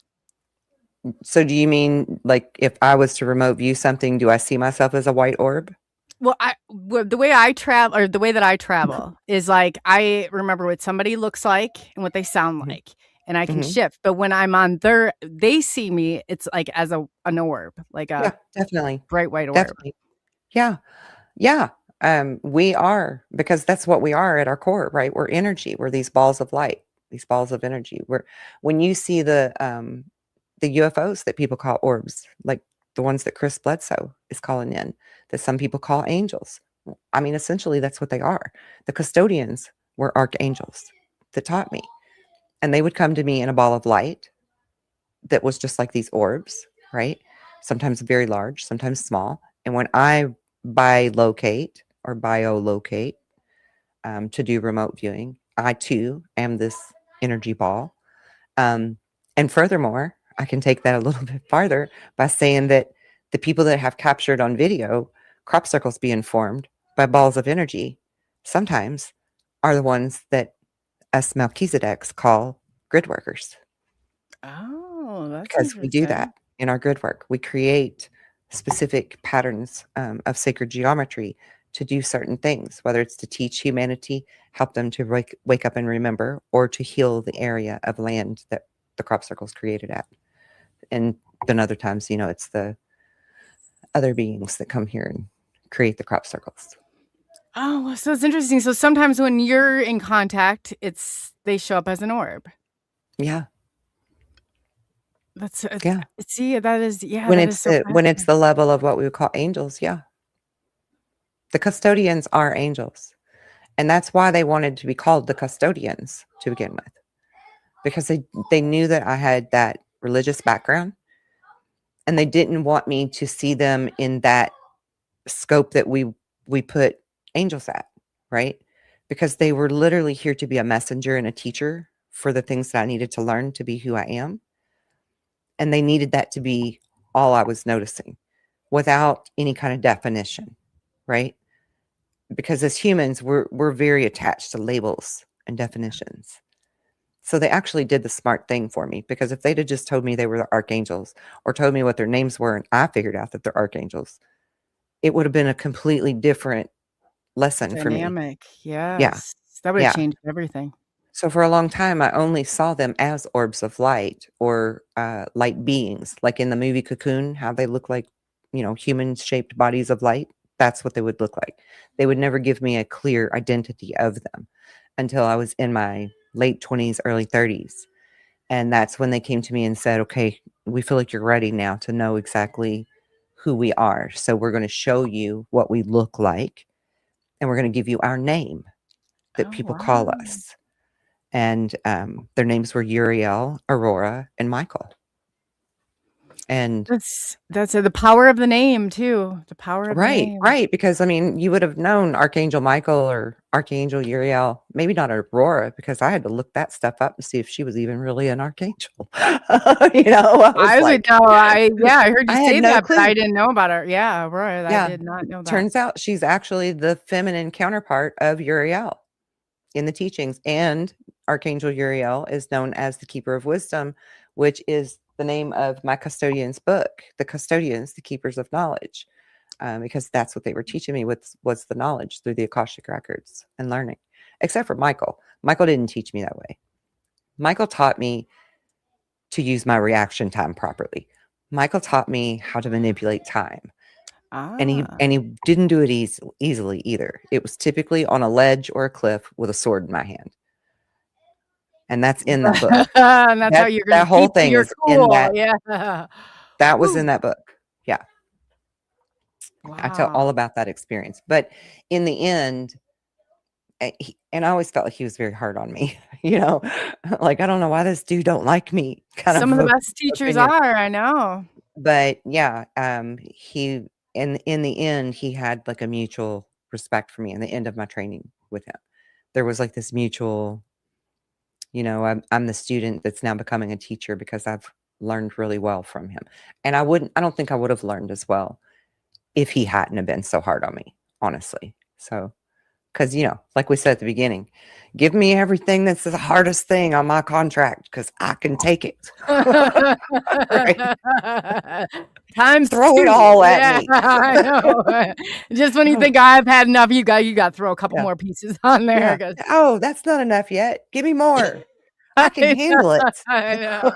So do you mean like if I was to remote view something, do I see myself as a white orb? Well, the way I travel, or the way that I travel, is like I remember what somebody looks like and what they sound Mhm. like, and I can Mhm. shift. But when I'm on they see me, it's like as an orb, like Yeah, a definitely. bright white orb. Definitely. Yeah. Yeah. We are, because that's what we are at our core, right? We're energy. We're these balls of light, these balls of energy. When you see the UFOs that people call orbs, like the ones that Chris Bledsoe is calling in, that some people call angels. I mean, essentially that's what they are. The custodians were archangels that taught me. And they would come to me in a ball of light that was just like these orbs, right? Sometimes very large, sometimes small. And when I bilocate or biolocate to do remote viewing, I too am this energy ball. And furthermore, I can take that a little bit farther by saying that the people that have captured on video crop circles being formed by balls of energy sometimes are the ones that us Melchizedeks call grid workers. Oh, that's Because we do interesting. that in our grid work. We create specific patterns of sacred geometry to do certain things, whether it's to teach humanity, help them to wake up and remember, or to heal the area of land that the crop circle's created at. And then other times, it's the other beings that come here and create the crop circles. Oh, so it's interesting. So sometimes when you're in contact, they show up as an orb. Yeah. That's Yeah. see, that is When that it's is so when it's fascinating. the level of what we would call angels, yeah. The custodians are angels. And that's why they wanted to be called the custodians to begin with, because they knew that I had that religious background, and they didn't want me to see them in that scope that we put angels at, right? Because they were literally here to be a messenger and a teacher for the things that I needed to learn to be who I am. And they needed that to be all I was noticing without any kind of definition, right? Because as humans, we're very attached to labels and definitions. So they actually did the smart thing for me, because if they'd have just told me they were the archangels or told me what their names were and I figured out that they're archangels, it would have been a completely different lesson for me. Dynamic. Yeah. Yes. That would have Yeah. changed everything. So for a long time, I only saw them as orbs of light or light beings, like in the movie Cocoon, how they look like, human-shaped bodies of light. That's what they would look like. They would never give me a clear identity of them until I was in my late 20s, early 30s. And that's when they came to me and said, okay, we feel like you're ready now to know exactly who we are. So we're going to show you what we look like, and we're going to give you our name that Oh, people wow. call us. And their names were Uriel, Aurora, and Michael. And That's the power of the name too. The power of the right, name. right. Because I mean, you would have known Archangel Michael or Archangel Uriel, maybe not Aurora, because I had to look that stuff up to see if she was even really an archangel. I was I would like, know. I heard you I had say no that, but I clue. didn't know about her. Yeah, right. I Yeah. did not know that. Turns out she's actually the feminine counterpart of Uriel in the teachings. And Archangel Uriel is known as the Keeper of Wisdom, which is the name of my custodian's book, The Custodians, the Keepers of Knowledge, because that's what they were teaching me was the knowledge through the Akashic records and learning, except for Michael. Michael didn't teach me that way. Michael taught me to use my reaction time properly. Michael taught me how to manipulate time. And he Ah. didn't do it easily either. It was typically on a ledge or a cliff with a sword in my hand. And that's in that book. And that's how you're going That to whole keep thing your is in cool. that. Yeah. That was Woo. in that book. Yeah. I tell all Wow. about that experience. But in the end, and I always felt like he was very hard on me, like, I don't know why this dude don't like me kind Some of the of best teachers opinion. are, I know. But yeah, he in the end, he had like a mutual respect for me in the end of my training with him, there was like this mutual, I'm the student that's now becoming a teacher because I've learned really well from him. And I don't think I would have learned as well if he hadn't have been so hard on me, honestly. So, because, like we said at the beginning, give me everything that's the hardest thing on my contract because I can take it. Right? Throw it all at me. I know. Just when you think I've had enough, you got to throw a couple more pieces on there. Yeah. Oh, that's not enough yet. Give me more. I can handle it. I know.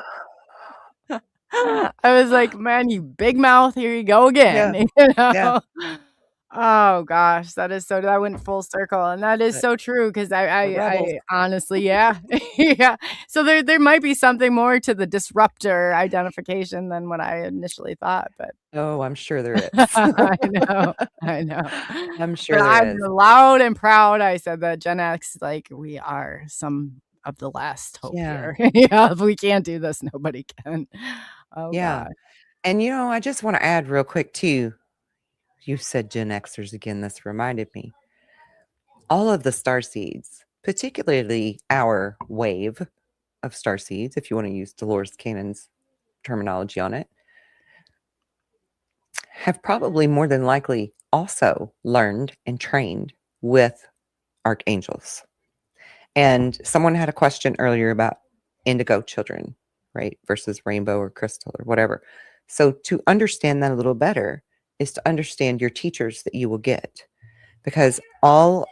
I was like, man, you big mouth, here you go again. Yeah. Oh gosh, that went full circle, and that is so true because I honestly, yeah. So there might be something more to the disruptor identification than what I initially thought, but oh, I'm sure there is. I know. I'm sure but there I'm is. Loud and proud. I said that Gen X, like, we are some of the last hope here. If we can't do this, nobody can. Oh, yeah. God. And I just want to add real quick too. You said Gen Xers again. This reminded me. All of the starseeds, particularly our wave of starseeds, if you want to use Dolores Cannon's terminology on it, have probably more than likely also learned and trained with archangels. And someone had a question earlier about indigo children, right, versus rainbow or crystal or whatever. So to understand that a little better is to understand your teachers that you will get, because all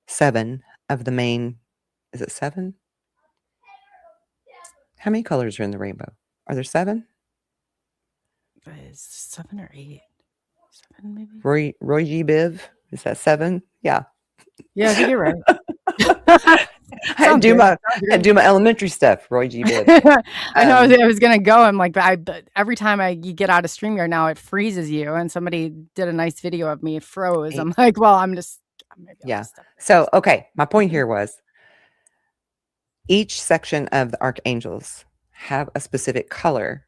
7 of the main, is it 7? How many colors are in the rainbow? Are there 7? Is 7 or 8? 7 maybe? Roy G. Biv, is that 7? Yeah. Yeah, I think you're right. I do my elementary stuff. Roy G. Biv. I know I was gonna go. I'm like, but every time you get out of StreamYard now, it freezes you. And somebody did a nice video of me. It froze. 8. I'm like, well, yeah. So okay, my point here was each section of the archangels have a specific color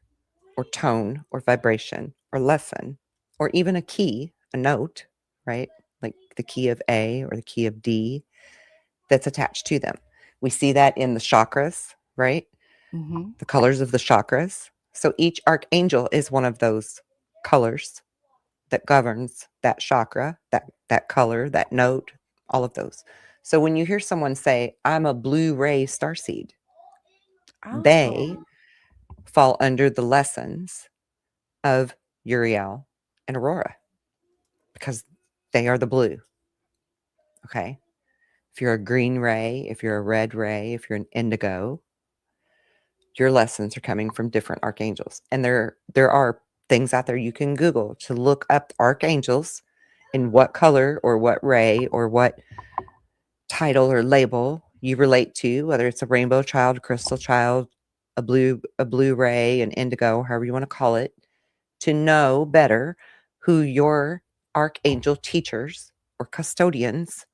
or tone or vibration or lesson or even a key, a note, right? Like the key of A or the key of D that's attached to them. We see that in the chakras, right? Mm-hmm. The colors of the chakras. So each archangel is one of those colors that governs that chakra, that color, that note, all of those. So when you hear someone say, I'm a blue ray starseed, they fall under the lessons of Uriel and Aurora because they are the blue. Okay. If you're a green ray, if you're a red ray, if you're an indigo, your lessons are coming from different archangels. And there are things out there you can Google to look up archangels and what color or what ray or what title or label you relate to, whether it's a rainbow child, crystal child, a blue ray, an indigo, however you want to call it, to know better who your archangel teachers or custodians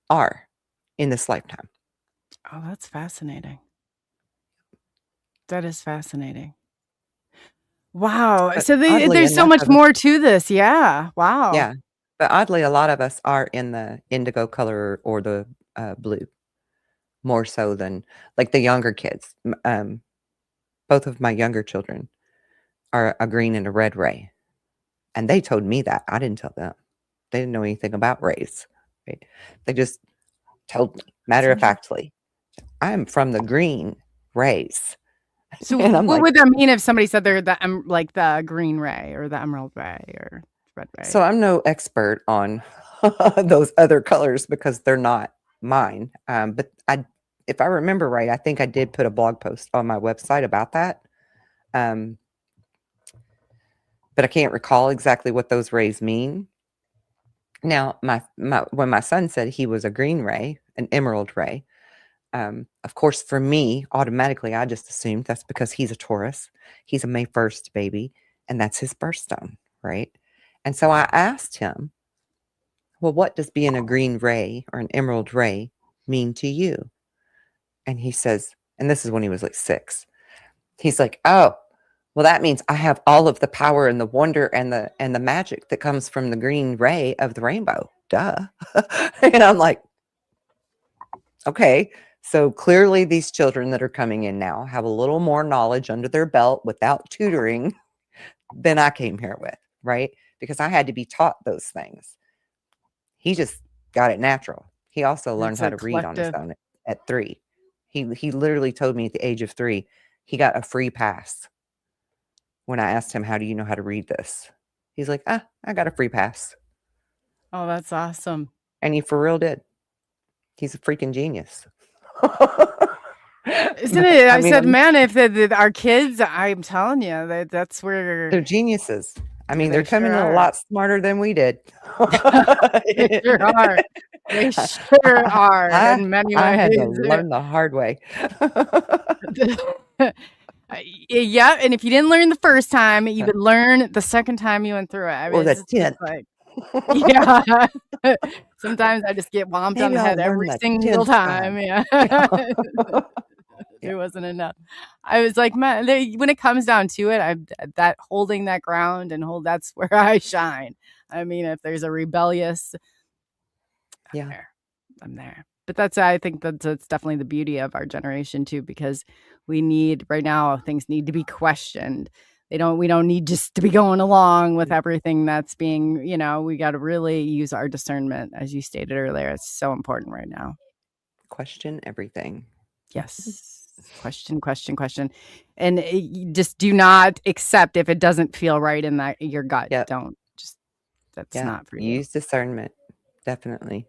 are in this lifetime. Oh, that's fascinating. That is fascinating. Wow. But So there's so much more to this. Yeah. Wow. Yeah. But oddly, a lot of us are in the indigo color or the blue, more so than like the younger kids. Both of my younger children are a green and a red ray. And they told me that. I didn't tell them. They didn't know anything about rays. Right? They just told me, matter of factly, I'm from the green rays. So what would that mean if somebody said they're like the green ray or the emerald ray or red ray? So I'm no expert on those other colors because they're not mine. But if I remember right, I think I did put a blog post on my website about that. But I can't recall exactly what those rays mean. Now, when my son said he was a green ray, an emerald ray, of course, for me, automatically, I just assumed that's because he's a Taurus. He's a May 1st baby, and that's his birthstone, right? And so I asked him, well, what does being a green ray or an emerald ray mean to you? And he says, and this is when he was like 6. He's like, oh, well, that means I have all of the power and the wonder and the magic that comes from the green ray of the rainbow. Duh. And I'm like, Okay. So clearly these children that are coming in now have a little more knowledge under their belt without tutoring than I came here with, right? Because I had to be taught those things. He just got it natural. He also learned It's how a to read on his collective. own at 3. He literally told me at the age of 3, he got a free pass when I asked him, "How do you know how to read this?" He's like, I got a free pass." Oh, that's awesome. And he for real did. He's a freaking genius. Isn't it? I I mean, said, man, if our kids, I'm telling you, that's where they're geniuses. I mean, they're they coming sure in a are. lot smarter than we did. They sure are. They sure are in many I had to ways. learn the hard way. Yeah, and if you didn't learn the first time, you would learn the second time you went through it. I mean, Or the it's just 10th. like, yeah. Sometimes I just get whomped on Maybe the I'll head learn every the single 10th time. time. Yeah. Yeah. It wasn't enough. I was like, man, when it comes down to it, I'm that holding that ground and that's where I shine. I mean, if there's a rebellious, Yeah. I'm there. But I think that's definitely the beauty of our generation too, because we need right now, things need to be questioned. We don't need just to be going along with everything that's being, we got to really use our discernment, as you stated earlier. It's so important right now. Question everything. Yes. Question. And you just do not accept if it doesn't feel right in your gut. Yep. Don't that's not for you. Use discernment. Definitely.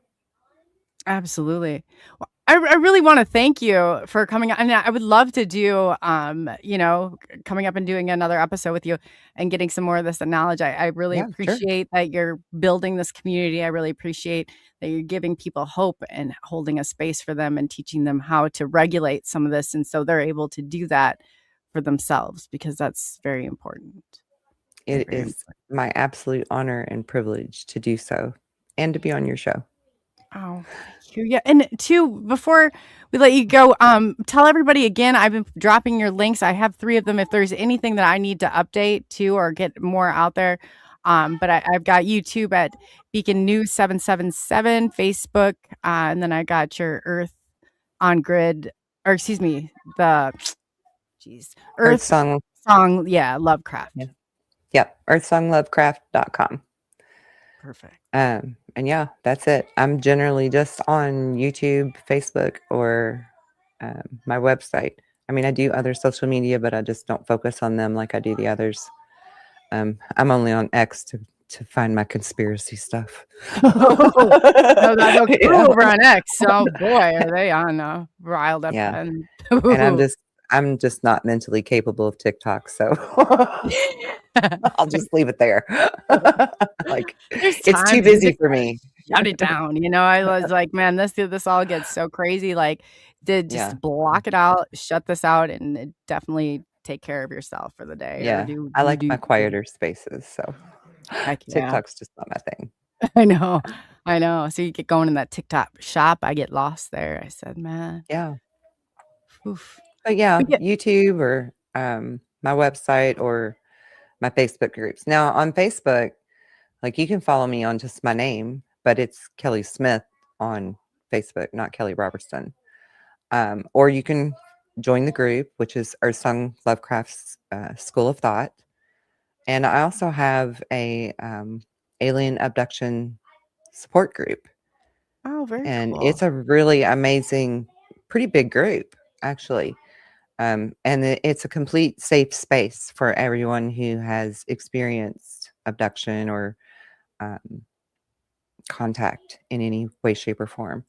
Absolutely. Well, I really want to thank you for coming on. And I would love to do, coming up and doing another episode with you and getting some more of this knowledge. I really Yeah, sure. appreciate that you're building this community. I really appreciate that you're giving people hope and holding a space for them and teaching them how to regulate some of this. And so they're able to do that for themselves, because that's very important. It is my absolute honor and privilege to do so and to be on your show. Oh, thank you. Yeah. And before we let you go, tell everybody again, I've been dropping your links. I have 3 of them. If there's anything that I need to update to or get more out there. But I've got YouTube at Beacon News 777, Facebook, and then I got your Earth on Grid, or excuse me, Earthsong. Song, yeah, Lovecraft. Yeah. Yep. Earthsonglovecraft.com. Perfect. And yeah, that's it. I'm generally just on YouTube, Facebook, or my website. I mean, I do other social media, but I just don't focus on them like I do the others. I'm only on X to find my conspiracy stuff. No, that's okay. Over on X. Oh boy, are they on riled up? Yeah. And I'm just not mentally capable of TikTok, so I'll just leave it there. Like, it's too busy for me. Shut it down. I was like, man, this all gets so crazy. Like, just block it out, shut this out, and definitely take care of yourself for the day. Yeah, I like my quieter spaces, so TikTok's just not my thing. I know. So you get going in that TikTok shop. I get lost there. I said, man. Yeah. Oof. But yeah, YouTube or my website or my Facebook groups. Now on Facebook, like, you can follow me on just my name, but it's Kelly Smith on Facebook, not Kelly Robertson. Or you can join the group, which is Earthsong Lovecraft's School of Thought. And I also have a alien abduction support group. Oh, very and cool. It's a really amazing, pretty big group, actually. And it's a complete safe space for everyone who has experienced abduction or contact in any way, shape, or form.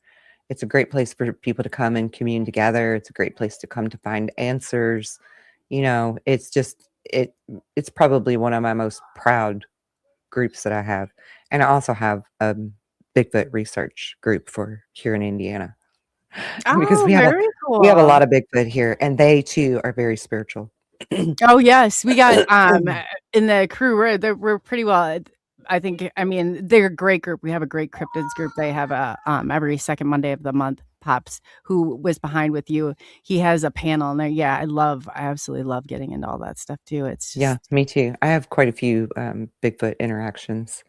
It's a great place for people to come and commune together. It's a great place to come to find answers. It's just, it's probably one of my most proud groups that I have. And I also have a Bigfoot research group here in Indiana. Because we have a lot of Bigfoot here, and they too are very spiritual. Oh yes, we got in the crew. We're pretty well. I think. I mean, they're a great group. We have a great cryptids group. They have a every second Monday of the month. Pops, who was behind with you, he has a panel, and there. Yeah, I absolutely love getting into all that stuff too. It's just, me too. I have quite a few Bigfoot interactions.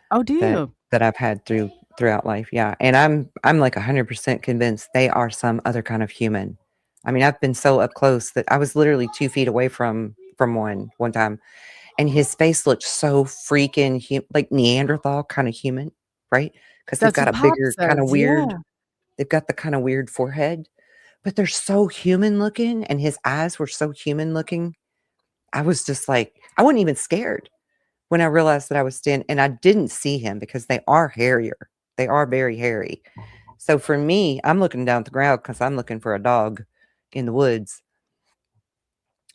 Oh, do you? That I've had through throughout life. Yeah. And I'm like 100% convinced they are some other kind of human. I mean, I've been so up close that I was literally 2 feet away from one time, and his face looked so freaking like Neanderthal kind of human, right? Because they've That's got what a Pop bigger kind of says. Yeah. weird. They've got the kind of weird forehead, but they're so human looking, and his eyes were so human looking. I was just like, I wasn't even scared when I realized that I was standing, and I didn't see him because they are hairier. They are very hairy. So for me, I'm looking down at the ground because I'm looking for a dog in the woods.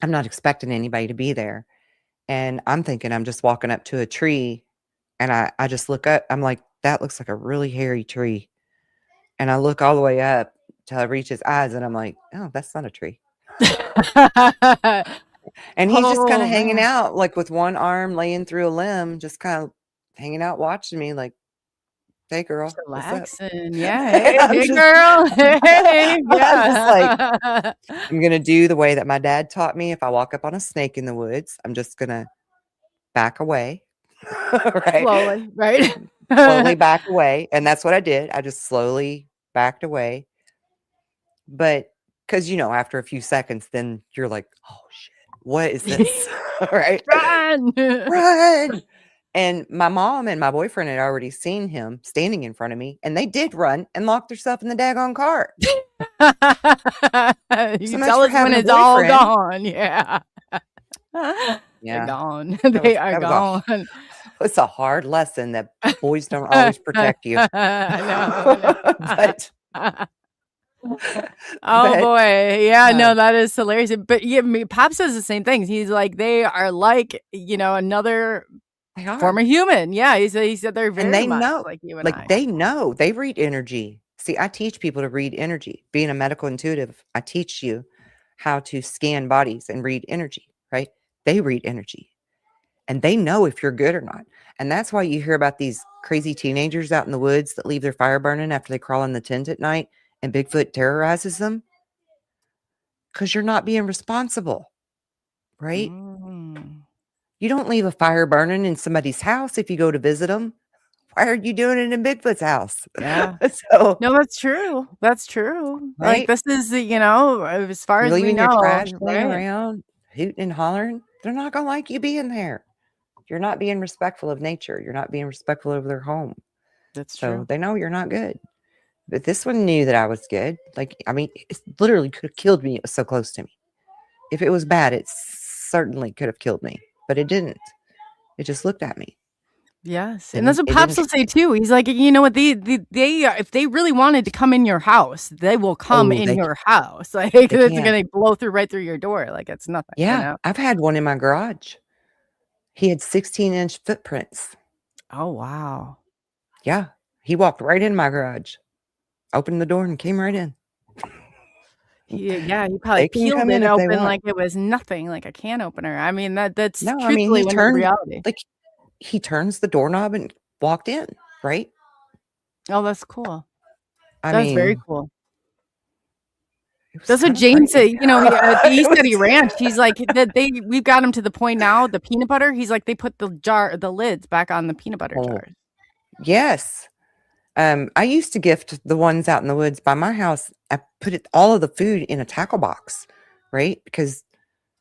I'm not expecting anybody to be there. And I'm thinking I'm just walking up to a tree, and I just look up. I'm like, that looks like a really hairy tree. And I look all the way up till I reach his eyes, and I'm like, oh, that's not a tree. And he's just kind Oh, of hanging man. out, like with one arm laying through a limb, just kind of hanging out, watching me like, hey, girl, what's up? Relaxing. Yeah. And Hey, hey, girl. Hey. I'm just like, Yeah. I'm going to do the way that my dad taught me. If I walk up on a snake in the woods, I'm just going to back away, right? Slowly, right? Slowly back away. And that's what I did. I just slowly backed away. But because, after a few seconds, then you're like, oh, shit, what is this? Right? Run. Run. And my mom and my boyfriend had already seen him standing in front of me, and they did run and lock themselves in the daggone car. You So much tell for us when having a it's all boyfriend. gone. Yeah. They're Yeah. gone. That They was are that was gone. it's a hard lesson that boys don't always protect you. I But know. Oh but, boy. Yeah, no, um, that is hilarious. But yeah, Pop says the same things. He's like, they are like, another they are. form of human. Yeah, he said they're And very they much know. like you and Like, I. they know. They read energy. See, I teach people to read energy. Being a medical intuitive, I teach you how to scan bodies and read energy, right? They read energy. And they know if you're good or not. And that's why you hear about these crazy teenagers out in the woods that leave their fire burning after they crawl in the tent at night and Bigfoot terrorizes them. Because you're not being responsible, right? Mm. You don't leave a fire burning in somebody's house if you go to visit them. Why are you doing it in Bigfoot's house? Yeah. So, No, that's true. That's true. Like right? this is as far You're as we leaving your know, trash laying right? around, hooting and hollering. They're not going to like you being there. You're not being respectful of nature. You're not being respectful of their home. That's So true. they know you're not good. But this one knew that I was good. Like, I mean, it literally could have killed me. It was so close to me. If it was bad, it certainly could have killed me. But it didn't. It just looked at me. Yes, and that's Didn't what it Pops didn't will say too. He's like, you know what? They if they really wanted to come in your house, they will come Oh, in they your house. Like they it's can. gonna blow through right through your door. Like it's nothing. Yeah, I've had one in my garage. He had 16-inch footprints. Oh wow. Yeah, he walked right in my garage, opened the door, and came right in. He probably They can peeled come it in if they open want. like it was nothing, like a can opener. I mean that's No, I mean, truthfully when in reality. he turns the doorknob and walked in, right? Oh, that's cool. I That's very mean, cool. it was That's what kind of Jane said. crazy. At the It East City was Ranch, he's like that. We've got him to the point now. The peanut butter. He's like they put the lids back on the peanut butter Oh, jars. yes. I used to gift the ones out in the woods by my house. I put all of the food in a tackle box, right? Because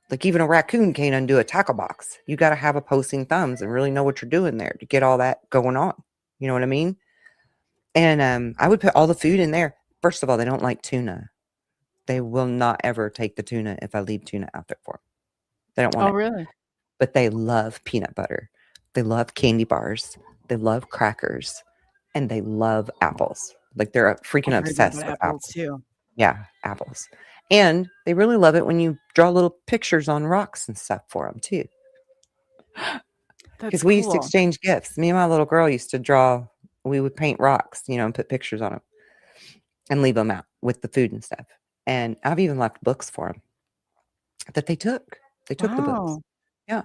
like even a raccoon can't undo a tackle box. You got to have opposing thumbs and really know what you're doing there to get all that going on. You know what I mean? And I would put all the food in there. First of all, they don't like tuna. They will not ever take the tuna if I leave tuna out there for them. They don't want Oh, it. really? But they love peanut butter. They love candy bars. They love crackers. And they love apples. Like they're freaking I've heard that obsessed about with apples apples. too. Yeah, apples. And they really love it when you draw little pictures on rocks and stuff for them too. That's Because we used to cool. exchange gifts. Me and my little girl used to draw. We would paint rocks, and put pictures on them and leave them out with the food and stuff. And I've even left books for them that they took. They took the books. Wow. Yeah.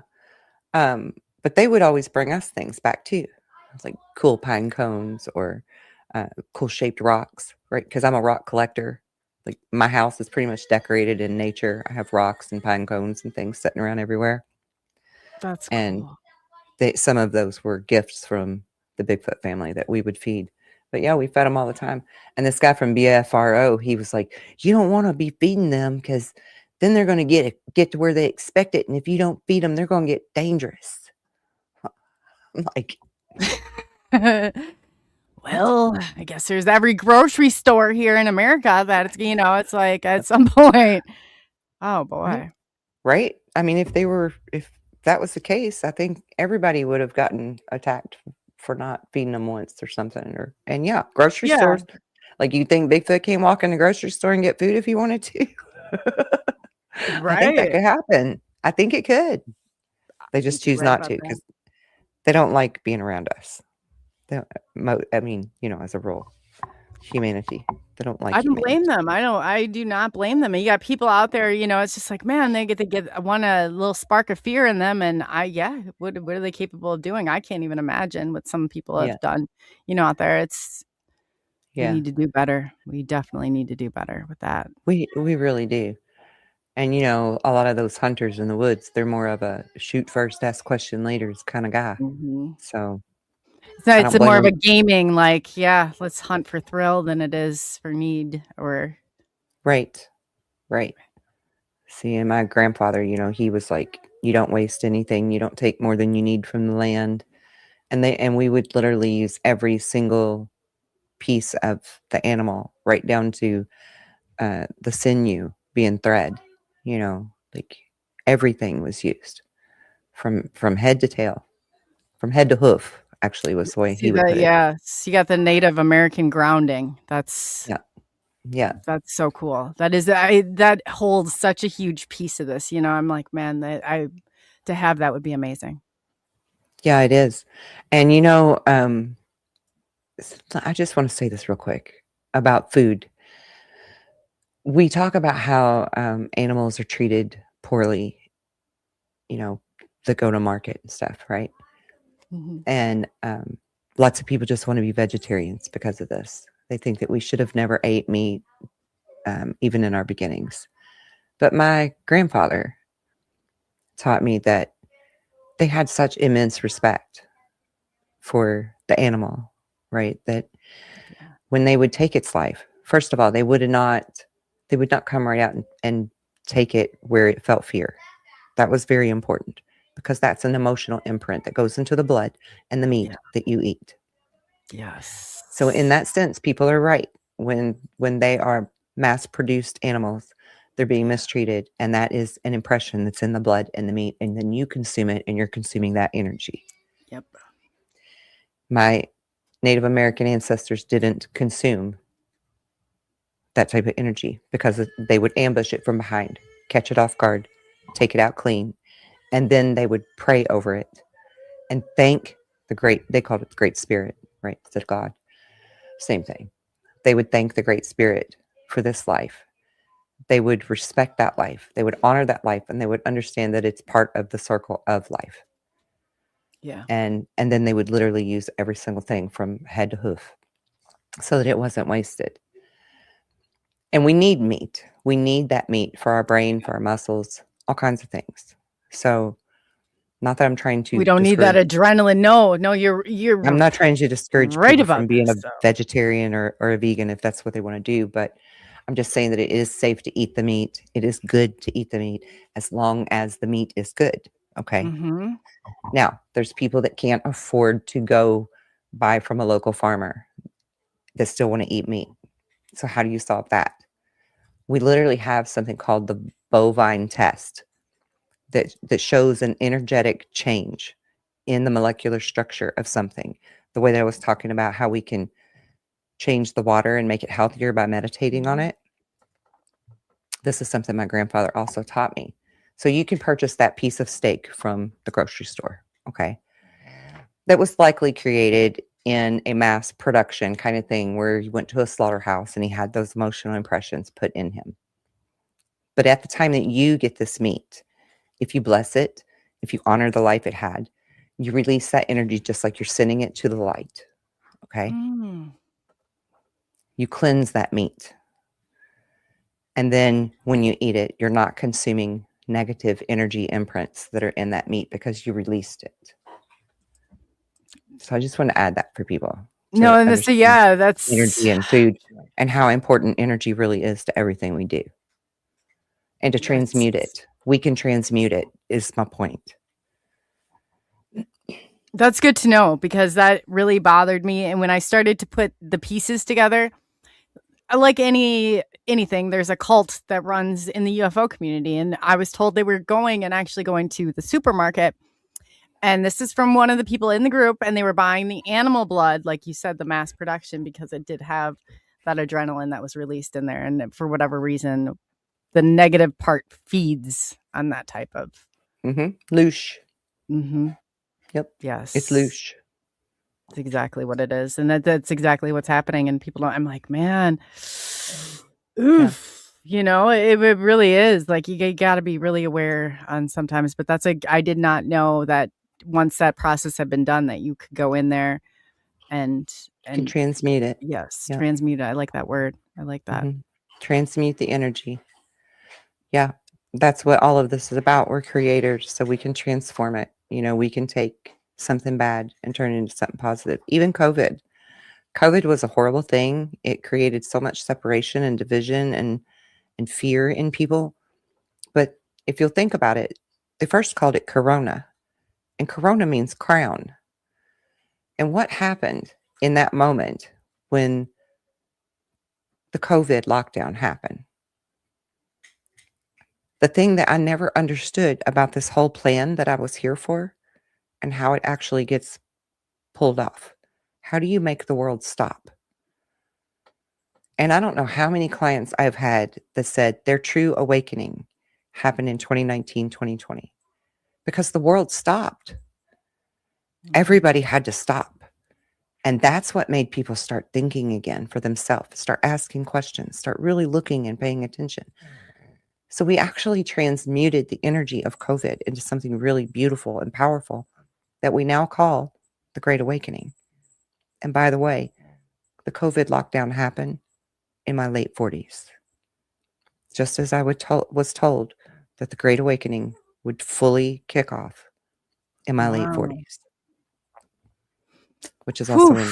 But they would always bring us things back too. It's like cool pine cones or cool shaped rocks, right? Because I'm a rock collector. Like my house is pretty much decorated in nature. I have rocks and pine cones and things sitting around everywhere. That's And cool. some of those were gifts from the Bigfoot family that we would feed. But yeah, we fed them all the time. And this guy from BFRO, he was like, you don't want to be feeding them because then they're going to get to where they expect it. And if you don't feed them, they're going to get dangerous. I'm like, Well, I guess there's every grocery store here in America that it's, it's like at some point. Oh boy. right? I mean, if that was the case, I think everybody would have gotten attacked for not feeding them once or something. And grocery stores. Like, you think Bigfoot can't walk in the grocery store and get food if he wanted to? I think that could happen. I think it could. They just choose not to because they don't like being around us. I mean, as a rule, humanity. They don't like. I don't blame them. I do not blame them. And you got people out there, it's just like, man, they want a little spark of fear in them. And what are they capable of doing? I can't even imagine what some people have done, out there. We need to do better. We definitely need to do better with that. We really do. And, a lot of those hunters in the woods, they're more of a shoot first, ask question later kind of guy. Mm-hmm. So it's more of a gaming, like, let's hunt for thrill than it is for need or. Right. See, and my grandfather, he was like, you don't waste anything. You don't take more than you need from the land. And we would literally use every single piece of the animal, right down to the sinew being thread. Like, everything was used from head to tail, from head to hoof. Actually, was the way he would put it. Yes, you got the Native American grounding. That's that's so cool. That holds such a huge piece of this. I'm like, man, to have that would be amazing. Yeah, it is. And I just want to say this real quick about food. We talk about how animals are treated poorly, that go to market and stuff, right? Mm-hmm. And lots of people just want to be vegetarians because of this. They think that we should have never ate meat, even in our beginnings. But my grandfather taught me that they had such immense respect for the animal, right? That when they would take its life, first of all, they would not come right out and take it where it felt fear. That was very important, because that's an emotional imprint that goes into the blood and the meat that you eat. Yes. So in that sense, people are right. When they are mass-produced animals, they're being mistreated, and that is an impression that's in the blood and the meat, and then you consume it, and you're consuming that energy. Yep. My Native American ancestors didn't consume that type of energy because they would ambush it from behind, catch it off guard, take it out clean, and then they would pray over it and thank they called it the Great Spirit, right? Instead of God. Same thing. They would thank the Great Spirit for this life. They would respect that life. They would honor that life, and they would understand that it's part of the circle of life. Yeah. And then they would literally use every single thing from head to hoof so that it wasn't wasted. And we need meat. We need that meat for our brain, for our muscles, all kinds of things. So, not that I'm trying to. We don't need that adrenaline. No, you're. I'm not trying to discourage right people about from being this, a vegetarian or a vegan if that's what they want to do. But I'm just saying that it is safe to eat the meat. It is good to eat the meat as long as the meat is good. Okay. Mm-hmm. Now, there's people that can't afford to go buy from a local farmer that still want to eat meat. So how do you solve that? We literally have something called the bovine test that shows an energetic change in the molecular structure of something. The way that I was talking about how we can change the water and make it healthier by meditating on it. This is something my grandfather also taught me. So you can purchase that piece of steak from the grocery store, okay? That was likely created in a mass production kind of thing where he went to a slaughterhouse and he had those emotional impressions put in him. But at the time that you get this meat, if you bless it, if you honor the life it had, you release that energy just like you're sending it to the light, okay? You cleanse that meat. And then when you eat it, you're not consuming negative energy imprints that are in that meat because you released it. So I just want to add that for people. No, to and this, understand yeah, that's energy and food and how important energy really is to everything we do. And to transmute yes. it. We can transmute it, is my point. That's good to know because that really bothered me. And when I started to put the pieces together, like anything, there's a cult that runs in the UFO community. And I was told they were going to the supermarket. And this is from one of the people in the group, and they were buying the animal blood, like you said, the mass production, because it did have that adrenaline that was released in there. And for whatever reason, the negative part feeds on that type of. Loosh. Yep. Yes. It's loosh. It's exactly what it is. And that's exactly what's happening. And people don't, I'm like, man, oof. You know, it really is. Like, you got to be really aware on sometimes. But I did not know that once that process had been done, that you could go in there and can transmute it. Yes, yep. Transmute it. I like that word. I like that. Transmute the energy. Yeah, that's what all of this is about. We're creators, so we can transform it. You know, we can take something bad and turn it into something positive. Even COVID. COVID was a horrible thing. It created so much separation and division and fear in people. But if you'll think about it, they first called it Corona. And Corona means crown. And what happened in that moment when the COVID lockdown happened? The thing that I never understood about this whole plan that I was here for and how it actually gets pulled off. How do you make the world stop? And I don't know how many clients I've had that said their true awakening happened in 2019, 2020, because the world stopped. Everybody had to stop. And that's what made people start thinking again for themselves, start asking questions, start really looking and paying attention. So we actually transmuted the energy of COVID into something really beautiful and powerful that we now call the Great Awakening. And by the way, the COVID lockdown happened in my late 40s, just as I was told that the Great Awakening would fully kick off in my late 40s, which is also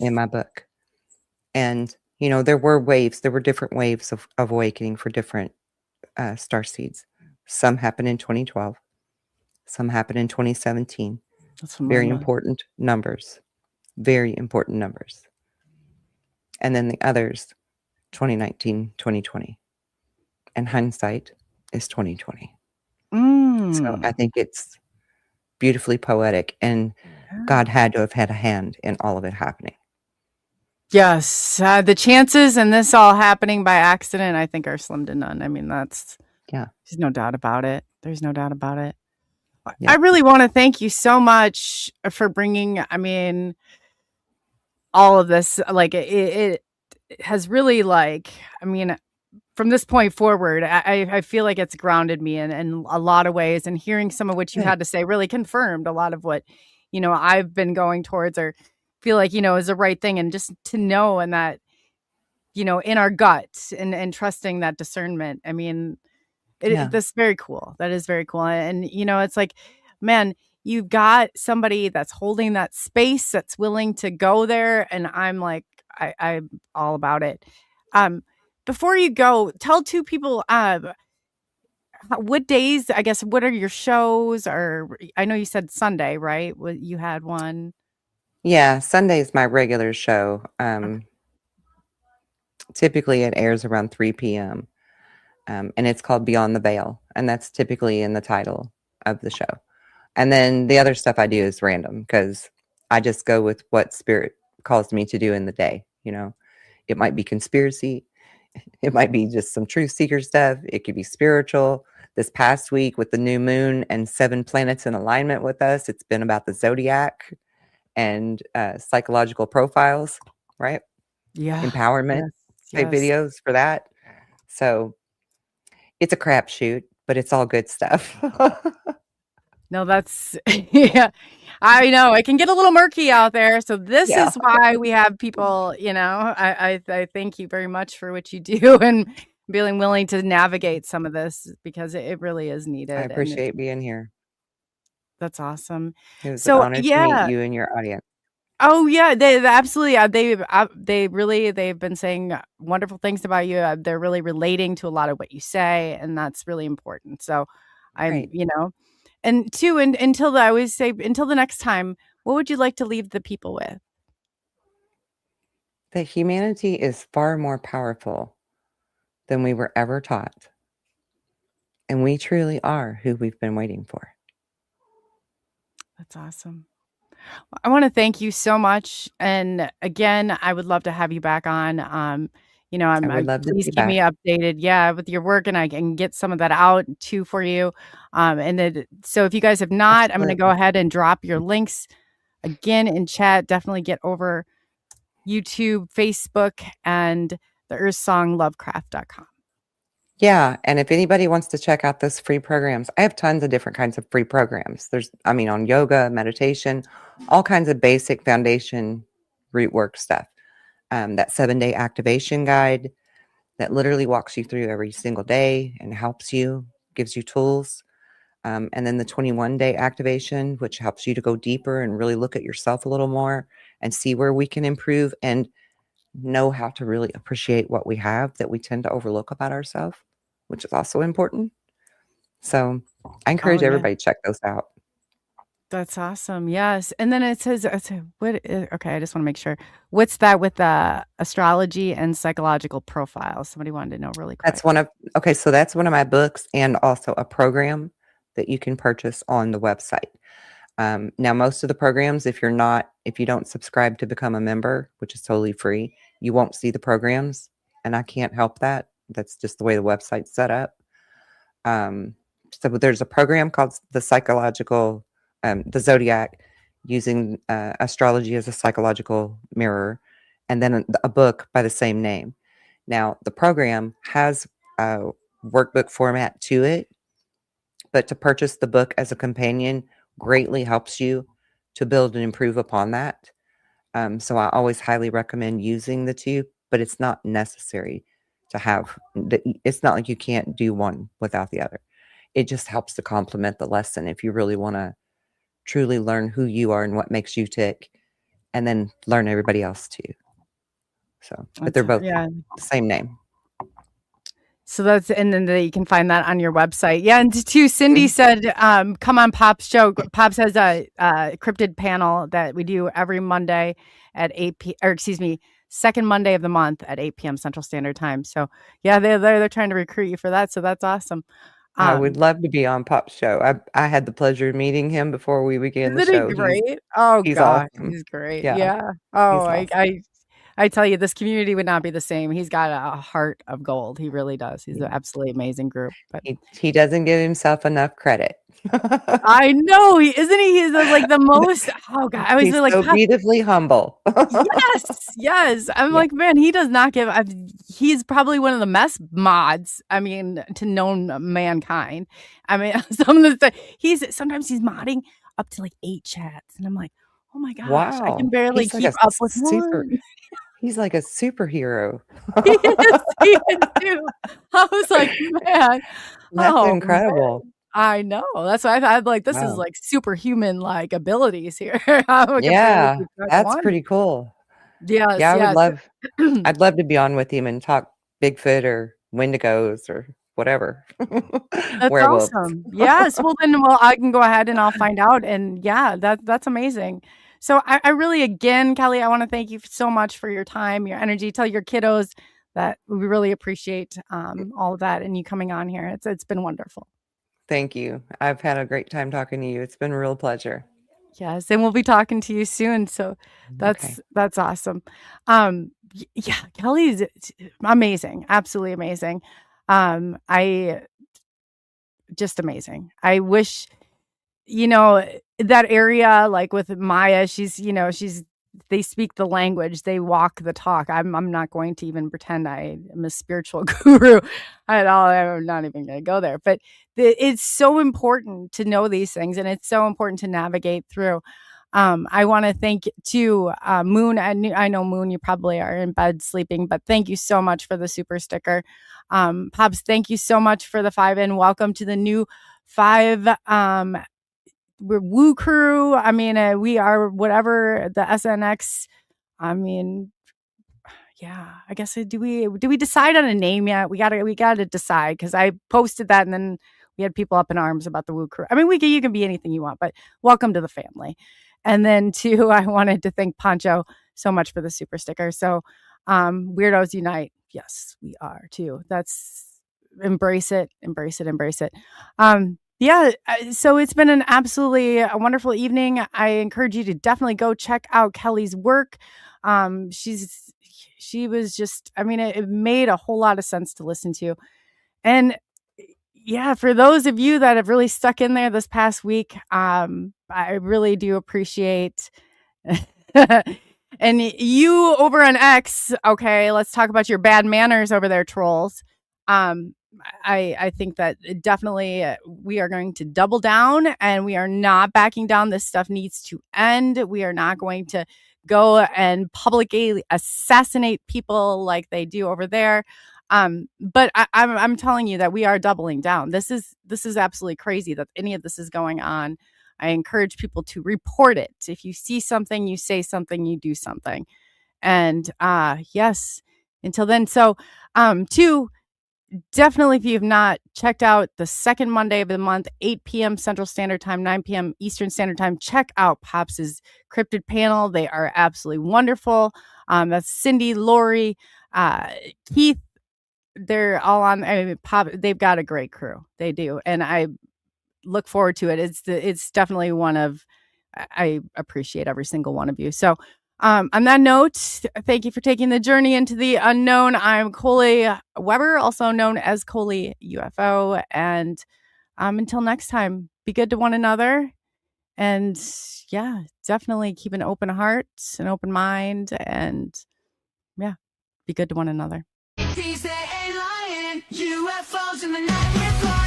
in my book. And, you know, there were different waves of awakening for different star seeds. Some happened in 2012. Some happened in 2017. That's very important numbers. Very important numbers. And then the others, 2019, 2020. And hindsight is 2020. So I think it's beautifully poetic, and God had to have had a hand in all of it happening. Yes. The chances in this all happening by accident, I think, are slim to none. I mean, there's no doubt about it. There's no doubt about it. Yeah. I really want to thank you so much for bringing, all of this. Like, it has really, from this point forward, I feel like it's grounded me in a lot of ways, and hearing some of what you had to say really confirmed a lot of what, I've been going towards or feel like, is the right thing. And just to know, and that, in our gut and trusting that discernment. That's very cool. That is very cool. And, it's like, man, you've got somebody that's holding that space, that's willing to go there. And I'm like, I'm all about it. Before you go, tell two people, what days, I guess, what are your shows? Or I know you said Sunday, right? You had one. Yeah, Sunday is my regular show. Typically it airs around 3 p.m. And it's called Beyond the Veil. And that's typically in the title of the show. And then the other stuff I do is random, because I just go with what spirit calls me to do in the day. It might be conspiracy. It might be just some truth seeker stuff. It could be spiritual. This past week with the new moon and 7 planets in alignment with us, it's been about the zodiac and psychological profiles, right? Yeah. Empowerment type videos for that. So it's a crapshoot, but it's all good stuff. No, that's, yeah, I know it can get a little murky out there. So this is why we have people, I thank you very much for what you do and being willing to navigate some of this, because it really is needed. I appreciate being here. That's awesome. It was an honor to meet you and your audience. Oh yeah, they absolutely. They've been saying wonderful things about you. They're really relating to a lot of what you say, and that's really important. So, I'm, Great. and two, and I always say until the next time, what would you like to leave the people with? That humanity is far more powerful than we were ever taught. And we truly are who we've been waiting for. That's awesome. I want to thank you so much. And again, I would love to have you back on. I would love to Please be keep me back. updated. Yeah, with your work, and I can get some of that out too for you. So if you guys have not, I'm going to go Absolutely. ahead and drop your links again in chat. Definitely get over YouTube, Facebook, and the earthsonglovecraft.com. Yeah. And if anybody wants to check out those free programs, I have tons of different kinds of free programs. On yoga, meditation, all kinds of basic foundation root work stuff. That 7-day activation guide that literally walks you through every single day and helps you, gives you tools. And then the 21-day activation, which helps you to go deeper and really look at yourself a little more and see where we can improve and know how to really appreciate what we have that we tend to overlook about ourselves, which is also important. So I Oh encourage yeah. everybody to check those out. That's awesome. Yes. And then it says, okay, I just want to make sure. What's that with the astrology and psychological profiles? Somebody wanted to know really quick. So that's one of my books and also a program that you can purchase on the website. Now, most of the programs, if you don't subscribe to become a member, which is totally free, you won't see the programs, and I can't help that. That's just the way the website's set up. So there's a program called the Zodiac, using astrology as a psychological mirror, and then a book by the same name. Now, the program has a workbook format to it, but to purchase the book as a companion greatly helps you to build and improve upon that. So I always highly recommend using the two, but it's not necessary to have. It's not like you can't do one without the other. It just helps to complement the lesson if you really want to truly learn who you are and what makes you tick, and then learn everybody else too. So, but they're both Yeah. the same name. So and then you can find that on your website. Yeah. And too, Cindy said, come on Pop's show. Pops has a cryptid panel that we do every Monday at 8 p.m. or excuse me, second Monday of the month at 8 p.m. Central Standard Time. So yeah, they're trying to recruit you for that. So that's awesome. I would love to be on Pop's show. I had the pleasure of meeting him before we began the Isn't he show. great? Oh He's gosh, awesome. he's great. Yeah, Yeah. Oh, he's awesome. I tell you, this community would not be the same. He's got a heart of gold. He really does. He's an absolutely amazing group. But He doesn't give himself enough credit. I know he's like the most. Oh God, I always He's feel like so beautifully humble. yes. I'm Yeah. like, man, he does not give. He's probably one of the best mods. I mean, to known mankind. I mean, sometimes he's modding up to like 8 chats, and I'm like, oh my gosh, I can Wow. barely keep up with one. He's like a superhero. He is too. I was like, man, That's oh man. incredible. I know. That's why I'm like, this is Wow. like superhuman like abilities here. I can barely Yeah, keep track of that's one. pretty cool. Yes, Yeah, yes. I'd love to be on with him and talk Bigfoot or Wendigos or whatever. That's Werewolves. awesome. Yes. Well, I can go ahead and I'll find out. And yeah, that's amazing. So I really, again, Kelly, I want to thank you so much for your time, your energy. Tell your kiddos that we really appreciate all of that and you coming on here. It's been wonderful. Thank you. I've had a great time talking to you. It's been a real pleasure. Yes, and we'll be talking to you soon. So Okay. that's awesome. Yeah, Kelly's amazing, absolutely amazing. I just amazing. I wish, that area, like with Maya, they speak the language, they walk the talk. I'm not going to even pretend I am a spiritual guru at all. I'm not even going to go there. But it's so important to know these things, and it's so important to navigate through. I want to thank too Moon. I know Moon, you probably are in bed sleeping, but thank you so much for the super sticker. Pops, thank you so much for the 5, and welcome to the new 5 we're Woo Crew. I mean, we are whatever the SNX. I mean, yeah, I guess do we decide on a name yet? We gotta decide, because I posted that and then we had people up in arms about the Woo Crew. I mean, you can be anything you want, but welcome to the family. And then two, I wanted to thank Poncho so much for the super sticker. So Weirdos Unite. Yes, we are too. That's embrace it. Yeah, so it's been an absolutely wonderful evening. I encourage you to definitely go check out Kelly's work. She was just, I mean, it made a whole lot of sense to listen to. And yeah, for those of you that have really stuck in there this past week, I really do appreciate. And you over on X, okay, let's talk about your bad manners over there, trolls. I think that definitely we are going to double down, and we are not backing down. This stuff needs to end. We are not going to go and publicly assassinate people like they do over there. But I'm telling you that we are doubling down. This is absolutely crazy that any of this is going on. I encourage people to report it. If you see something, you say something, you do something. And yes, until then. So two, definitely, if you have not checked out the second Monday of the month, 8 p.m. Central Standard Time, 9 p.m. Eastern Standard Time, check out Pops' Cryptid panel. They are absolutely wonderful. That's Cindy, Lori, Keith. They're all on. I mean, Pop. They've got a great crew. They do, and I look forward to it. It's definitely one of. I appreciate every single one of you. So. On that note, thank you for taking the journey into the unknown. I'm Coley Weber, also known as ColeyUFO. And until next time, be good to one another. And yeah, definitely keep an open heart, an open mind. And yeah, be good to one another. These they ain't lying. UFOs in the night.